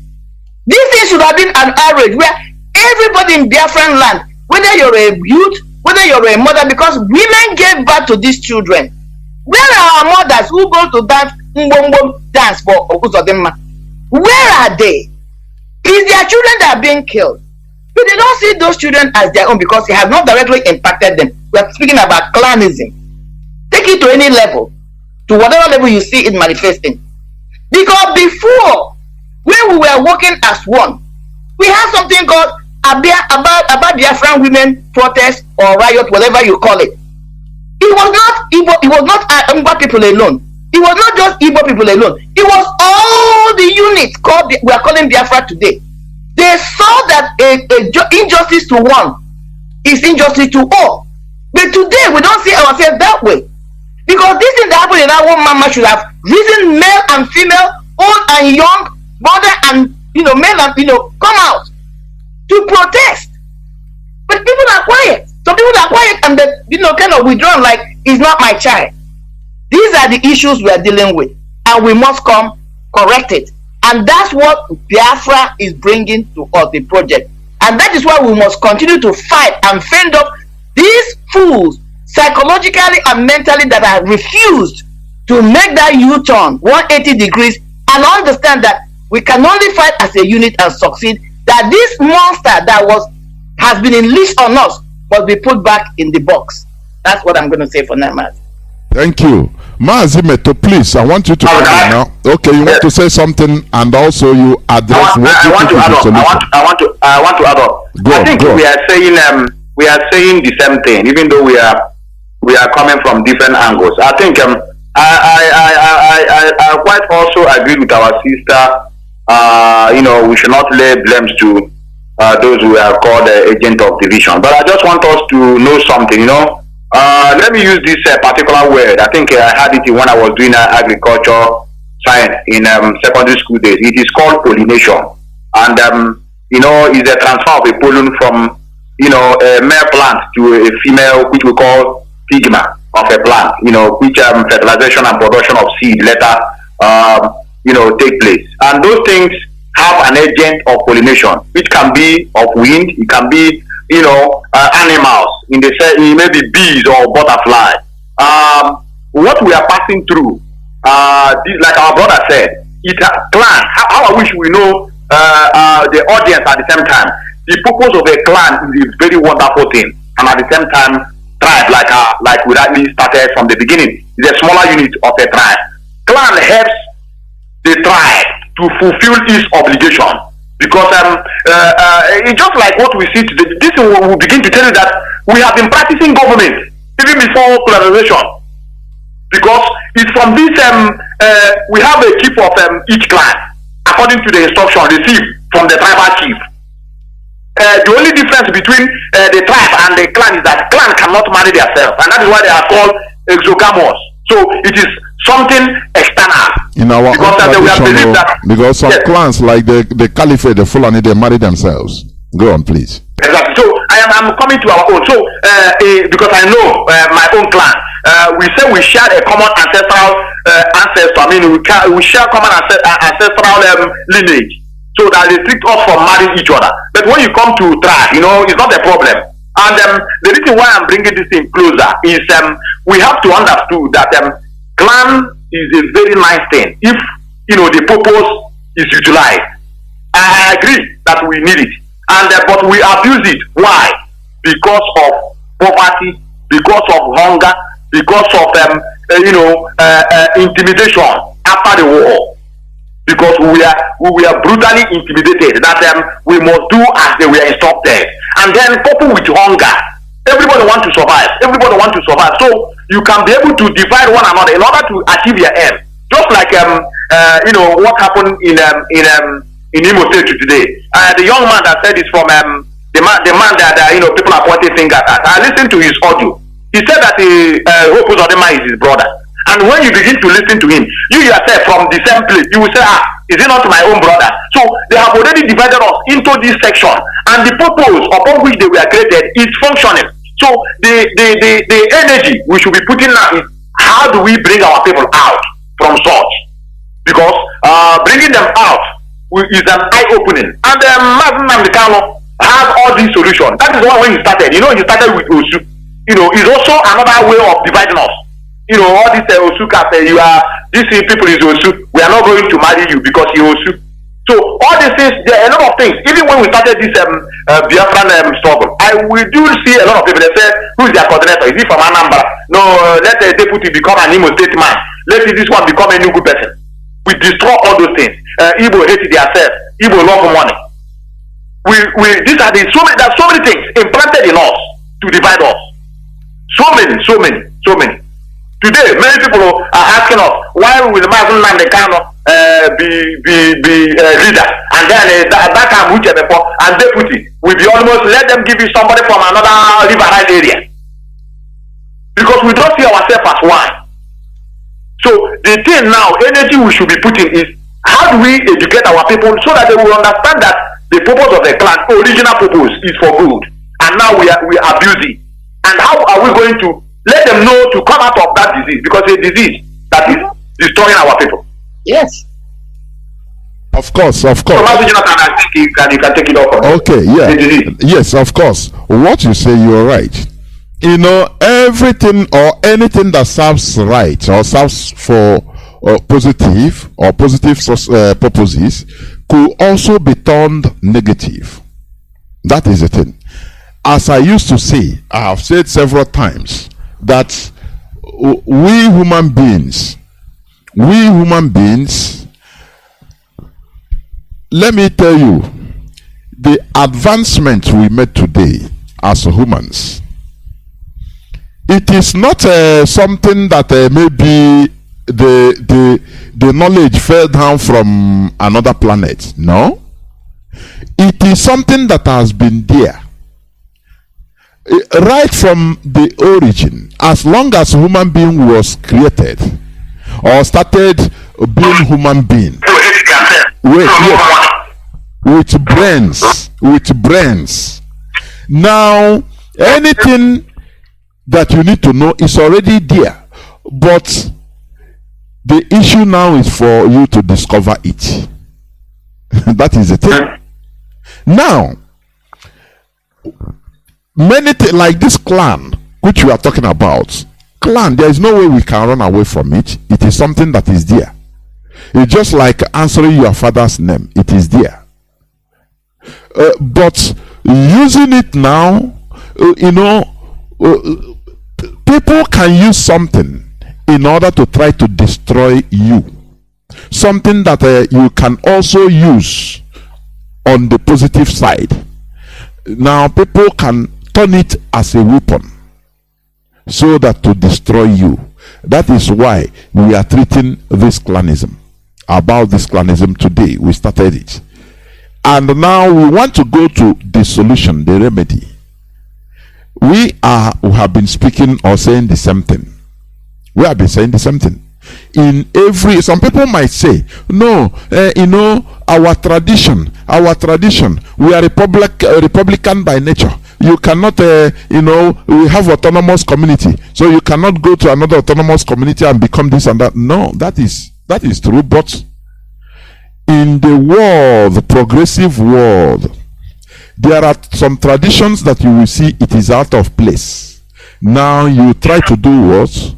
This thing should have been an outrage where everybody in Biafran land, whether you're a youth, whether you're a mother, because women gave birth to these children. Where are our mothers who go to dance for Okuzodema? Where are they? It's their children that are being killed. But they don't see those children as their own because it has not directly impacted them. We're speaking about clanism. Take it to any level, to whatever level you see it manifesting. Because before, when we were working as one, we had something called about Biafran women protest or riot, whatever you call it. It was not Igbo people alone. It was not just Igbo people alone. It was all the units we are calling Biafra today. They saw that injustice to one is injustice to all. But today we don't see ourselves that way. Because this thing that happened in our mama should have risen male and female, old and young, mother and men and come out to protest. But people are quiet. Some people are quiet and they kind of withdrawn, like it's not my child. These are the issues we are dealing with, and we must come correct it. And that's what Biafra is bringing to us, the project. And that is why we must continue to fight and fend off these fools, psychologically and mentally, that have refused to make that U-turn 180 degrees and understand that we can only fight as a unit and succeed, that this monster that has been unleashed on us must be put back in the box. That's what I'm going to say for now, Mazi. Thank you. Mazi Meto, please, I want you to come in now. Okay, you want to say something, and also you address I want to add up. I think we are saying the same thing, even though we are coming from different angles. I think I quite also agree with our sister. We should not lay blames to those who are called agent of division. But I just want us to know something. Let me use this particular word. I think I had it when I was doing agriculture science in secondary school days. It is called pollination, and is a transfer of a pollen from a male plant to a female, which we call stigma of a plant. Which fertilization and production of seed later take place, and those things have an agent of pollination, which can be of wind, it can be animals, maybe bees or butterflies. What we are passing through, like our brother said, clan. How I wish we know the audience at the same time. The purpose of a clan is a very wonderful thing, and at the same time, tribe, like we rightly started from the beginning, is a smaller unit of a tribe. Clan helps the tribe to fulfill its obligation. Because it's just like what we see today. This will begin to tell you that we have been practicing government even before polarization. Because it's from this we have a chief of each clan according to the instruction received from the tribal chief. The only difference between the tribe and the clan is that clan cannot marry themselves, and that is why they are called exogamous. So it is something external. In our tradition, because some clans like the Caliphate, the Fulani, they marry themselves. Go on, please. Exactly. So I'm coming to our own. So because I know my own clan, we say we share a common ancestral ancestor. I mean, we share common ancestral lineage, so that they restrict us from marrying each other. But when you come to tribe, it's not a problem. And the reason why I'm bringing this thing closer is we have to understand that clan is a very nice thing if the purpose is utilized. I agree that we need it, and but we abuse it. Why? Because of poverty, because of hunger, because of intimidation after the war. Because we are brutally intimidated that we must do as they were instructed, and then coupled with hunger, everybody wants to survive. So you can be able to divide one another in order to achieve your aim. Just like what happened in Imo State today. The young man that said it's from the man that people are pointing fingers at. I listened to his audio. He said that Hope Uzodinma is his brother. And when you begin to listen to him, you yourself from the same place, you will say, is it not my own brother? So they have already divided us into this section, and the purpose upon which they were created is functioning. So the energy we should be putting now is how do we bring our people out from such? Because bringing them out is an eye-opening. And Nnamdi Kanu has all these solutions. That is why when he started, he started with Osu. Is also another way of dividing us. All these Osuka say these people is Osu. We are not going to marry you because you Osu. So all these things, there are a lot of things. Even when we started this Biafran struggle, we do see a lot of people. They say, who is their coordinator? Is he from Anambra? No, let the deputy become an Imo State man. Let this one become a new good person. We destroy all those things. Igbo hate themselves. Igbo love money. These are there's so many things implanted in us to divide us. So many. Today, many people are asking us, why will Mazi Nnamdi Kanu be leader? And then that time, whichever and deputy will be almost, let them give you somebody from another riverine area. Because we don't see ourselves as one. So the thing now, energy we should be putting is How do we educate our people so that they will understand that the purpose of the clan, original purpose, is for good, and now we abuse it? And how are we going to let them know to come out of that disease? Because it's a disease that is destroying our people. Yes. Of course. So, Mazi Jonathan, I think you can take it off. Okay, yeah. Yes, of course. What you say, you're right. You know, everything or anything that serves right or serves for positive purposes could also be turned negative. That is the thing. As I used to say, I have said several times that we human beings, let me tell you, the advancement we made today as humans, it is not something that maybe the knowledge fell down from another planet. No, it is something that has been there right from the origin. As long as human being was created or started being human being, with brains. Now anything that you need to know is already there, but the issue now is for you to discover it. That is the thing. Now many things like this clan which we are talking about, there is no way we can run away from it. It is something that is there. It's just like answering your father's name. It is there. But using it now, people can use something in order to try to destroy you. Something that you can also use on the positive side. Now people can turn it as a weapon so that to destroy you. That is why we are treating this clanism. About this clanism today, we started it, and now we want to go to the solution, the remedy. We have been speaking or saying the same thing. We have been saying the same thing. Some people might say, no, our tradition, we are Republican by nature. You cannot, we have autonomous community, so you cannot go to another autonomous community and become this and that. No, that is true, but in the world, the progressive world, there are some traditions that you will see it is out of place. Now you try to do what?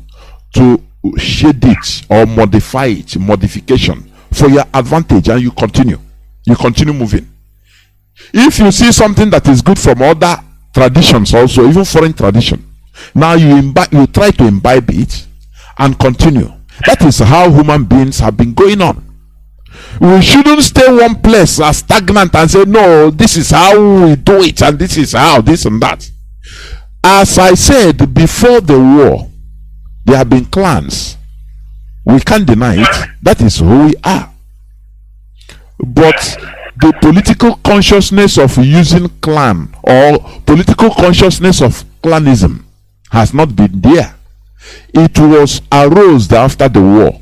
To shade it or modify it, modification for your advantage, and you continue moving. If you see something that is good from other traditions also, even foreign tradition, now you try to imbibe it and continue. That is how human beings have been going on. We shouldn't stay one place as stagnant and say, no, this is how we do it and this is how this and that. As I said before the war, there have been clans. We can't deny it. That is who we are. But the political consciousness of using clan or political consciousness of clanism has not been there. It was arose after the war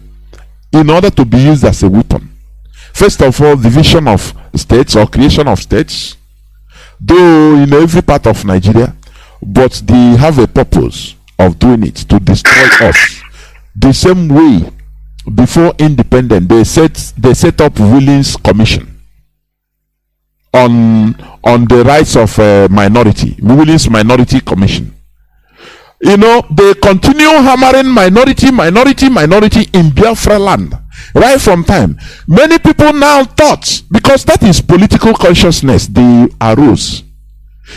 in order to be used as a weapon. First of all, division of states or creation of states, though in every part of Nigeria, but they have a purpose of doing it to destroy us. The same way before independence, they set up Willings Commission on the rights of minority, Willings Minority Commission. They continue hammering minority in Biafra land right from time. Many people now thought, because that is political consciousness, they arose.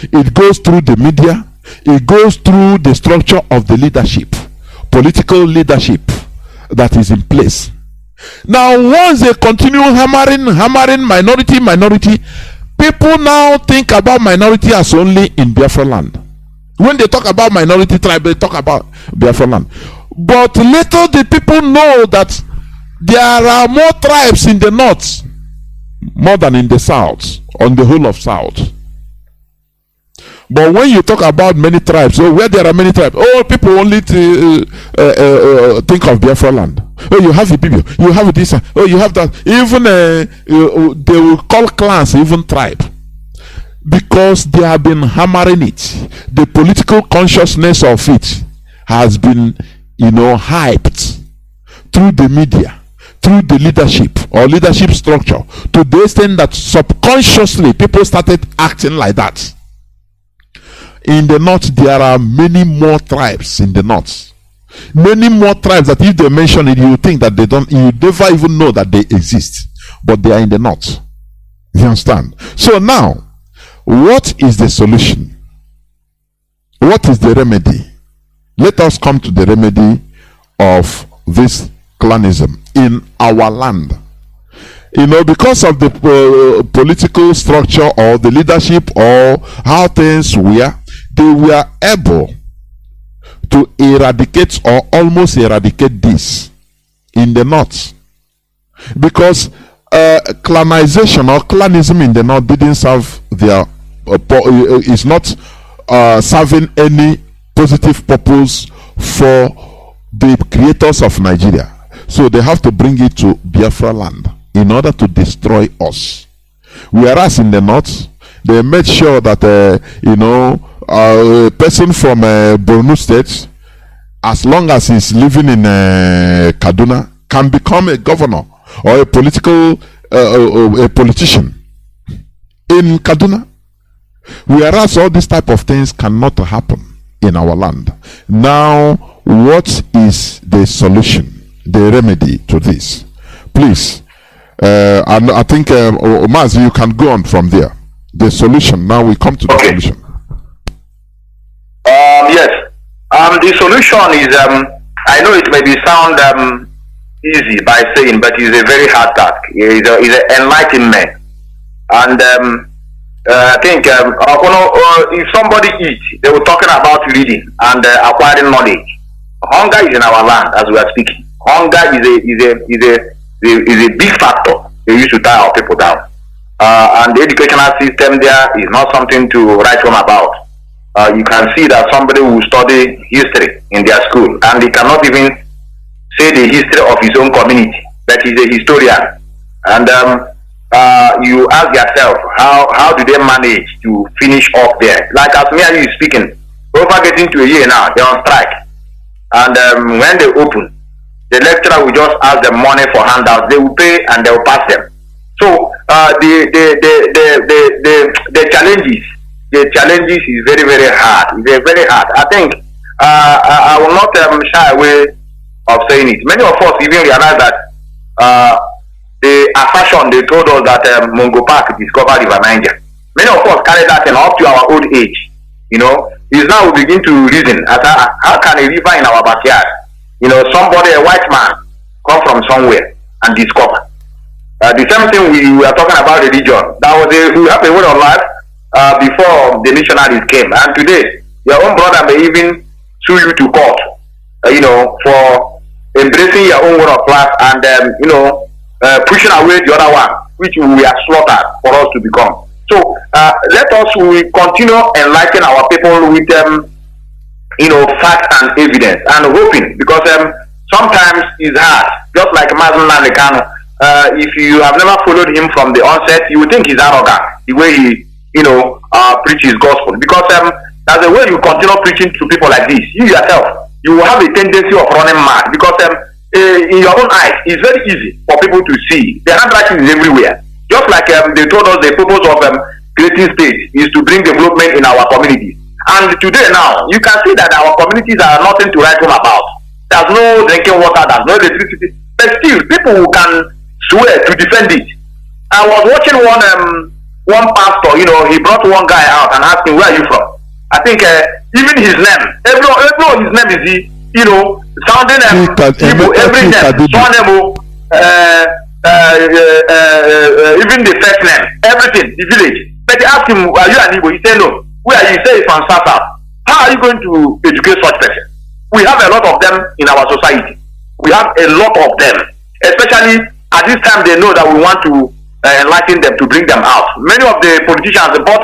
It goes through the media, it goes through the structure of the leadership, political leadership that is in place. Now once they continue hammering minority, people now think about minority as only in Biafra land. When they talk about minority tribe, they talk about Biafra land. But later the people know that there are more tribes in the north more than in the south, on the whole of south. But when you talk about many tribes, where there are many tribes, people only think of Biafra land. Oh, you have Ibibio, you have this, oh, you have that. Even they will call clans, even tribe, because they have been hammering it. The political consciousness of it has been, hyped through the media, through the leadership or leadership structure, to the extent that subconsciously people started acting like that. In the north, there are many more tribes in the north. Many more tribes that if they mention it, you think that you never even know that they exist. But they are in the north. You understand? So now, what is the solution? What is the remedy? Let us come to the remedy of this clanism in our land. Because of the political structure or the leadership or how things were, they were able to eradicate or almost eradicate this in the north. Because clanization or clanism in the north didn't serve their is not serving any positive purpose for the creators of Nigeria. So they have to bring it to Biafra land in order to destroy us. Whereas in the north, they made sure that a person from Borno State, as long as he's living in Kaduna, can become a governor or a politician in Kaduna. Whereas all these type of things cannot happen in our land. Now, what is the solution, the remedy to this? Please, and I think Mazi, you can go on from there. The solution. Now we come to the solution. Yes. The solution is, I know it may be sound easy by saying, but it's a very hard task. It's an enlightenment. And I think if somebody eats, they were talking about reading and acquiring knowledge. Hunger is in our land as we are speaking. Hunger is a big factor. They used to tie our people down. And the educational system there is not something to write home about. You can see that somebody will study history in their school and he cannot even say the history of his own community, but he's a historian. And you ask yourself, how do they manage to finish up there? Like as me and you speaking, over getting to a year now, they're on strike. And when they open, the lecturer will just ask them money for handouts. They will pay and they will pass them. So the challenges is very, very hard. They're very hard. I think I will not shy away of saying it. Many of us even realize that the assertion they told us that Mungo Park discovered River Niger. Many of us carry that up to our old age. Is now we begin to reason as how can a river in our backyard, somebody, a white man, come from somewhere and discover. The same thing we were talking about religion. We have a way of life before the missionaries came, and today your own brother may even sue you to court, for embracing your own way of life and pushing away the other one, which we are slaughtered for us to become. So let us continue enlightening our people with facts and evidence and hoping, because sometimes it's hard. Just like Nnamdi Kanu, if you have never followed him from the onset, you would think he's arrogant the way he preaches gospel, because that's the way you continue preaching to people like this. You yourself, you will have a tendency of running mad, because in your own eyes, it's very easy for people to see. The handwriting is everywhere. Just like they told us the purpose of creating state is to bring development in our communities. And today now, you can see that our communities are nothing to write home about. There's no drinking water, there's no electricity. But still, people who can swear to defend it. I was watching one pastor, he brought one guy out and asked him, where are you from? I think even his name, everyone his name is, sounding every name, even the first name, everything, the village. But they asked him, are you an Igbo? He said no. Where are you? He said he's from South. How are you going to educate such person? We have a lot of them in our society. We have a lot of them, especially at this time they know that we want to enlighten them, to bring them out. Many of the politicians bought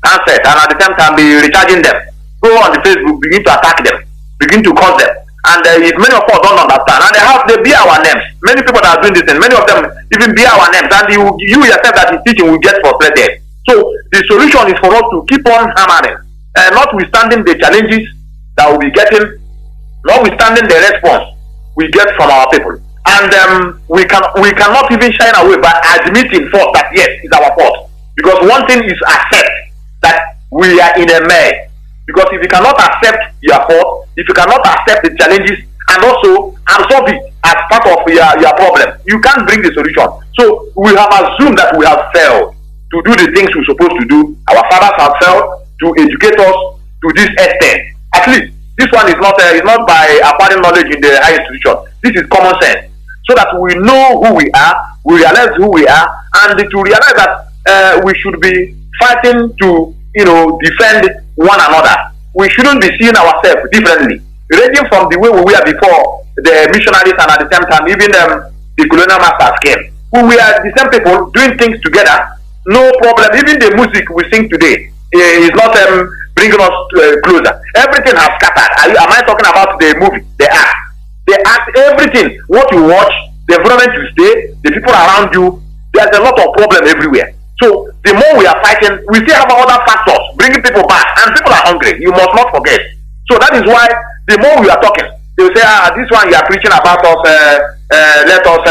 handsets and at the same time be recharging them. Go on the Facebook, begin to attack them, begin to curse them. And many of us don't understand, and they bear our names. Many people that are doing this, and many of them even bear our names, and you yourself that is teaching will get frustrated. So the solution is for us to keep on hammering, notwithstanding the challenges that we'll be getting, notwithstanding the response we get from our people. And we cannot even shine away by admitting first that yes, it's our fault. Because one thing is accept that we are in a mess. Because if you cannot accept your fault, if you cannot accept the challenges and also absorb it as part of your problem, you can't bring the solution. So we have assumed that we have failed to do the things we're supposed to do. Our fathers have failed to educate us to this extent. At least this one is not by acquiring knowledge in the higher institution. This is common sense. So that we know who we are, we realize who we are, and to realize that we should be fighting to defend one another. We shouldn't be seeing ourselves differently, ranging from the way we were before the missionaries, and at the same time even the colonial masters came. We are the same people doing things together, no problem. Even the music we sing today is not bringing us closer. Everything has scattered. Am I talking about the movie, the act, everything? What you watch, the environment you stay, the people around you. There's a lot of problem everywhere. So the more we are fighting, we still have other factors bringing people back, and people are hungry. You must not forget. So that is why the more we are talking, they will say, this one you are preaching about us. Let us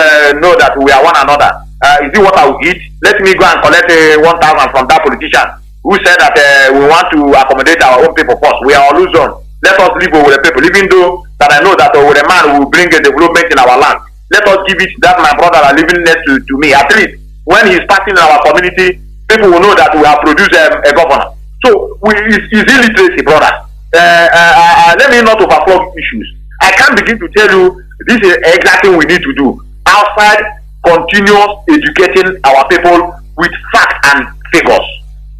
know that we are one another. Is it what I will eat? Let me go and collect 1,000 from that politician who said that we want to accommodate our own people first. We are all zone. Let us live with the people, even though that I know that with a man will bring a development in our land. Let us give it that my brother are living next to me. At least when he is passing in our community, people will know that we have produced a governor. So it's illiteracy, brother. Let me not overflow issues. I can't begin to tell you this is exactly what we need to do. Outside, continuous educating our people with facts and figures,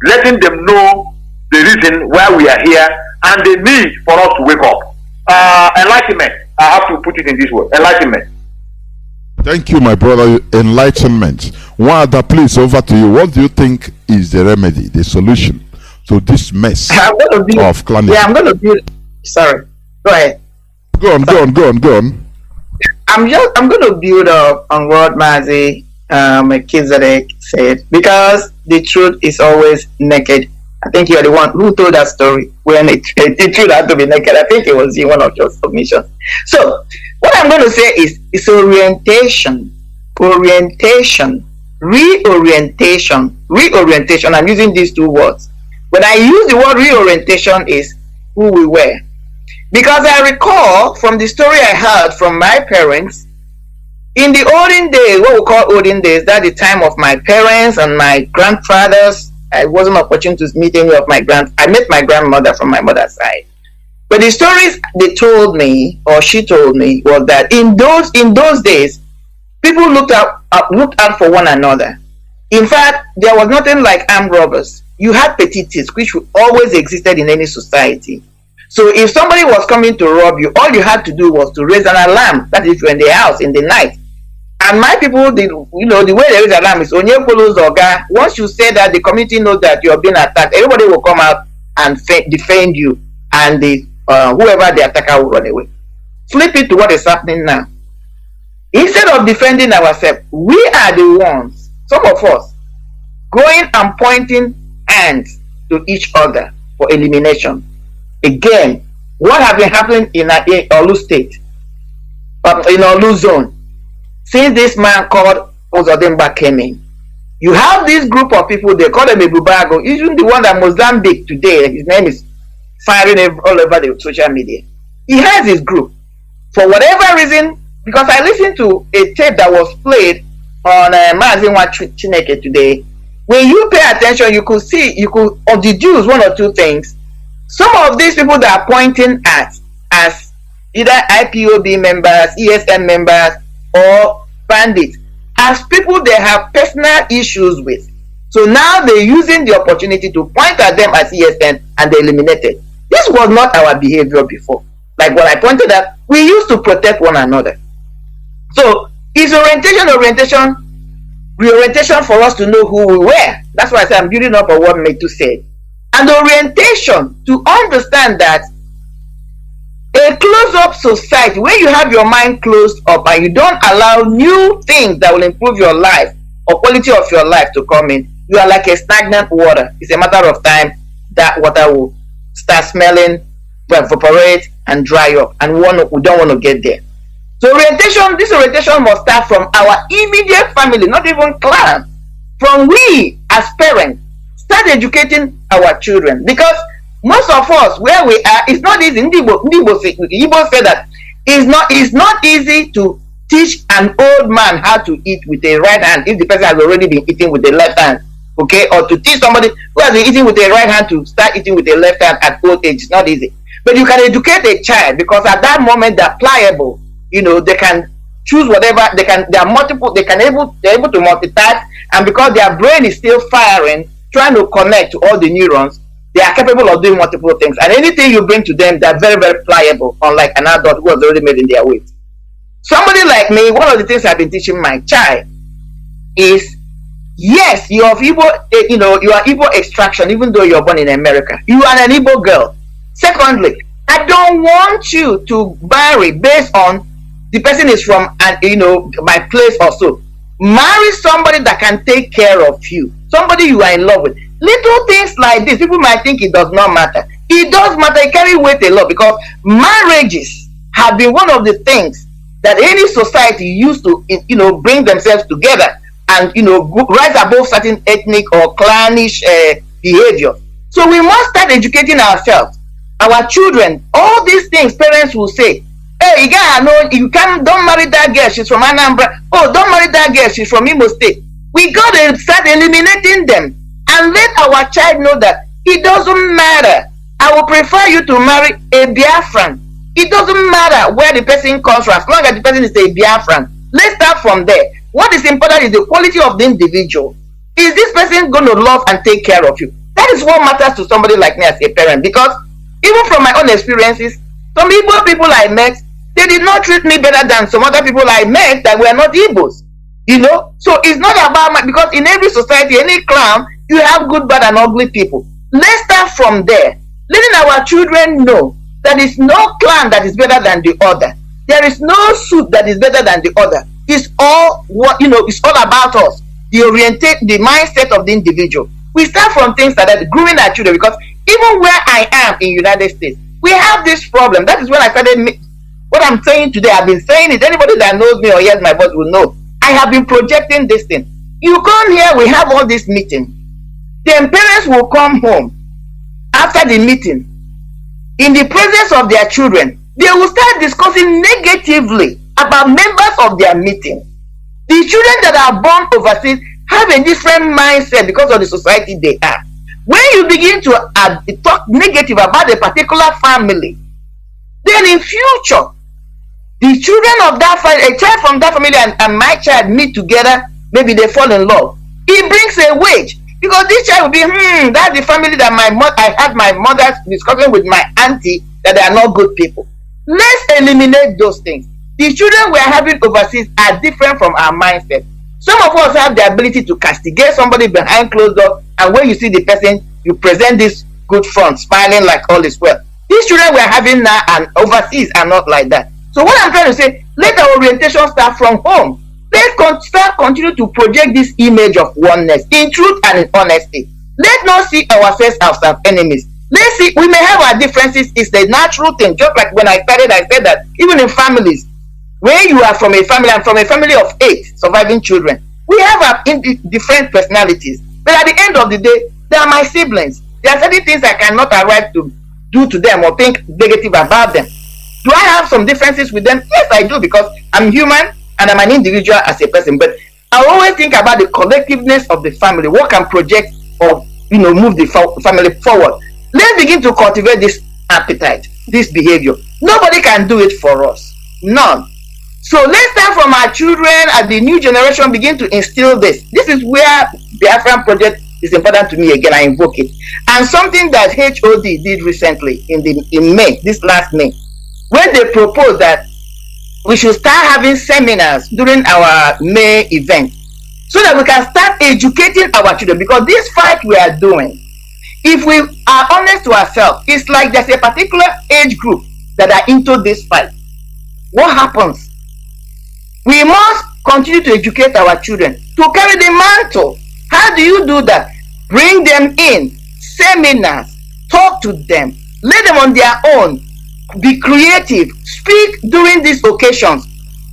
letting them know the reason why we are here and the need for us to wake up. Enlightenment. I have to put it in this way. Enlightenment. Thank you, my brother. Enlightenment. One other place, over to you. What do you think is the remedy, the solution to this mess of clannism? Yeah, I'm going to build. Sorry. Go ahead. Go on. I'm going to build up on what Mazi Melchizedek said, because the truth is always naked. I think you're the one who told that story when the truth had to be naked. I think it was in one of your submissions. So what I'm going to say is orientation, reorientation. I'm using these two words. When I use the word reorientation, is who we were. Because I recall from the story I heard from my parents, in the olden days, what we call olden days, that the time of my parents and my grandfathers, I wasn't opportune to meet any of my I met my grandmother from my mother's side. But the stories they told me, or she told me, was that in those days, people looked out for one another. In fact, there was nothing like armed robbers. You had petites, which always existed in any society. So if somebody was coming to rob you, all you had to do was to raise an alarm. That is, if you're in the house in the night. And my people, the way they raise alarm is onye follows oga. Once you say that, the community knows that you're being attacked. Everybody will come out and defend you, and whoever the attacker will run away. Flip it to what is happening now. Instead of defending ourselves, we are the ones, some of us, going and pointing hands to each other for elimination. Again, what has been happening in Olu State, in Olu Zone, since this man called Ozodimba came in? You have this group of people, they call them Ebubago, even the one that Mozambique today, his name is firing all over the social media. He has his group. For whatever reason, because I listened to a tape that was played on Mazi Chineke today, when you pay attention, you could deduce one or two things. Some of these people that are pointing at as either IPOB members, ESM members, or bandits, as people they have personal issues with. So now they're using the opportunity to point at them as ESN, and they eliminated. This was not our behavior before. Like what I pointed out, we used to protect one another. So is reorientation for us to know who we were. That's why I say I'm building up on what Metu said. And orientation to understand that A closed-up society, where you have your mind closed up and you don't allow new things that will improve your life or quality of your life to come in, you are like a stagnant water. It's a matter of time that water will start smelling, will evaporate, and dry up. And we don't want to get there. So this orientation must start from our immediate family, not even clan. From we as parents, start educating our children, because most of us where we are, it's not easy. Igbo say that it's not easy to teach an old man how to eat with a right hand if the person has already been eating with the left hand. Okay, or to teach somebody who has been eating with a right hand to start eating with a left hand at old age. It's not easy. But you can educate a child, because at that moment they're pliable. You know, they can choose whatever they can. They're able to multitask, and because their brain is still firing, trying to connect to all the neurons, they are capable of doing multiple things. And anything you bring to them, they're very, very pliable, unlike an adult who has already made in their weight. Somebody like me, one of the things I've been teaching my child is, yes, you are Igbo, you are Igbo extraction, even though you're born in America. You are an Igbo girl. Secondly, I don't want you to marry based on the person is from, my place or so. Marry somebody that can take care of you, somebody you are in love with. Little things like this, people might think it does not matter. It does matter. It carry weight a lot, because marriages have been one of the things that any society used to, bring themselves together and, rise above certain ethnic or clannish behavior. So we must start educating ourselves, our children. All these things parents will say, hey, don't marry that girl, she's from Anambra. Oh, don't marry that girl, she's from Imo State. We got to start eliminating them and let our child know that it doesn't matter. I will prefer you to marry a Biafran. It doesn't matter where the person comes from, as long as the person is a Biafran. Let's start from there. What is important is the quality of the individual. Is this person going to love and take care of you? That is what matters to somebody like me as a parent, because even from my own experiences, some Igbo people I met, they did not treat me better than some other people I met that were not Igbos. So it's not about because in every society, any clan, you have good, bad, and ugly people. Let's start from there, letting our children know that there is no clan that is better than the other. There is no suit that is better than the other. It's all it's all about us. The mindset of the individual. We start from things like that, grooming our children, because even where I am in United States, we have this problem. That is when I started. What I'm saying today, I've been saying it. Anybody that knows me or hears my voice will know. I have been projecting this thing. You come here, we have all this meeting. Then parents will come home after the meeting. In the presence of their children, they will start discussing negatively about members of their meeting. The children that are born overseas have a different mindset because of the society they are. When you begin to talk negative about a particular family, then in future, the children of that family, a child from that family and my child meet together, maybe they fall in love. It brings a wedge, because this child will be, that's the family that I had my mother discussing with my auntie that they are not good people. Let's eliminate those things. The children we are having overseas are different from our mindset. Some of us have the ability to castigate somebody behind closed doors, and when you see the person, you present this good front, smiling like all is well. These children we are having now and overseas are not like that. So what I'm trying to say, let our orientation start from home. Let's continue to project this image of oneness in truth and in honesty. Let's not see ourselves as enemies. Let's see, we may have our differences. It's the natural thing. Just like when I started, I said that even in families, where you are from a family, I'm from a family of 8 surviving children. We have our different personalities. But at the end of the day, they are my siblings. There are certain things I cannot arrive to do to them or think negative about them. Do I have some differences with them? Yes, I do, because I'm human and I'm an individual as a person. But I always think about the collectiveness of the family. What can project or move the family forward? Let's begin to cultivate this appetite, this behavior. Nobody can do it for us. None. So let's start from our children and the new generation begin to instill this. This is where the Biafran project is important to me. Again, I invoke it. And something that HOD did recently in May, this last May, when they proposed that we should start having seminars during our May event so that we can start educating our children, because this fight we are doing, if we are honest to ourselves, it's like there's a particular age group that are into this fight, what happens? We must continue to educate our children to carry the mantle. How do you do that? Bring them in, seminars, talk to them, let them on their own, be creative, speak during these occasions.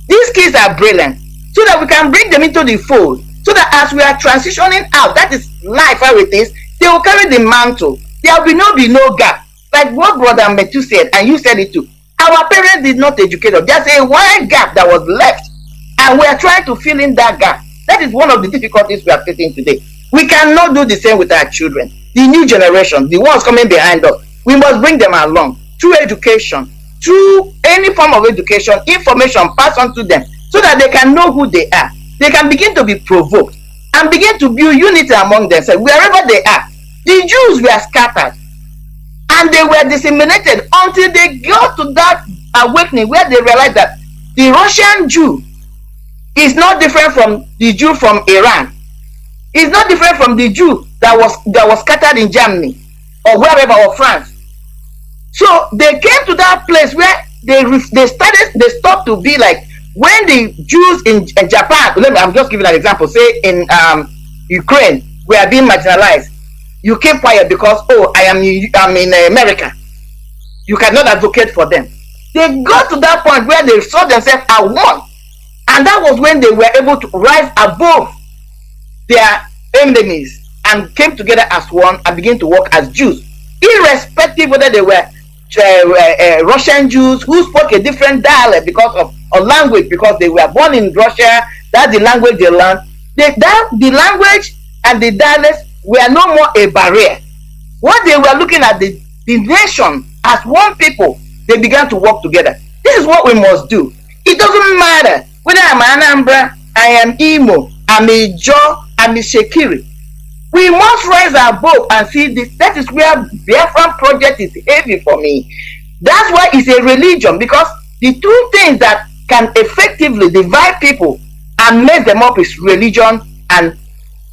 These kids are brilliant, so that we can bring them into the fold, so that as we are transitioning out, that is life how it is, they will carry the mantle. There will be no gap. Like what Brother Metu said, and you said it too. Our parents did not educate us. There's a wide gap that was left, and we are trying to fill in that gap. That is one of the difficulties we are facing today. We cannot do the same with our children. The new generation, the ones coming behind us, we must bring them along through education, through any form of education, information passed on to them, so that they can know who they are. They can begin to be provoked and begin to build unity among themselves wherever they are. The Jews were scattered and they were disseminated until they got to that awakening where they realized that the Russian Jew is not different from the Jew from Iran. It's not different from the Jew that was scattered in Germany or wherever, or France. So they came to that place where they stopped to be like when the Jews in Japan, I'm just giving an example, say in Ukraine, were being marginalized. You keep quiet because, I'm in America. You cannot advocate for them. They got to that point where they saw themselves as one. And that was when they were able to rise above their enemies and came together as one and begin to work as Jews. Irrespective whether they were Russian Jews who spoke a different dialect because of language, because they were born in Russia, that's the language they learned. The language and the dialects were no more a barrier. What they were looking at the nation as one people, they began to work together. This is what we must do. It doesn't matter whether I'm Anambra, I am Imo, I'm a Jaw, I'm a Shekiri. We must rise above and see this. That is where Biafran project is heavy for me. That's why it's a religion, because the two things that can effectively divide people and mess them up is religion and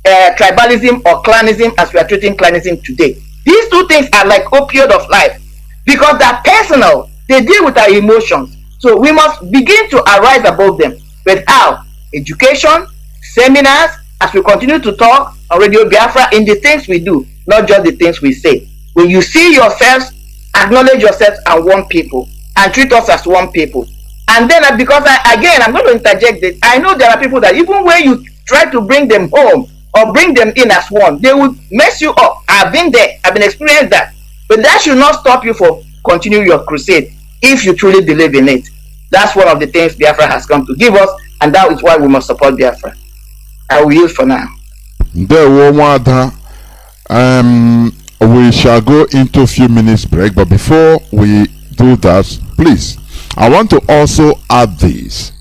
tribalism or clanism, as we are treating clanism today. These two things are like opioid of life because they're personal. They deal with our emotions. So we must begin to arise above them. But how? Education, seminars, as we continue to talk on Radio Biafra in the things we do, not just the things we say. When you see yourselves, acknowledge yourselves as one people and treat us as one people. And then because I'm going to interject this. I know there are people that even when you try to bring them home or bring them in as one, they will mess you up. I've been there. I've been experienced that. But that should not stop you from continuing your crusade if you truly believe in it. That's one of the things Biafra has come to give us, and that is why we must support Biafra. I will yield for now. We shall go into a few minutes break, but before we do that, please, I want to also add this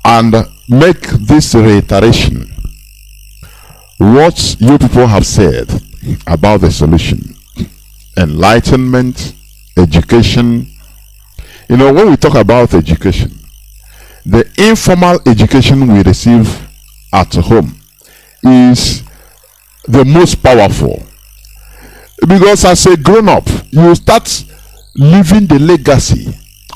and make this reiteration. What you people have said about the solution, enlightenment, education. You know, when we talk about education, the informal education we receive at home is the most powerful, because as a grown-up you start living the legacy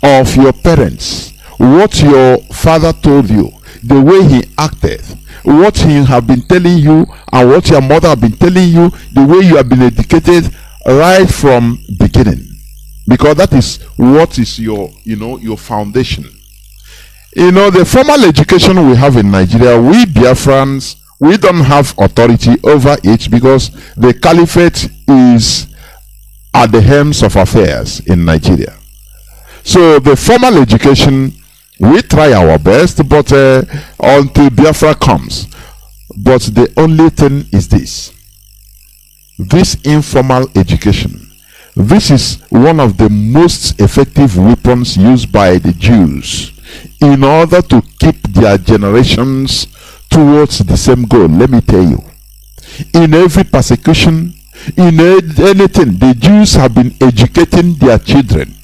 of your parents, what your father told you, the way he acted, what he have been telling you, and what your mother have been telling you, the way you have been educated right from beginning, because that is what is your foundation. The formal education we have in Nigeria, we Biafrans, we don't have authority over it because the caliphate is at the helms of affairs in Nigeria. So the formal education, we try our best, but until Biafra comes. But the only thing is this informal education. This is one of the most effective weapons used by the Jews in order to keep their generations towards the same goal. Let me tell you, in every persecution, in anything, the Jews have been educating their children,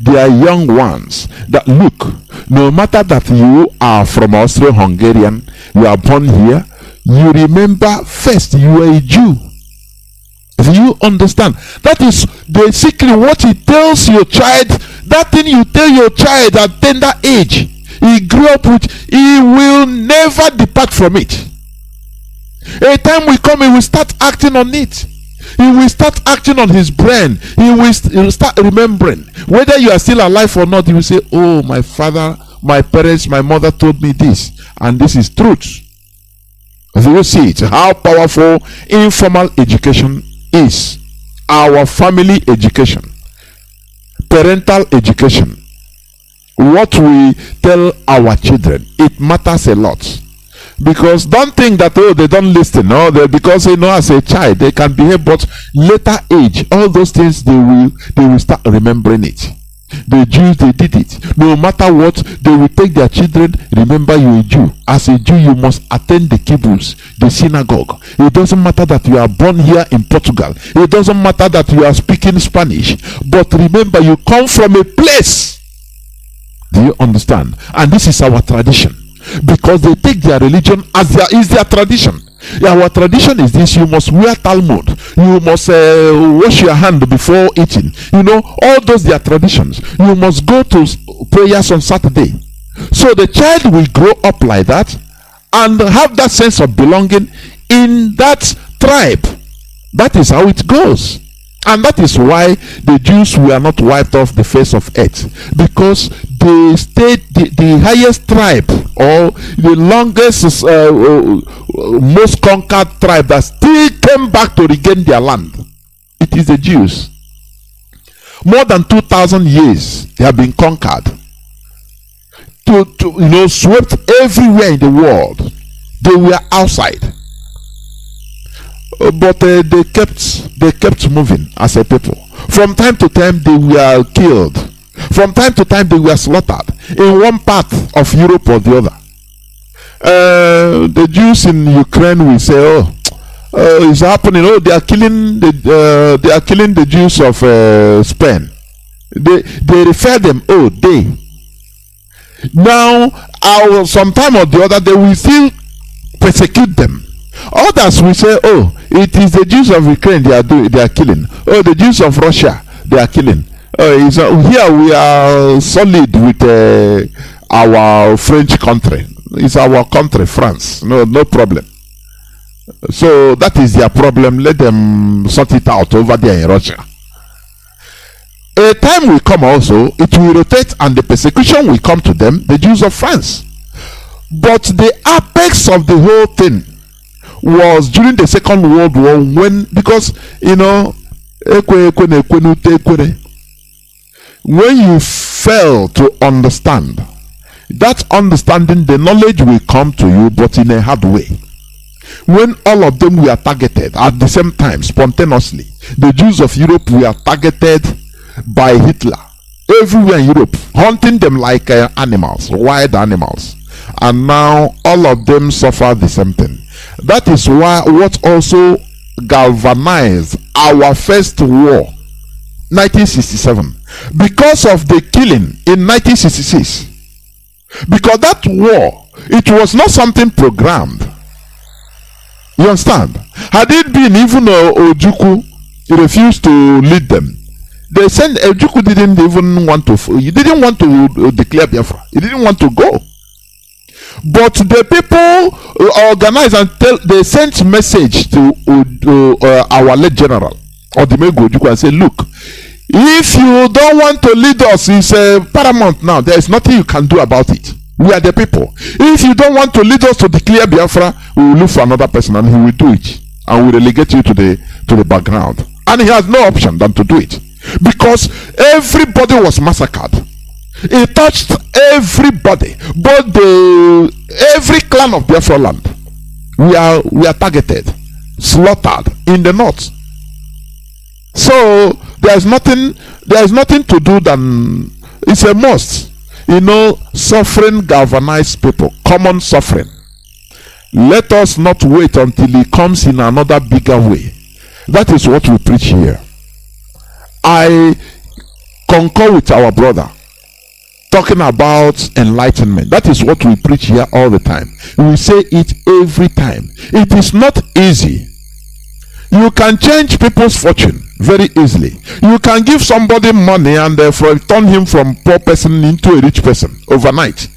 their young ones, that look, no matter that you are from Austro-Hungarian, you are born here, you remember first you are a Jew. Do you understand? That is basically what he tells your child. That thing you tell your child at tender age, he grew up with, he will never depart from it. A time will come, he will start acting on it. He will start acting on his brain. He will start remembering. Whether you are still alive or not, he will say, oh, my father, my parents, my mother told me this, and this is truth. Do you see it? How powerful informal education is. Our family education, parental education, what we tell our children, it matters a lot. Because don't think that, oh, they don't listen, no, because they know as a child they can behave, but later age, all those things they will start remembering it. The Jews, they did it. No matter what, they will take their children. Remember, you're a Jew. As a Jew, you must attend the kibbutz, the synagogue. It doesn't matter that you are born here in Portugal. It doesn't matter that you are speaking Spanish. But remember, you come from a place. Do you understand? And this is our tradition. Because they take their religion as their tradition. Our tradition is this: you must wear Talmud, you must wash your hand before eating. You know, all those their traditions. You must go to prayers on Saturday. So the child will grow up like that and have that sense of belonging in that tribe. That is how it goes. And that is why the Jews were not wiped off the face of earth, because they stayed the highest tribe, or the longest, most conquered tribe that still came back to regain their land. It is the Jews. More than 2,000 years they have been conquered, swept everywhere in the world. They were outside. But they kept moving as a people. From time to time they were killed. From time to time they were slaughtered in one part of Europe or the other. The Jews in Ukraine will say, "Oh, it's happening. Oh, they are killing the Jews of Spain." They refer them. Oh, they. Now, sometime or the other, they will still persecute them. Others will say, oh, it is the Jews of Ukraine they are killing. Oh, the Jews of Russia they are killing. Here we are solid with our French country. It's our country, France. No problem. So that is their problem. Let them sort it out over there in Russia. A time will come also, it will rotate, and the persecution will come to them, the Jews of France. But the apex of the whole thing was during the Second World War, because when you fail to understand, that understanding, the knowledge will come to you, but in a hard way. When all of them were targeted at the same time, spontaneously, the Jews of Europe were targeted by Hitler everywhere in Europe, hunting them like animals, wild animals, and now all of them suffer the same thing. That is what also galvanized our first war, 1967, because of the killing in 1966. Because that war, it was not something programmed. You understand? Had it been even Ojukwu, he refused to lead them. They said Ojukwu didn't even want to. He didn't want to declare Biafra. He didn't want to go. But the people organized and they sent message to our late general Odimegwu Ojukwu and said, "Look, if you don't want to lead us, it's paramount now. There is nothing you can do about it. We are the people. If you don't want to lead us to declare Biafra, we will look for another person, and he will do it, and we relegate you to the background." And he has no option than to do it, because everybody was massacred. It touched everybody, but every clan of Biafra land. We are targeted, slaughtered in the north. So there is nothing to do than, it's a must. Suffering galvanized people, common suffering. Let us not wait until it comes in another bigger way. That is what we preach here. I concur with our brother talking about enlightenment. That is what we preach here all the time. We say it every time. It is not easy. You can change people's fortune very easily. You can give somebody money and therefore turn him from poor person into a rich person overnight.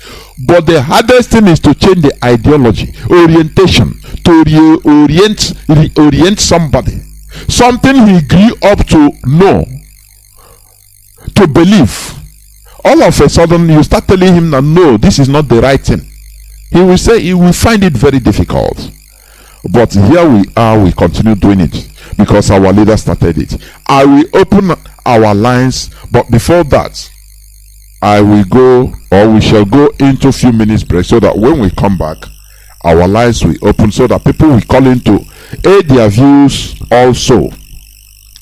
But the hardest thing is to change the ideology, orientation, to reorient somebody. Something he grew up to know, to believe. All of a sudden you start telling him that no, this is not the right thing. He will say he will find it very difficult. But here we are, we continue doing it because our leader started it. I will open our lines, but before that, I will go, or we shall go into a few minutes break so that when we come back, our lines will open so that people will call in to aid their views also.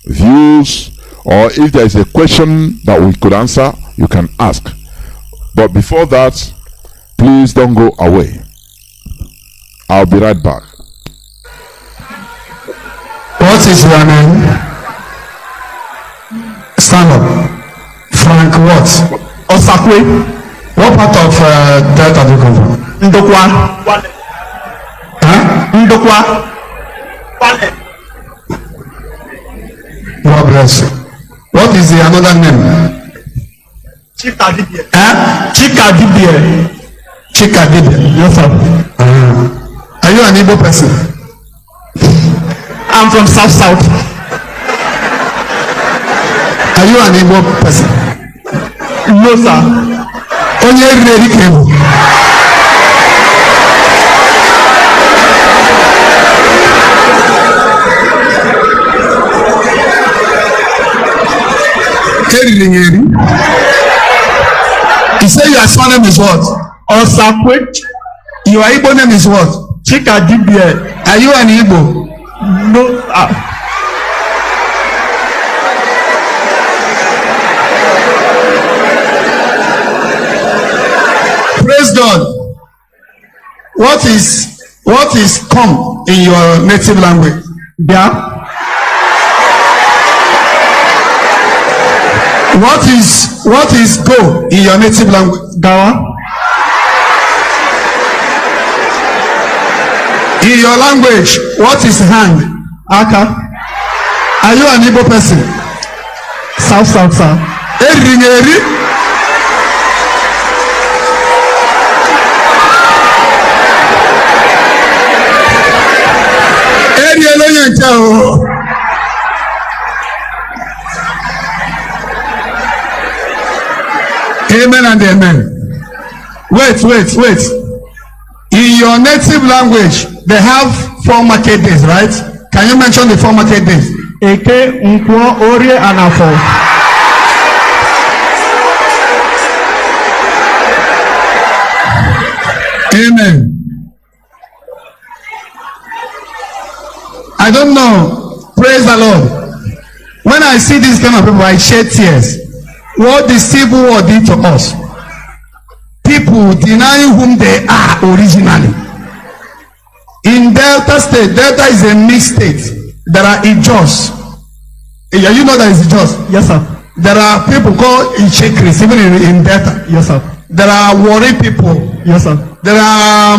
Views, or if there is a question that we could answer, you can ask. But before that, please don't go away. I'll be right back. What is your name? Stand up. Frank what? Osakwe. What part of Delta do you come from? Ndokwa. Huh? Ndokwa. God bless you. What is the another name? Chika Dibie. Huh? Chika Dibie. Chika Dibie. Yes, sir. Are you an Igbo person? I'm from South. Are you an Igbo person? No, sir. Onye ready cable. You say your son name is what? Osakwe. Your Igbo name is what? Chika Dibie. Are you an Igbo? No. Praise God. What is come in your native language? Yeah. What is go in your native language? Gawa. In your language, what is hand? Aka. Are you an Igbo person? South, sir. Eri. Amen and amen. Wait. In your native language, they have 4 market days, right? Can you mention the 4 market days? Eke, Nkwo, Orie, and Afo. Amen. I don't know. Praise the Lord. When I see these kind of people, I shed tears. What the civil war did to us. People denying whom they are originally. In Delta State, Delta is a mixed state. There are Ijos. Yeah, you know that is Ijos. Yes, sir. There are people called Ichekris, even in Delta. Yes, sir. There are Wari people. Yes, sir. There are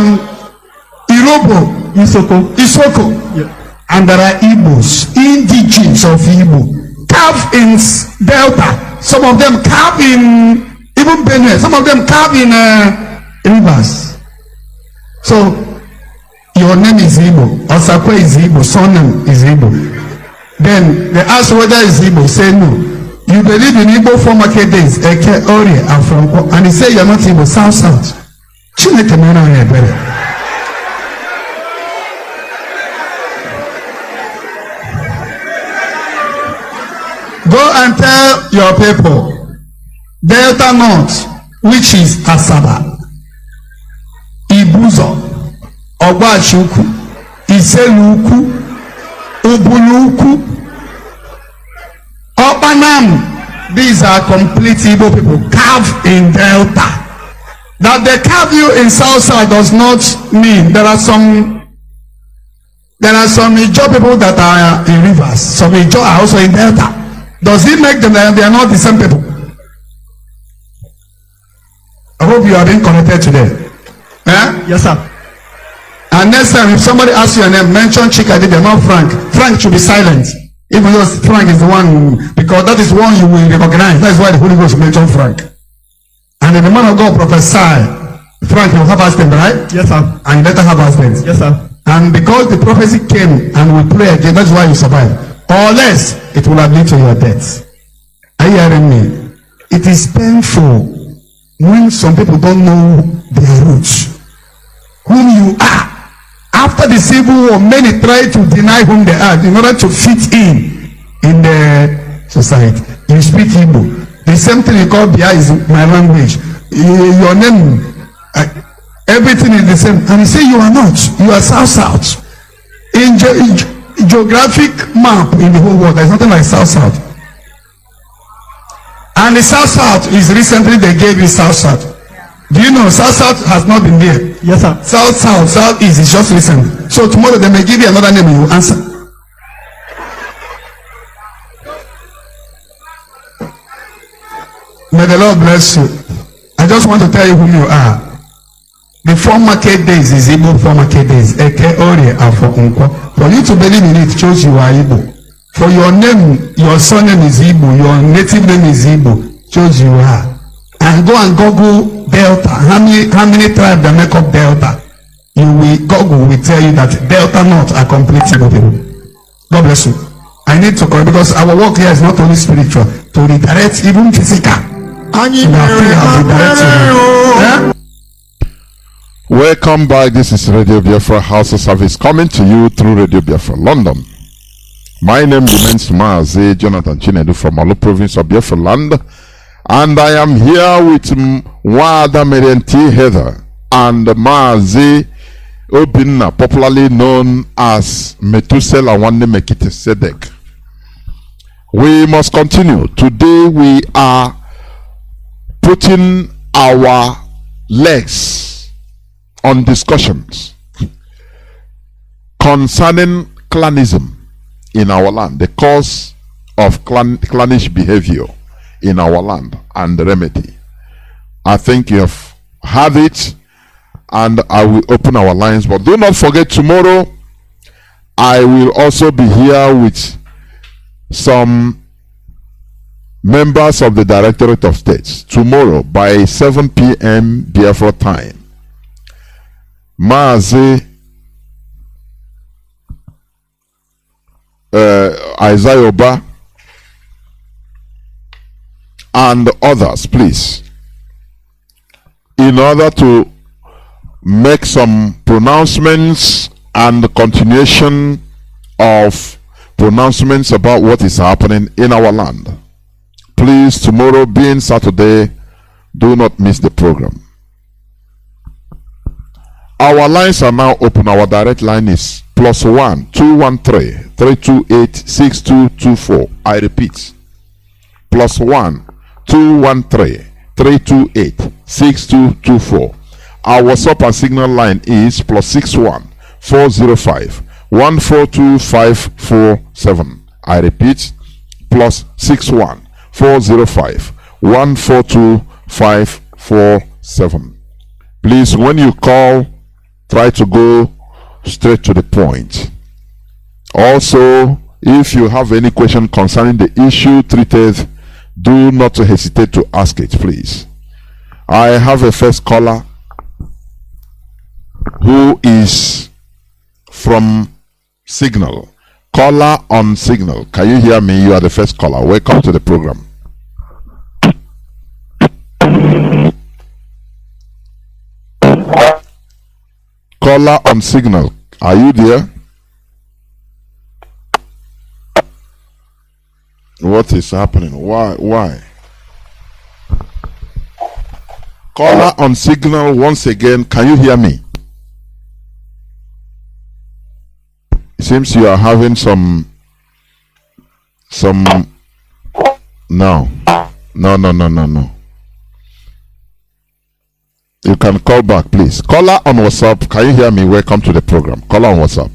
Irobo. Isoko. Yeah. And there are Igbos, indigenes of Igbo, carved in Delta. Some of them carved in even Benue. Some of them carved in rivers. So your name is Igbo. Osakwe is Igbo. Surname is Igbo. Then they ask whether it's Igbo. Say no. You believe in Igbo for market days. Eke, Orie, and from, and he say you're not Igbo. South. Chineke mena better. Go and tell your people, Delta North, which is Asaba, Ibuzo, Ogbashuku, Iseluku, Ubuluku, Opanam. These are complete Igbo people carved in Delta. That they carve you in Southside does not mean there are some Ijo people that are in rivers. Some Ijo are also in Delta. Does it make them that they are not the same people? I hope you are being connected today. Eh? Yes, sir. And next time, if somebody asks your name, mention Chikadibia, not Frank. Frank should be silent. Even though Frank is the one, because that is one you will recognize. That's why the Holy Ghost mentioned Frank. And if the man of God prophesy, Frank, you have husband, right? Yes, sir. And you better have husband. Yes, sir. And because the prophecy came and we pray again, that's why you survive. Or less, it will have led to your death. Are you hearing me? It is painful when some people don't know their roots, whom you are. After the civil war, many try to deny whom they are in order to fit in the society. You speak Igbo. The same thing you call Bia is my language. Your name, everything is the same. And you say you are not. You are South-South. In geographic map in the whole world, there's nothing like South-South. And the South-South is recently they gave you South-South. Do you know South-South has not been there? Yes, sir. South-South, South-East is just recent. So tomorrow they may give you another name and you answer. May the Lord bless you. I just want to tell you whom you are. The 4 market days is Igbo 4 market days. Eke, Ore, Afo, Nkwo. For you to believe in it shows you are Igbo. For your name, your surname is Igbo, your native name is Igbo, shows you are. And go and Google Delta. How many tribes that make up Delta? Google will tell you that Delta North are complete Igbo people. God bless you. I need to correct because our work here is not only spiritual, to redirect even physical. Welcome back. This is Radio Biafra House of Service coming to you through Radio Biafra London. My name remains Mazi Jonathan Chinedu from Olu province of Biafra land, and I am here with Wada Merienti Heather and Mazi Obinna, popularly known as Metusela Wande Mekite Sedek. We must continue. Today we are putting our legs on discussions concerning clanism in our land, the cause of clannish behavior in our land and the remedy. I think you have had it, and I will open our lines, but do not forget tomorrow I will also be here with some members of the Directorate of States tomorrow by 7 p.m. Biafra time. Mazi Isaiah Oba and others, please, in order to make some pronouncements and continuation of pronouncements about what is happening in our land. Please, tomorrow being Saturday, do not miss the program. Our lines are now open. Our direct line is +1 213 328 6224. I repeat, +1 213 328 6224. Our WhatsApp and Signal line is +61 405 142547. I repeat, +61 405 142547. Please, when you call, try to go straight to the point. Also, if you have any question concerning the issue treated, do not hesitate to ask it, please. I have a first caller who is from Signal. Caller on Signal. Can you hear me? You are the first caller. Welcome to the program. Caller on Signal. Are you there? What is happening? Why? Caller on Signal once again. Can you hear me? It seems you are having some no. You can call back, please. Caller on WhatsApp. Can you hear me? Welcome to the program. Caller on WhatsApp.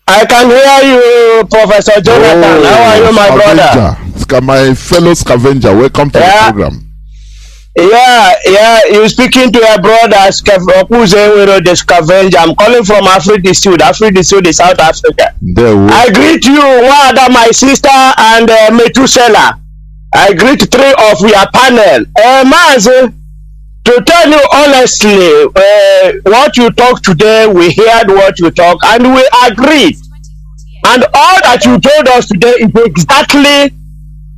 I can hear you, Professor Jonathan. How are you, my brother? My fellow scavenger. Welcome to the program. Yeah, you're speaking to your brother, the scavenger. I'm calling from Africa Sud. Africa Sud is South Africa. I greet you, Wada, my sister, and Methuselah. I greet three of your panel. Mazi, to tell you honestly, what you talk today, we heard what you talk, and we agreed. And all that you told us today is exactly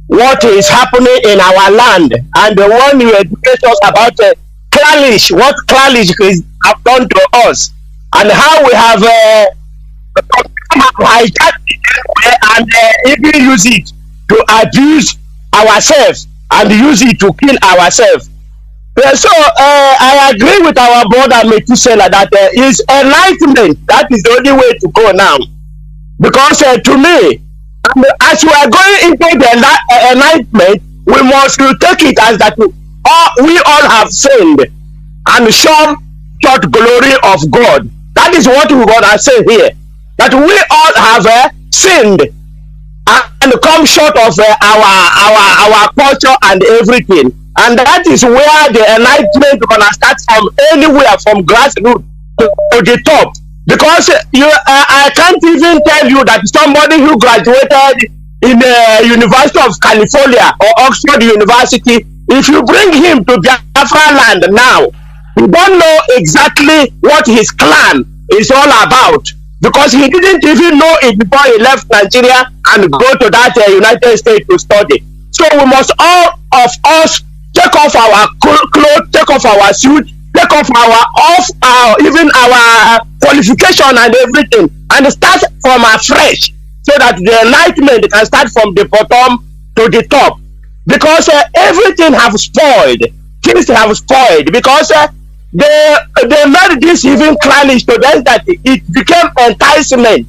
what is happening in our land. And the one you educate us about Clalish, what Clalish have done to us, and how we have hijacked it and even use it to abuse ourselves and use it to kill ourselves. So I agree with our brother Methuselah that is enlightenment. That is the only way to go now. Because to me, as we are going into the enlightenment, we must take it as that we all have sinned and short glory of God. That is what we're gonna say here. That we all have sinned and come short of our culture and everything. And that is where the enlightenment is gonna start from, anywhere from grassroots to the top. Because I can't even tell you that somebody who graduated in the University of California or Oxford University, if you bring him to Biafra land now, you don't know exactly what his clan is all about. Because he didn't even know it before he left Nigeria and go to that United States to study. So we must all of us take off our clothes, take off our suit, take off even our qualification and everything, and start from afresh, so that the enlightenment can start from the bottom to the top. Because everything have spoiled, things have spoiled, because they made this even clannish to them that it became enticement.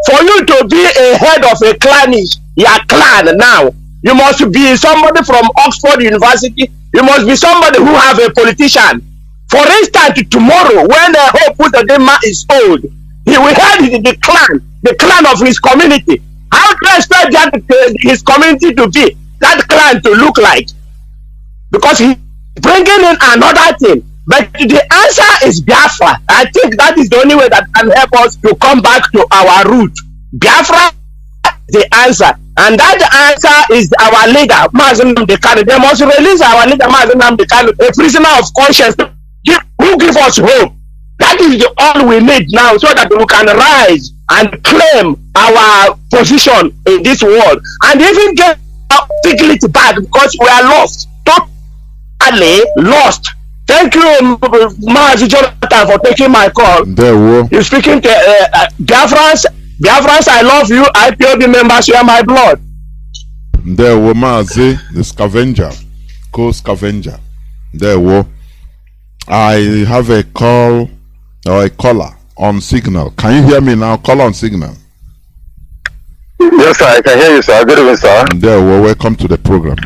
For you to be a head of a clannish, your clan now, you must be somebody from Oxford University, you must be somebody who have a politician. For instance, tomorrow, when Hope Uzodinma is old, he will head the clan of his community. How do you expect his community to be, that clan to look like? Because he's bringing in another thing. But the answer is Biafra. I think that is the only way that can help us to come back to our root. Biafra is the answer. And that answer is our leader, Mazi Nnamdi Kanu. They must release our leader, Mazi Nnamdi Kanu, a prisoner of conscience, who give us hope. That is the all we need now, so that we can rise and claim our position in this world, and even get our dignity back, because we are lost, totally lost. Thank you, Mazi Jonathan, for taking my call. You're speaking to Biafrans. Biafrans, I love you. IPOB members, you are my blood. There were Mazi, the scavenger, co-scavenger. There were. I have a call or a caller on signal. Can you hear me now? Call on signal. Yes, sir. I can hear you, sir. Good evening, sir. There were. Welcome to the program.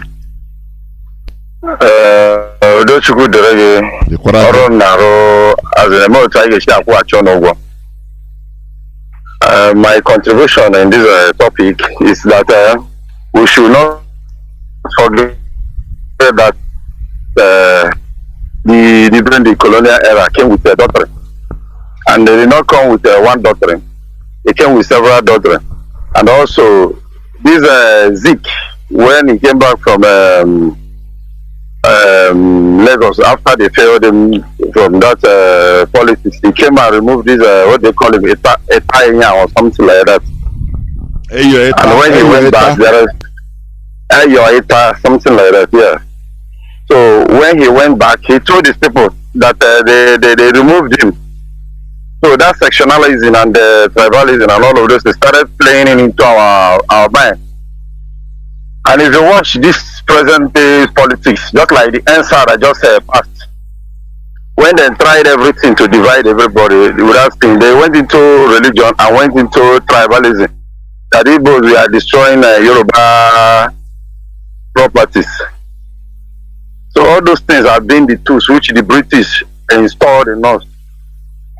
My contribution in this topic is that we should not forget that during the colonial era came with a doctrine, and they did not come with one doctrine. It came with several doctrines. And also this Zik, when he came back from Lagos after they failed him from that politics, he came and removed this what they call him Etainya or something like that. And when he went back, there is something like that, yeah. So when he went back, he told his people that they removed him. So that sectionalism and tribalism and all of this, they started playing into our mind. And if you watch this present day politics, just like the answer that just passed, when they tried everything to divide everybody without thing, they went into religion and went into tribalism. That Igbos, we are destroying Yoruba properties. So all those things have been the tools which the British installed in us.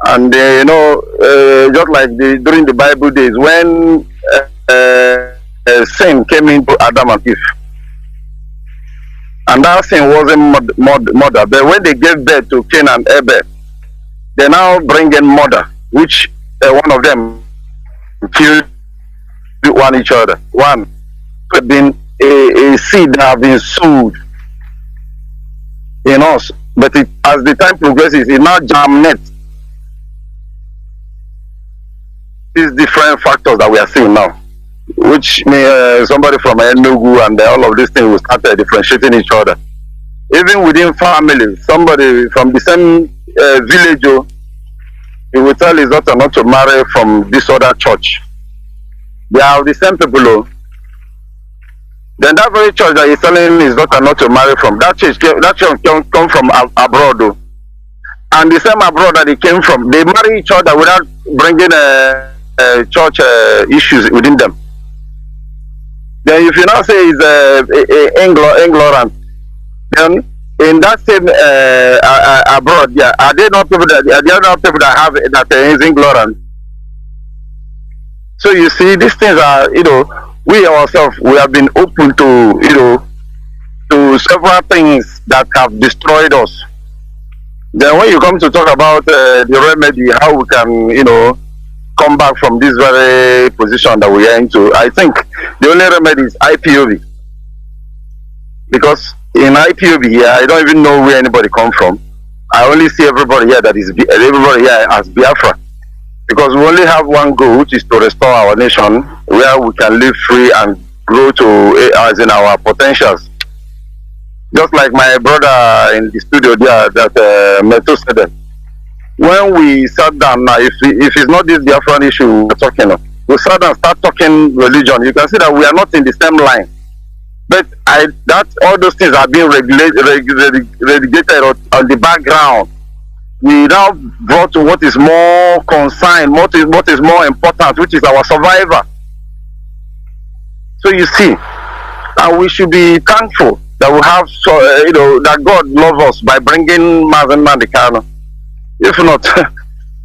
And just like during the Bible days, when sin came into Adam and Eve, And that thing wasn't murder. But when they gave birth to Cain and Abel, they now bring in murder, which one of them killed one each other. One could have been a seed that have been sowed in us, but as the time progresses, it now germinates these different factors that we are seeing now, which somebody from Enugu and all of these things will start differentiating each other. Even within family, somebody from the same village, he will tell his daughter not to marry from this other church. They are the same people. Then that very church that he's telling his daughter not to marry from, that church come from abroad. And the same abroad that he came from, they marry each other without bringing church issues within them. Then if you now say it's ignorant, then in that same abroad, yeah, are they not people that have that is ignorant? So you see, these things are, we ourselves, we have been open to, to several things that have destroyed us. Then when you come to talk about the remedy, how we can, come back from this very position that we are into, I think the only remedy is IPOB. Because in IPOB here, I don't even know where anybody comes from. I only see everybody here as Biafra. Because we only have one goal, which is to restore our nation, where we can live free and grow to as in our potentials. Just like my brother in the studio there, that Meto said that. When we sat down now, if it's not this Biafran issue we're talking of, we sat down and start talking religion, you can see that we are not in the same line. But all those things are being relegated on the background. We now brought to what is more concerned, what is more important, which is our survival. So you see, and we should be thankful that we have, that God loves us by bringing Mazi Nnamdi Kanu. If not,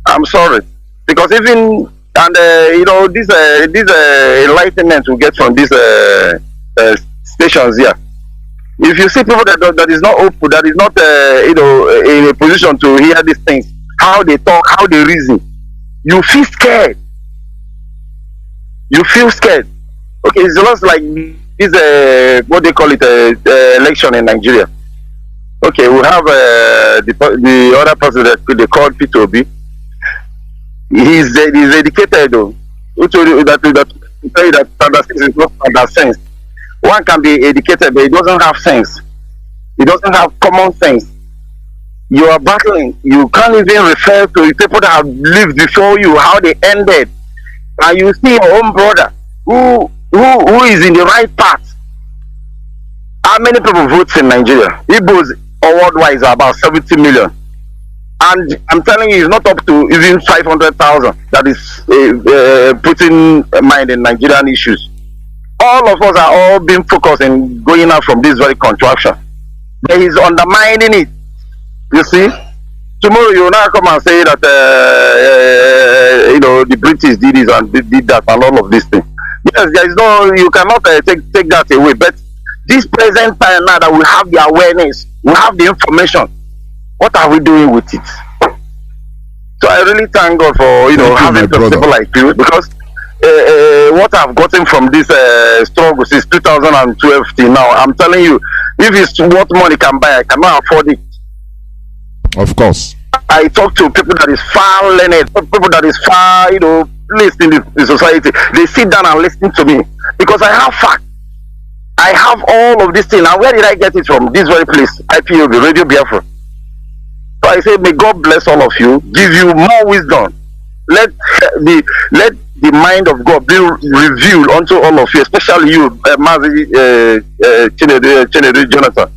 I'm sorry, because even this enlightenment we get from these stations here. If you see people that is not open, that is not in a position to hear these things, how they talk, how they reason, you feel scared. You feel scared. Okay, it's just like this what they call it election in Nigeria. Okay, we have the other person that they call P2B. He's educated though. Who told you that standard sense is not standard sense? One can be educated, but he doesn't have sense. He doesn't have common sense. You are battling. You can't even refer to people that have lived before you, how they ended. And you see your own brother who is in the right path. How many people vote in Nigeria? Igbos worldwide is about 70 million. And I'm telling you, it's not up to even 500,000 that is putting mind in Nigerian issues. All of us are all being focused in going out from this very contraction. But he's undermining it. You see? Tomorrow you will now come and say that the British did this and did that and all of these things. Yes, there is no, you cannot take that away. But this present time now that we have the awareness, we have the information, what are we doing with it? So I really thank God for having people like you, because what I've gotten from this struggle since 2012 till now, I'm telling you, if it's what money can buy, I cannot afford it. Of course. I talk to people that is far learned, people that is far, placed in the society. They sit down and listen to me because I have facts. I have all of this thing. And where did I get it from? This very place, IPOB, Radio Biafra. So I say, may God bless all of you, give you more wisdom. Let the mind of God be revealed unto all of you, especially you, Mazi, Chinedu, Jonathan.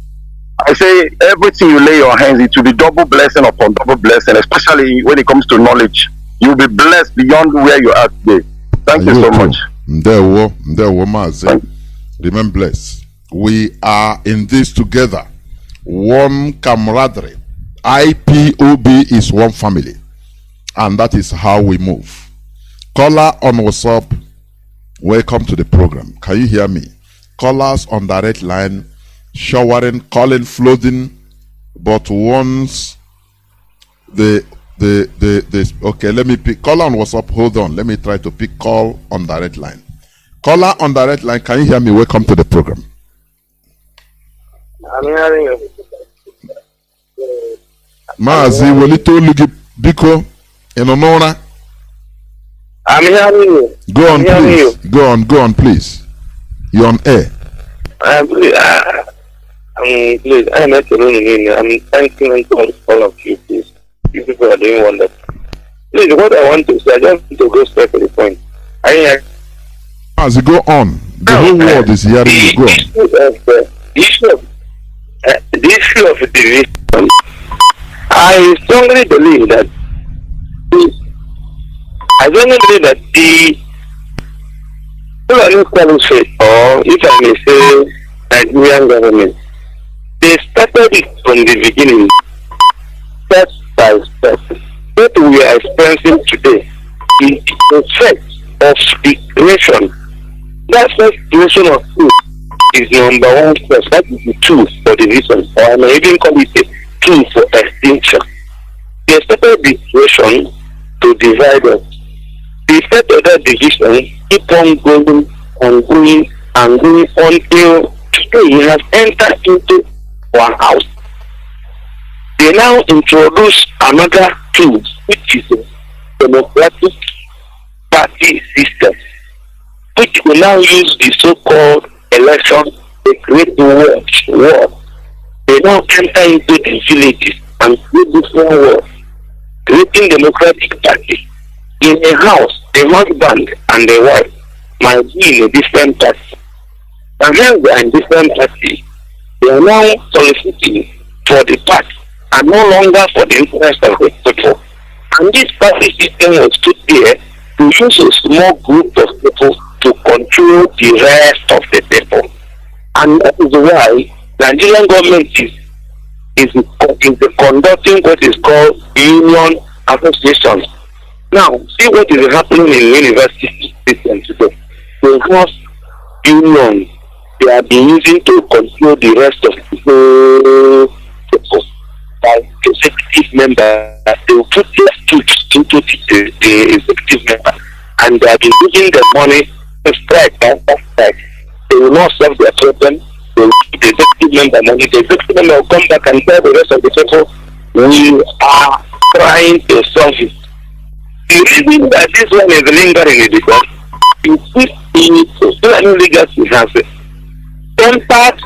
I say, everything you lay your hands, it will be double blessing upon double blessing, especially when it comes to knowledge. You'll be blessed beyond where you are today. Thank you so much. Mazi. Remain blessed. We are in this together. One camaraderie. IPOB is one family. And that is how we move. Caller on WhatsApp, welcome to the program. Can you hear me? Callers on direct line, showering, calling, flooding, but once okay, let me pick caller on WhatsApp. Hold on, let me try to pick call on direct line. Caller on direct line, can you hear me? Welcome to the program. I'm hearing you. Mazi, Welito Lugi Biko in Honora. I'm hearing you. Go on, please. Go on, please. You're on air. Please, I'm not alone. I'm thanking all of you, please. You people are doing wonderful. Please, what I want to say, I just want to go straight to the point. As you go on, the whole world is hearing you. Go on. The issue of division, I strongly believe that the Fulani Coalition, or if I may say, Nigerian government, they started it from the beginning, step by step. What we are experiencing today is the effect of the creation. That first creation of food is number one first. That is the tool for the reason, or I may even call it a tool for extinction. They started the creation to divide us. The effect of that division keep on going and going and going until today he has entered into our house. They now introduce another tool, which is a democratic party system, which will now use the so-called election to create the war. They now enter into the villages and create different wars, creating democratic party. In a house, the husband and the wife might be in a different party. And when they are in different parties, they are now soliciting for the party and no longer for the interest of the people. And this party system was put there to use a small group of people to control the rest of the people. And that is why the Nigerian government is conducting what is called union associations. Now, see what is happening in university system today. They have unions they are being using to control the rest of the people. By executive members, they will put their stooges into the executive member, and they have been using the money to strike after strike. They will not solve their problem. They will give the executive member money. The executive member will come back and tell the rest of the people, we are trying to solve it. The reason that this one is lingering is because the legacy has tempered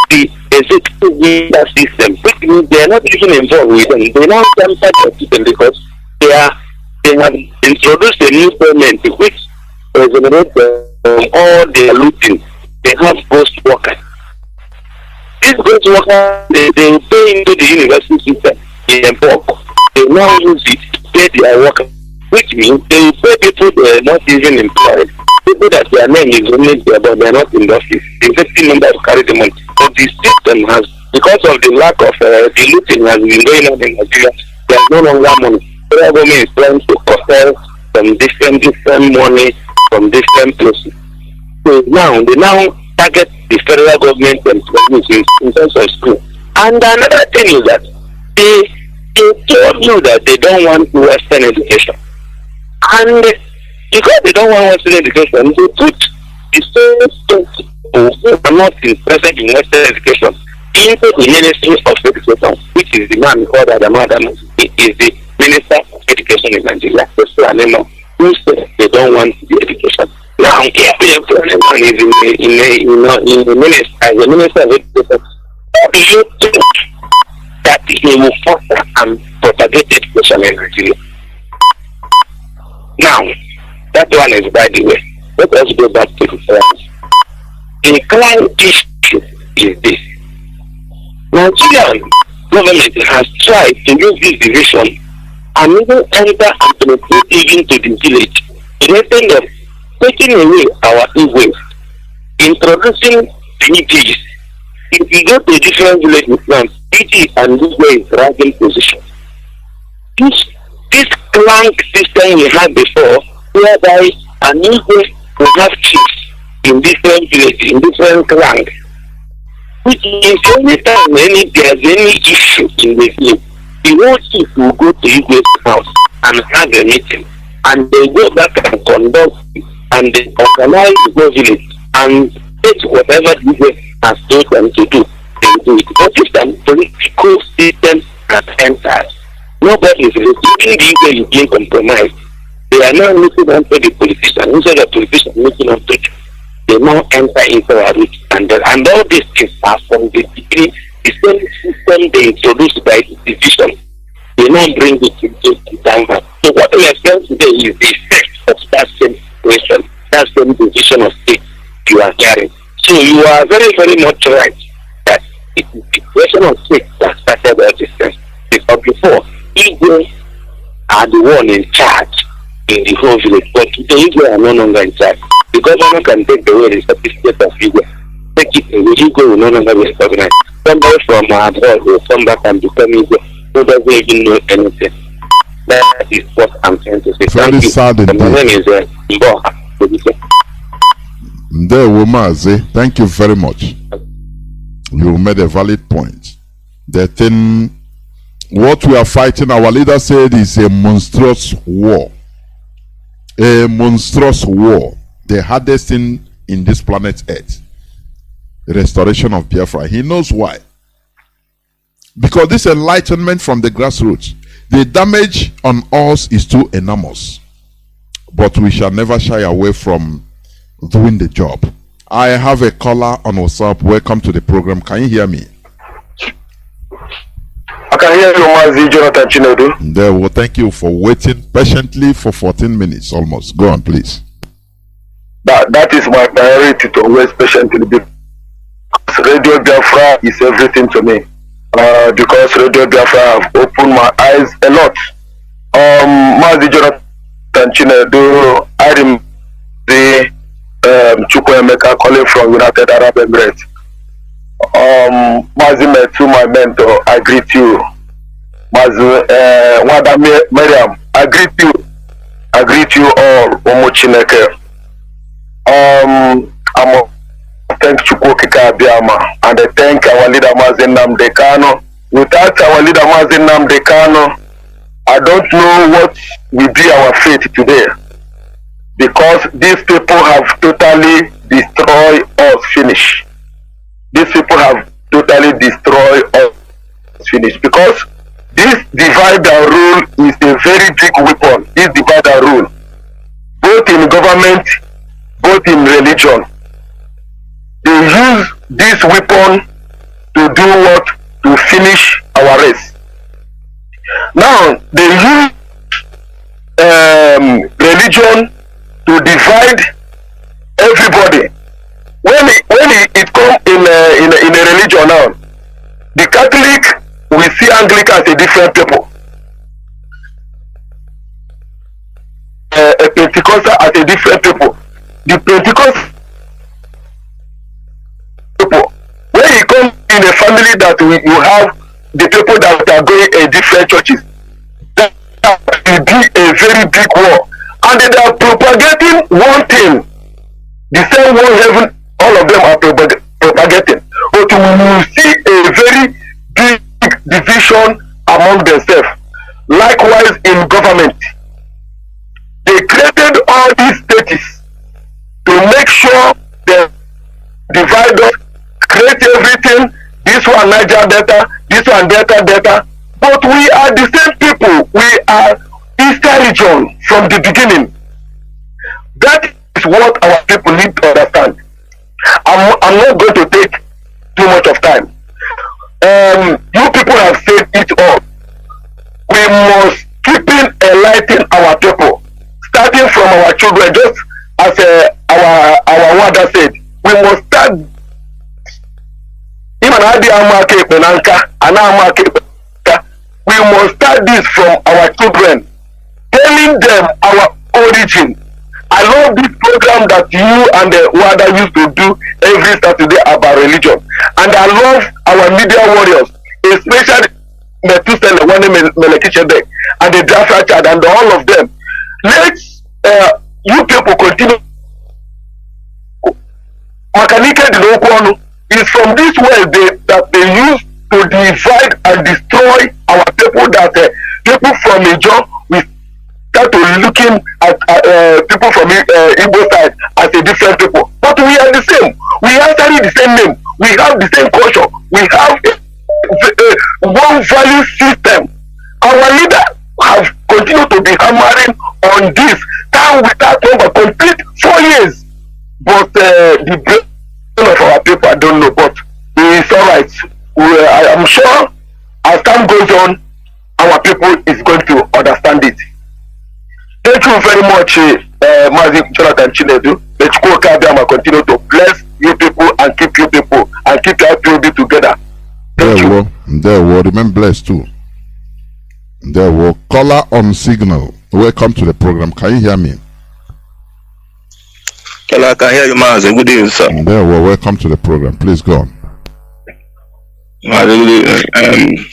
the executive member system, which means they are not even involved with them. They now temper the system because they have introduced a new payment which exonerates all their looting. They have ghost workers. These ghost workers, they pay into the university system in bulk. They now use it to pay their workers, which means they pay people they are not even employed. People that their name is only there, but they are not in the office. The executive members carry the money. But the system has, because of the lack of the looting has been going on in Nigeria, there is no longer money. The government is trying to collect some different money from different places. So now, they now target the federal government employees in terms of school. And another thing is that they told you that they don't want Western education. And because they don't want Western education, they put the same people who are not interested in Western education into the Ministry of Education, which is the man called Adam. He is the Minister of Education in Nigeria. Who said they don't want the education. Now, if the man is in the minister, as the Minister of Education, how do you think that he will foster and propagate education in Nigeria? Now, that one is by the way. Let us go back to the France. The client issue is this. Nigerian government has tried to use this division and even enter and penetrate even to the village, instead of taking away our e-waste, introducing PGs. If you go to different villages now, PG and e-way is ranking position. This clank system we had before, whereby an e-way will have chiefs in different villages, in different clans. which is anytime there's any issue in the village, the whole chief will go to Igwe's house and have a meeting, and they go back and conduct and they organize the village and take whatever the Igwe has told them to do. They do it. But if the political system has entered, nobody is receiving the Igwe is being compromised. They are now looking onto the politician. Instead of the politician looking onto it, they now enter into our roots. And all these things are from the beginning, the same system they introduced by the division. They now bring it into the downward. So what we are saying today is the effect of that same situation, that same division of state you are carrying. So you are very, very much right that it is the question of state that started all this thing. Because before, Igwe are the one in charge in the whole village, but today Igwe are no longer in charge. The government can take away the certificate of Igwe, take it away. Igwe will no longer be recognized. Somebody from abroad will come back and become Igwe who doesn't even know anything. That is what I'm trying to say. Very sad indeed. My name is Mboha. Mazi, thank you very much. You made a valid point. The thing, what we are fighting, our leader said, is a monstrous war. A monstrous war. The hardest thing in this planet Earth. Restoration of Biafra. He knows why. Because this enlightenment from the grassroots, the damage on us is too enormous. But we shall never shy away from doing the job. I have a caller on WhatsApp. Welcome to the program. Can you hear me? I can hear you, Mazi, Jonathan Chinedu. There, well, thank you for waiting patiently for 14 minutes almost. Go on, please. That is my priority, to wait patiently, because Radio Biafra is everything to me. Because Radio Biafra have opened my eyes a lot. Mazi, Jonathan Chinedu, I remember the Chukwuemeka calling from United Arab Emirates. Mazi Metu, my mentor, I greet you. Mazi Wada Miriam, I greet you. I greet you all. Omochineke. I'm thank Chukwukika Abiyama, and I thank our leader Mazi Nnamdi Kanu. Without our leader Mazi Nnamdi Kanu, I don't know what will be our fate today. Because these people have totally destroyed us, finish. These people have totally destroyed us, finish. Because this divide and rule is a very big weapon. This divide and rule, both in government, both in religion. They use this weapon to do what? To finish our race. Now, they use religion to divide everybody. When it comes in a religion now, the Catholic will see Anglican as a different people, a Pentecostal as a different people. The Pentecostal people, when you come in a family that you have the people that are going in different churches, that will be a very big war. And they are propagating one thing, the same one heaven, all of them are propagating. But we will see a very big division among themselves. Likewise in government, they created all these states to make sure they divide us, create everything, this one Niger Delta, this one Delta. But we are the same people, we are Eastern region from the beginning. That is what our people need to understand. I'm not going to take too much of time. You people have said it all. We must keep enlightening our people, starting from our children. Just as our mother said, we must start. We must start this from our children, telling them our origin. I love this program that you and the WADA used to do every Saturday about religion. And I love our media warriors, especially Metusele, Melekishedek, and the Biafra Chad, and all of them. Let's, you people continue. Makanike the local is from this world, people from Igbo side as a different people, but we are the same. We have carried the same name. We have the same culture. We have one value system. Our leader have continued to be hammering on this time without number complete 4 years. But the brain of our people, I don't know, but it's all right. I am sure as time goes on, our people is going to understand it. Thank you very much, Mazi Jonathan Chinedu. Let's go continue to bless you people and keep you people and keep your IPOB together. Thank you. There will remain blessed too. There will caller on signal. Welcome to the program. Can you hear me? I can hear you, Mazi. Good evening, sir. There will welcome to the program. Please go on. Mazi, good evening.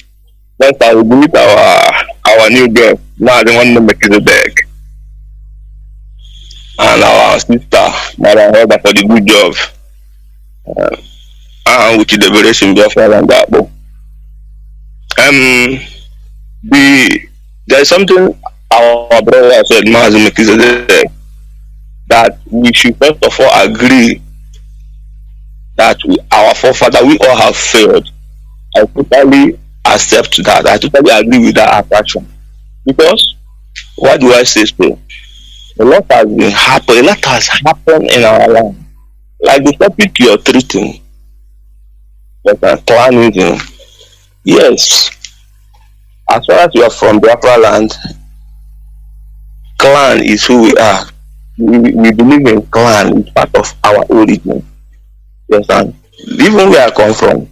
First, I will greet our new guest, Mazi Nnamdi, and our sister, Madam Heather, for the good job. And with the liberation Biafra and Abo. There is something our brother said, Mazi, that we should first of all agree that our forefathers, we all have failed. I totally accept that. I totally agree with that attraction. Because, why do I say so? A lot has been happening. A lot has happened in our land. Like the topic you're treating, like clanism. Yes, as far as you are from Biafra land, clan is who we are. We believe in clan. It's part of our origin. Yes, and even where I come from,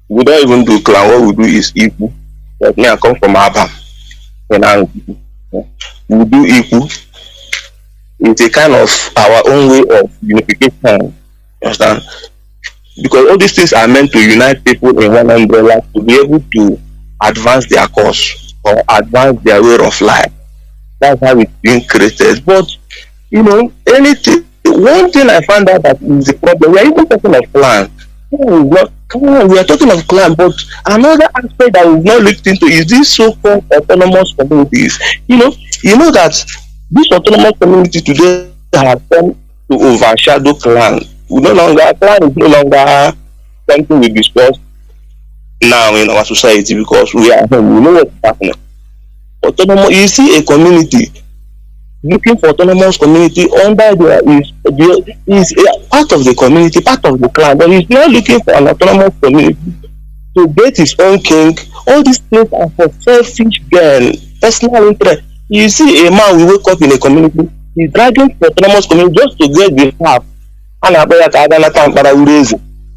we don't even do clan. What we do is equal. Like me, I come from Abam. We do equal. It's a kind of our own way of unification. Understand? Because all these things are meant to unite people in one umbrella to be able to advance their cause or advance their way of life. That's how it's being created. But you know, anything. One thing I found out that is the problem. We are even talking of clan. We are talking of clan, but another aspect that we've not looked into is these so-called autonomous communities. You know that this autonomous community today has come to overshadow clan. Clan is no longer something we discuss now in our society because we are home. We know what's happening. You see a community looking for autonomous community under there is part of the community, part of the clan, but he's not looking for an autonomous community to get his own king. All these things are for selfish gain, personal interest. You see a man will wake up in a community, he's dragging for autonomous community just to get the farm.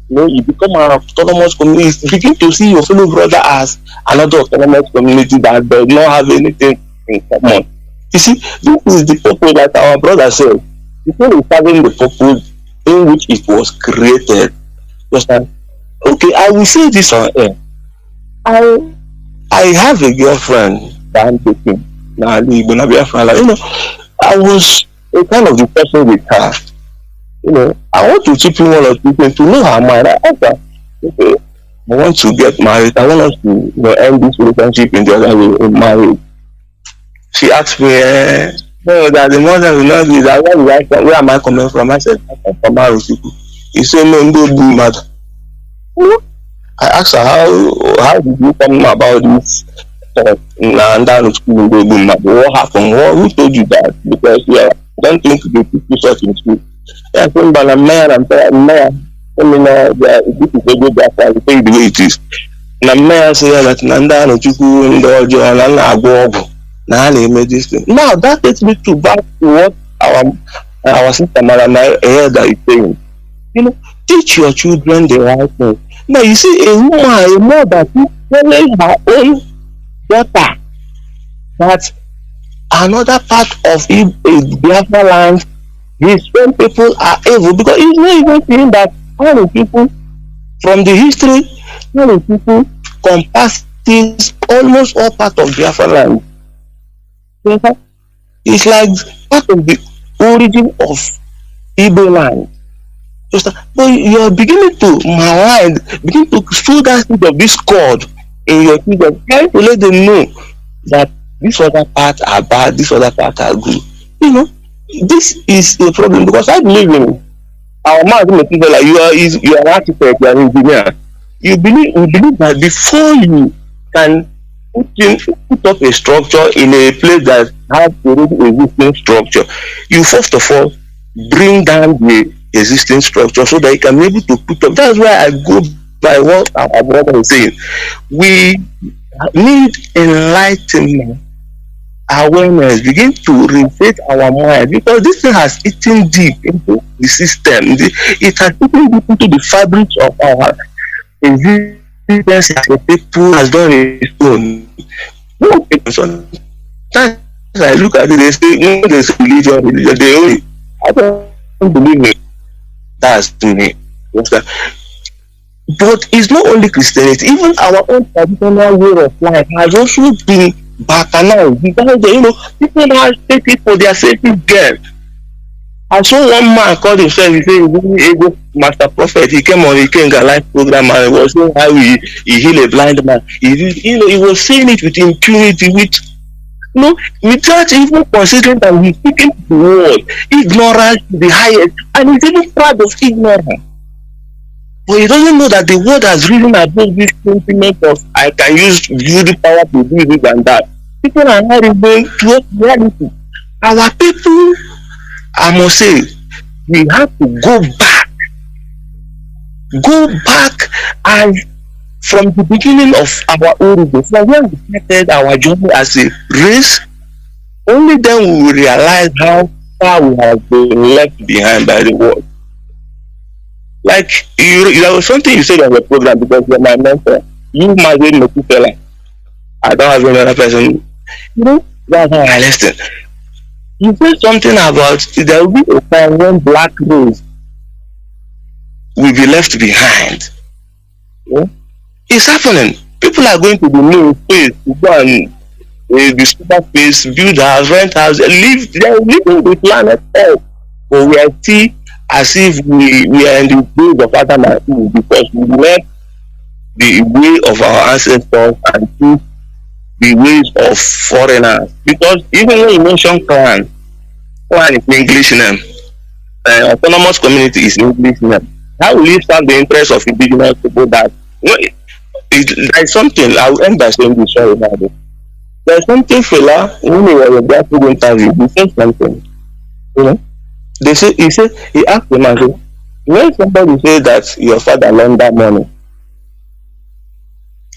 You become an autonomous community, you begin to see your fellow brother as another autonomous community that does not have anything in common. You see, this is the purpose that our brother said. Before we having the purpose in which it was created. Understand? Okay, I will say this on air. I have a girlfriend that I'm taking. I was a kind of the person with her. I want to chip in one or two things to know her mind. I asked her, okay, I want to get married. I want us to end this relationship in the other way, in marriage. She asked me, no, that the mother will not be that. Where am I coming from? I said, I come from Mazi. He said, no, don't do matter. I asked her, how did you come about this? What happened? Who told you that? Because I don't think they teach you such in school. I think by a man, I'm this is a good Biafra, I say the way it is. And a man said that Nanda and Chuku and Dojo and Agogo. Now that takes me back to what our sister Madam Heather is saying. Teach your children the right thing. Now you see a mother who telling her own daughter that another part of Biafra land is when people are evil, because it's not even saying that many people from the history, many people compasses almost all part of Biafra land. It's like part of the origin of Igbo land. But you're beginning to begin to show that seed of discord in your children, trying to let them know that this other part are bad, this other part are good. this is a problem because I believe in our man, like you are an architect, you are an engineer. You believe that before you can put up a structure in a place that has already existing structure, you first of all bring down the existing structure so that you can be able to put up. That's why I go by what our brother is saying. We need enlightenment, awareness, begin to reset our mind, because this thing has eaten deep into the system. It has eaten deep into the fabric of our existence. The people has done its own. Sometimes I look at it, they say, when they say religion, they only, I don't believe it. That's me. But it's not only Christianity, even our own traditional way of life has also been bacchanalized, because people now take it for their safety gain. I saw one man called himself, he said he's a master prophet. He came on the King Life program and was saying how he healed a blind man. He was saying it with impunity, without even considering that he's speaking the word. Ignorance is the highest, and he's even proud of ignorance. But he doesn't know that the word has risen above this sentiment of I can use the power to do this and that. People are not even to reality. Our people, I must say, we have to go back and from the beginning of our origin, from when we started our journey as a race, only then we will realize how far we have been left behind by the world. Like there was something you said on the program, because you're my mentor. You Mazi, I don't have any other person. That's how I listen. You said something about there will be a time when black race will be left behind. It's happening. People are going to the new space to go and the super space, build house, rent house, they're living the planet Earth. But we are still as if we are in the days of Adam and Eve, because we left the way of our ancestors and took the ways of foreigners. Because even when you mention clan is English name, autonomous community is English name. How will you serve the interest of indigenous people that there's something, I will end by saying this, sorry about it. There's something fella, when he was a Biafra interview, he said something. He asked the man, when somebody says that your father laundered money,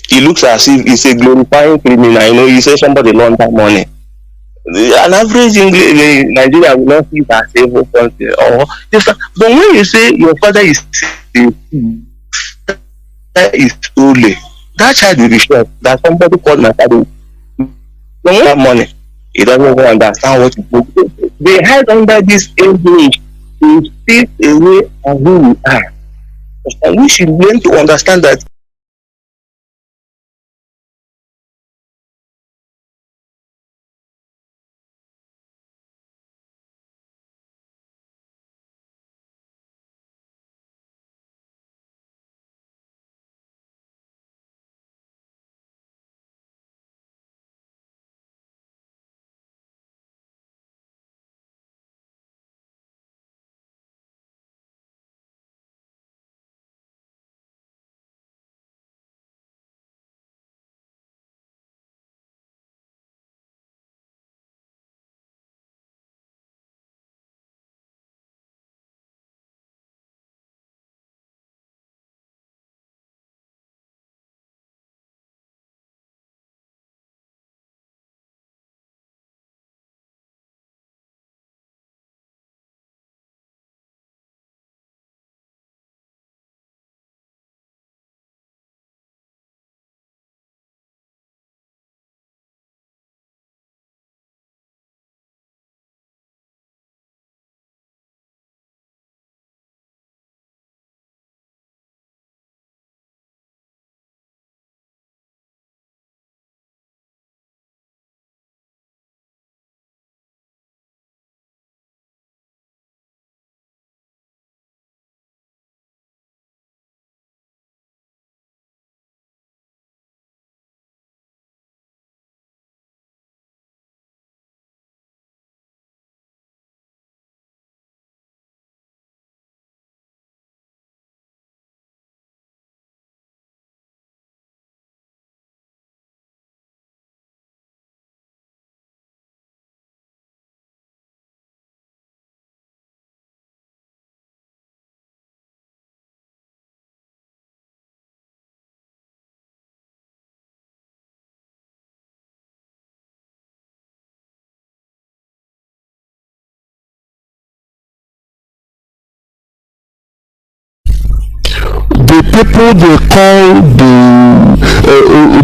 he looks as if he's a glorifying criminal. He says somebody laundered money. An average English in Nigeria will not see that evil something or different. But when you say your father is holy, that child will be sure that somebody called my father. When you have money, he doesn't even understand what to do. They hide under this English to take away from who we are. And we should learn to understand that the people they call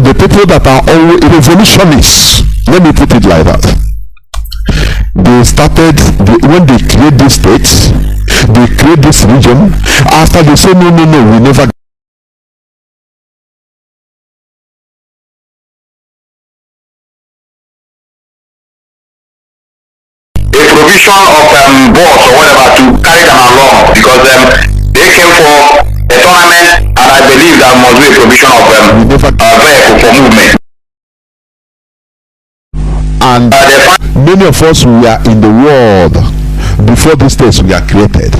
the people that are always revolutionists, let me put it like that, they started, when they create this state, they create this region, after they say no, we never. Provision of boss or whatever to carry them along, because they came for a tournament, and I believe there must be a provision of vehicle for movement. And many of us, we are in the world before these days we are created,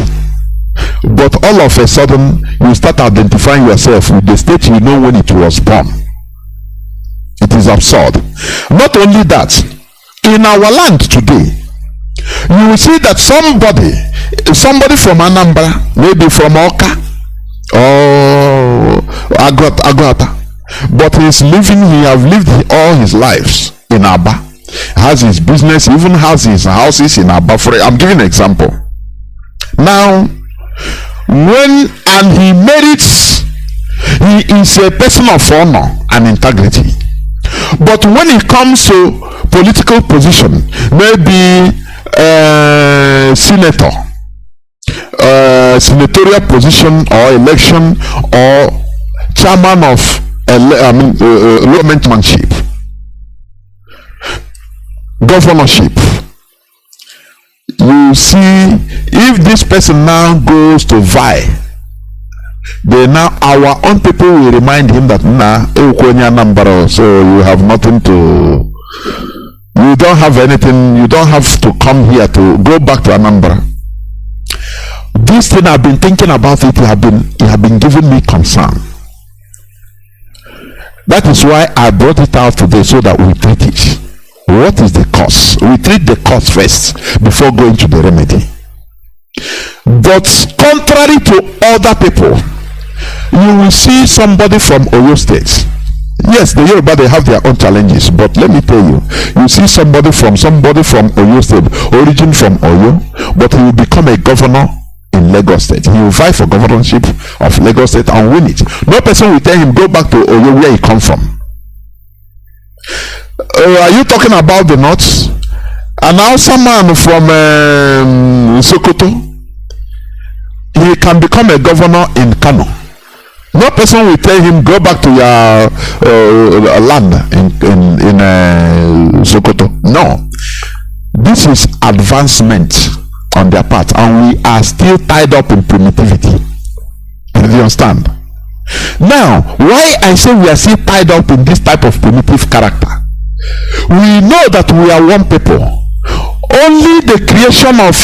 but all of a sudden you start identifying yourself with the state you know when it was born. It is absurd. Not only that, in our land today, you will see that somebody from Anambra, maybe from Oka or Agata, but he's living, he have lived all his lives in Aba, has his business, even has his houses in Aba. I'm giving an example. Now, and he merits, he is a person of honor and integrity, but when it comes to political position, maybe senator, senatorial position or election, or chairman of lawmanship, governorship, you see, if this person now goes to vie, then now our own people will remind him that so you have nothing to, you don't have anything, you don't have to come here to go back to Anambra. This thing I've been thinking about it, it have been giving me concern. That is why I brought it out today, so that we treat it. What is the cause? We treat the cause first before going to the remedy. But contrary to other people, you will see somebody from Oyo State. Yes, the Yoruba, they have their own challenges, but let me tell you, you see somebody from Oyo State, origin from Oyo, but he will become a governor in Lagos State. He will vie for governorship of Lagos State and win it. No person will tell him go back to Oyo where he come from. Are you talking about the North? And now someone from Sokoto, he can become a governor in Kanu. No person will tell him go back to your land in Sokoto. No, this is advancement on their part, and we are still tied up in primitivity. Do you understand? Now, why I say we are still tied up in this type of primitive character? We know that we are one people. Only the creation of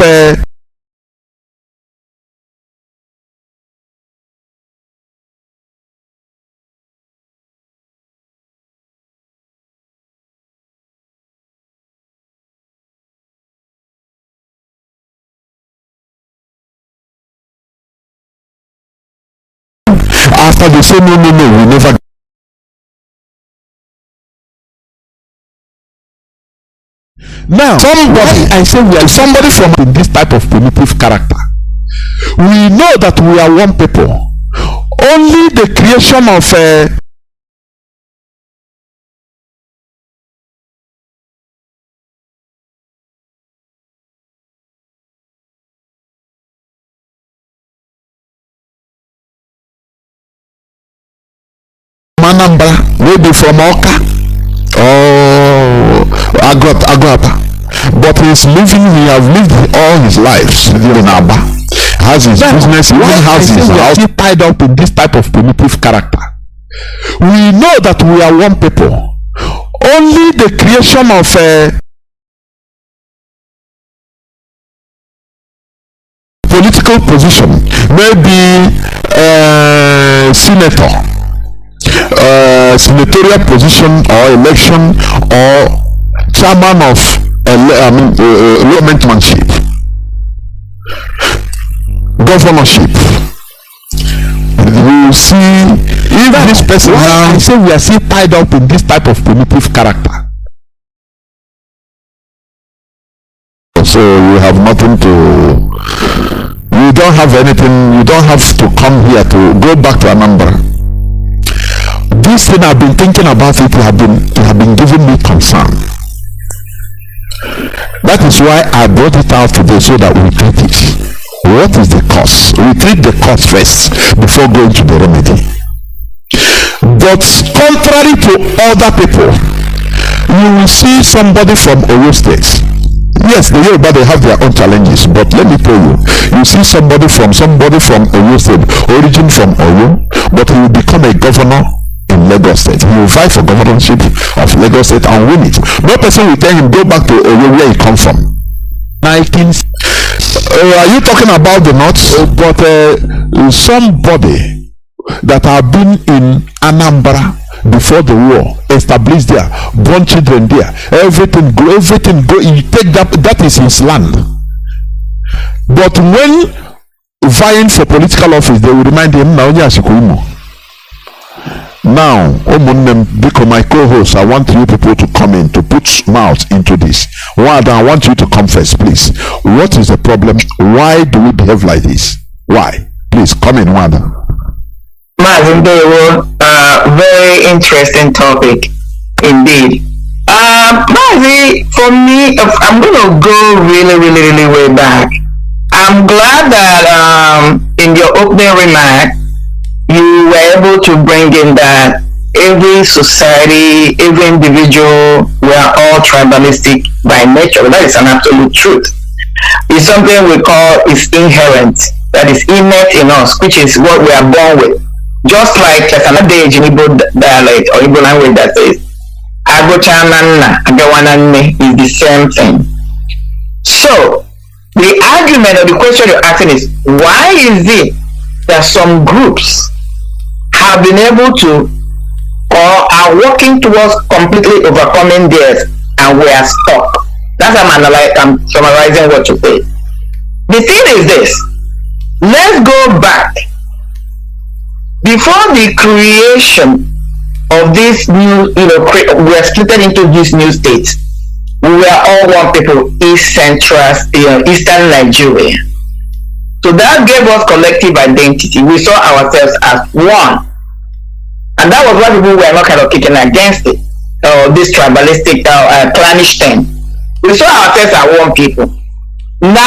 after they say no, we never. Now, somebody from this type of primitive character. We know that we are one people. Only the creation of Anambra, maybe from Oka or Agata, but he's living, he have lived all his lives in Aba, has his business, even has his house, tied up in this type of primitive character. We know that we are one people. Only the creation of political position, maybe senator, senatorial position or election, or chairman of lawmanship, governorship. You see, if this person now, I say we are still tied up in this type of primitive character. So you have nothing to, you don't have anything, you don't have to come here to go back to Anambra. This thing I've been thinking about it, have been giving me concern. That is why I brought it out today so that we treat it. What is the cause? We treat the cause first before going to the remedy. But contrary to other people, you will see somebody from Oyo State. Yes, the Yoruba, they have their own challenges, but let me tell you, you see somebody from Oyo State, origin from Oyo, but he will become a governor in Lagos State. He will vie for governorship of Lagos State and win it. No person will tell him go back to Oyo where he come from. Are you talking about the North? But somebody that have been in Anambra before the war, established there, born children there, everything go, you take that is his land. But when vying for political office, they will remind him now. Now, because my co-host, I want you people to come in to put mouth into this. Wanda, I want you to come first, please. What is the problem? Why do we behave like this? Why? Please come in, Wanda. Mazi, very interesting topic indeed. Mazi, for me, I'm going to go really way back. I'm glad that in your opening remark, you were able to bring in that every society, every individual, we are all tribalistic by nature. That is an absolute truth. It's something we call is inherent, that is innate in us, which is what we are born with. Just like there's another age in Igbo dialect or Igbo language that says, Agochananna, Agawananne is the same thing. So, the argument or the question you're asking is, why is it that some groups have been able to or are working towards completely overcoming theirs and we are stuck? That's how I'm summarizing what you say. The thing is this, let's go back. Before the creation of this new, we are split into these new states. We were all one people, Eastern Nigeria. So that gave us collective identity. We saw ourselves as one. And that was why people were not kind of kicking against it. This tribalistic, clannish thing. We saw ourselves as one people. Now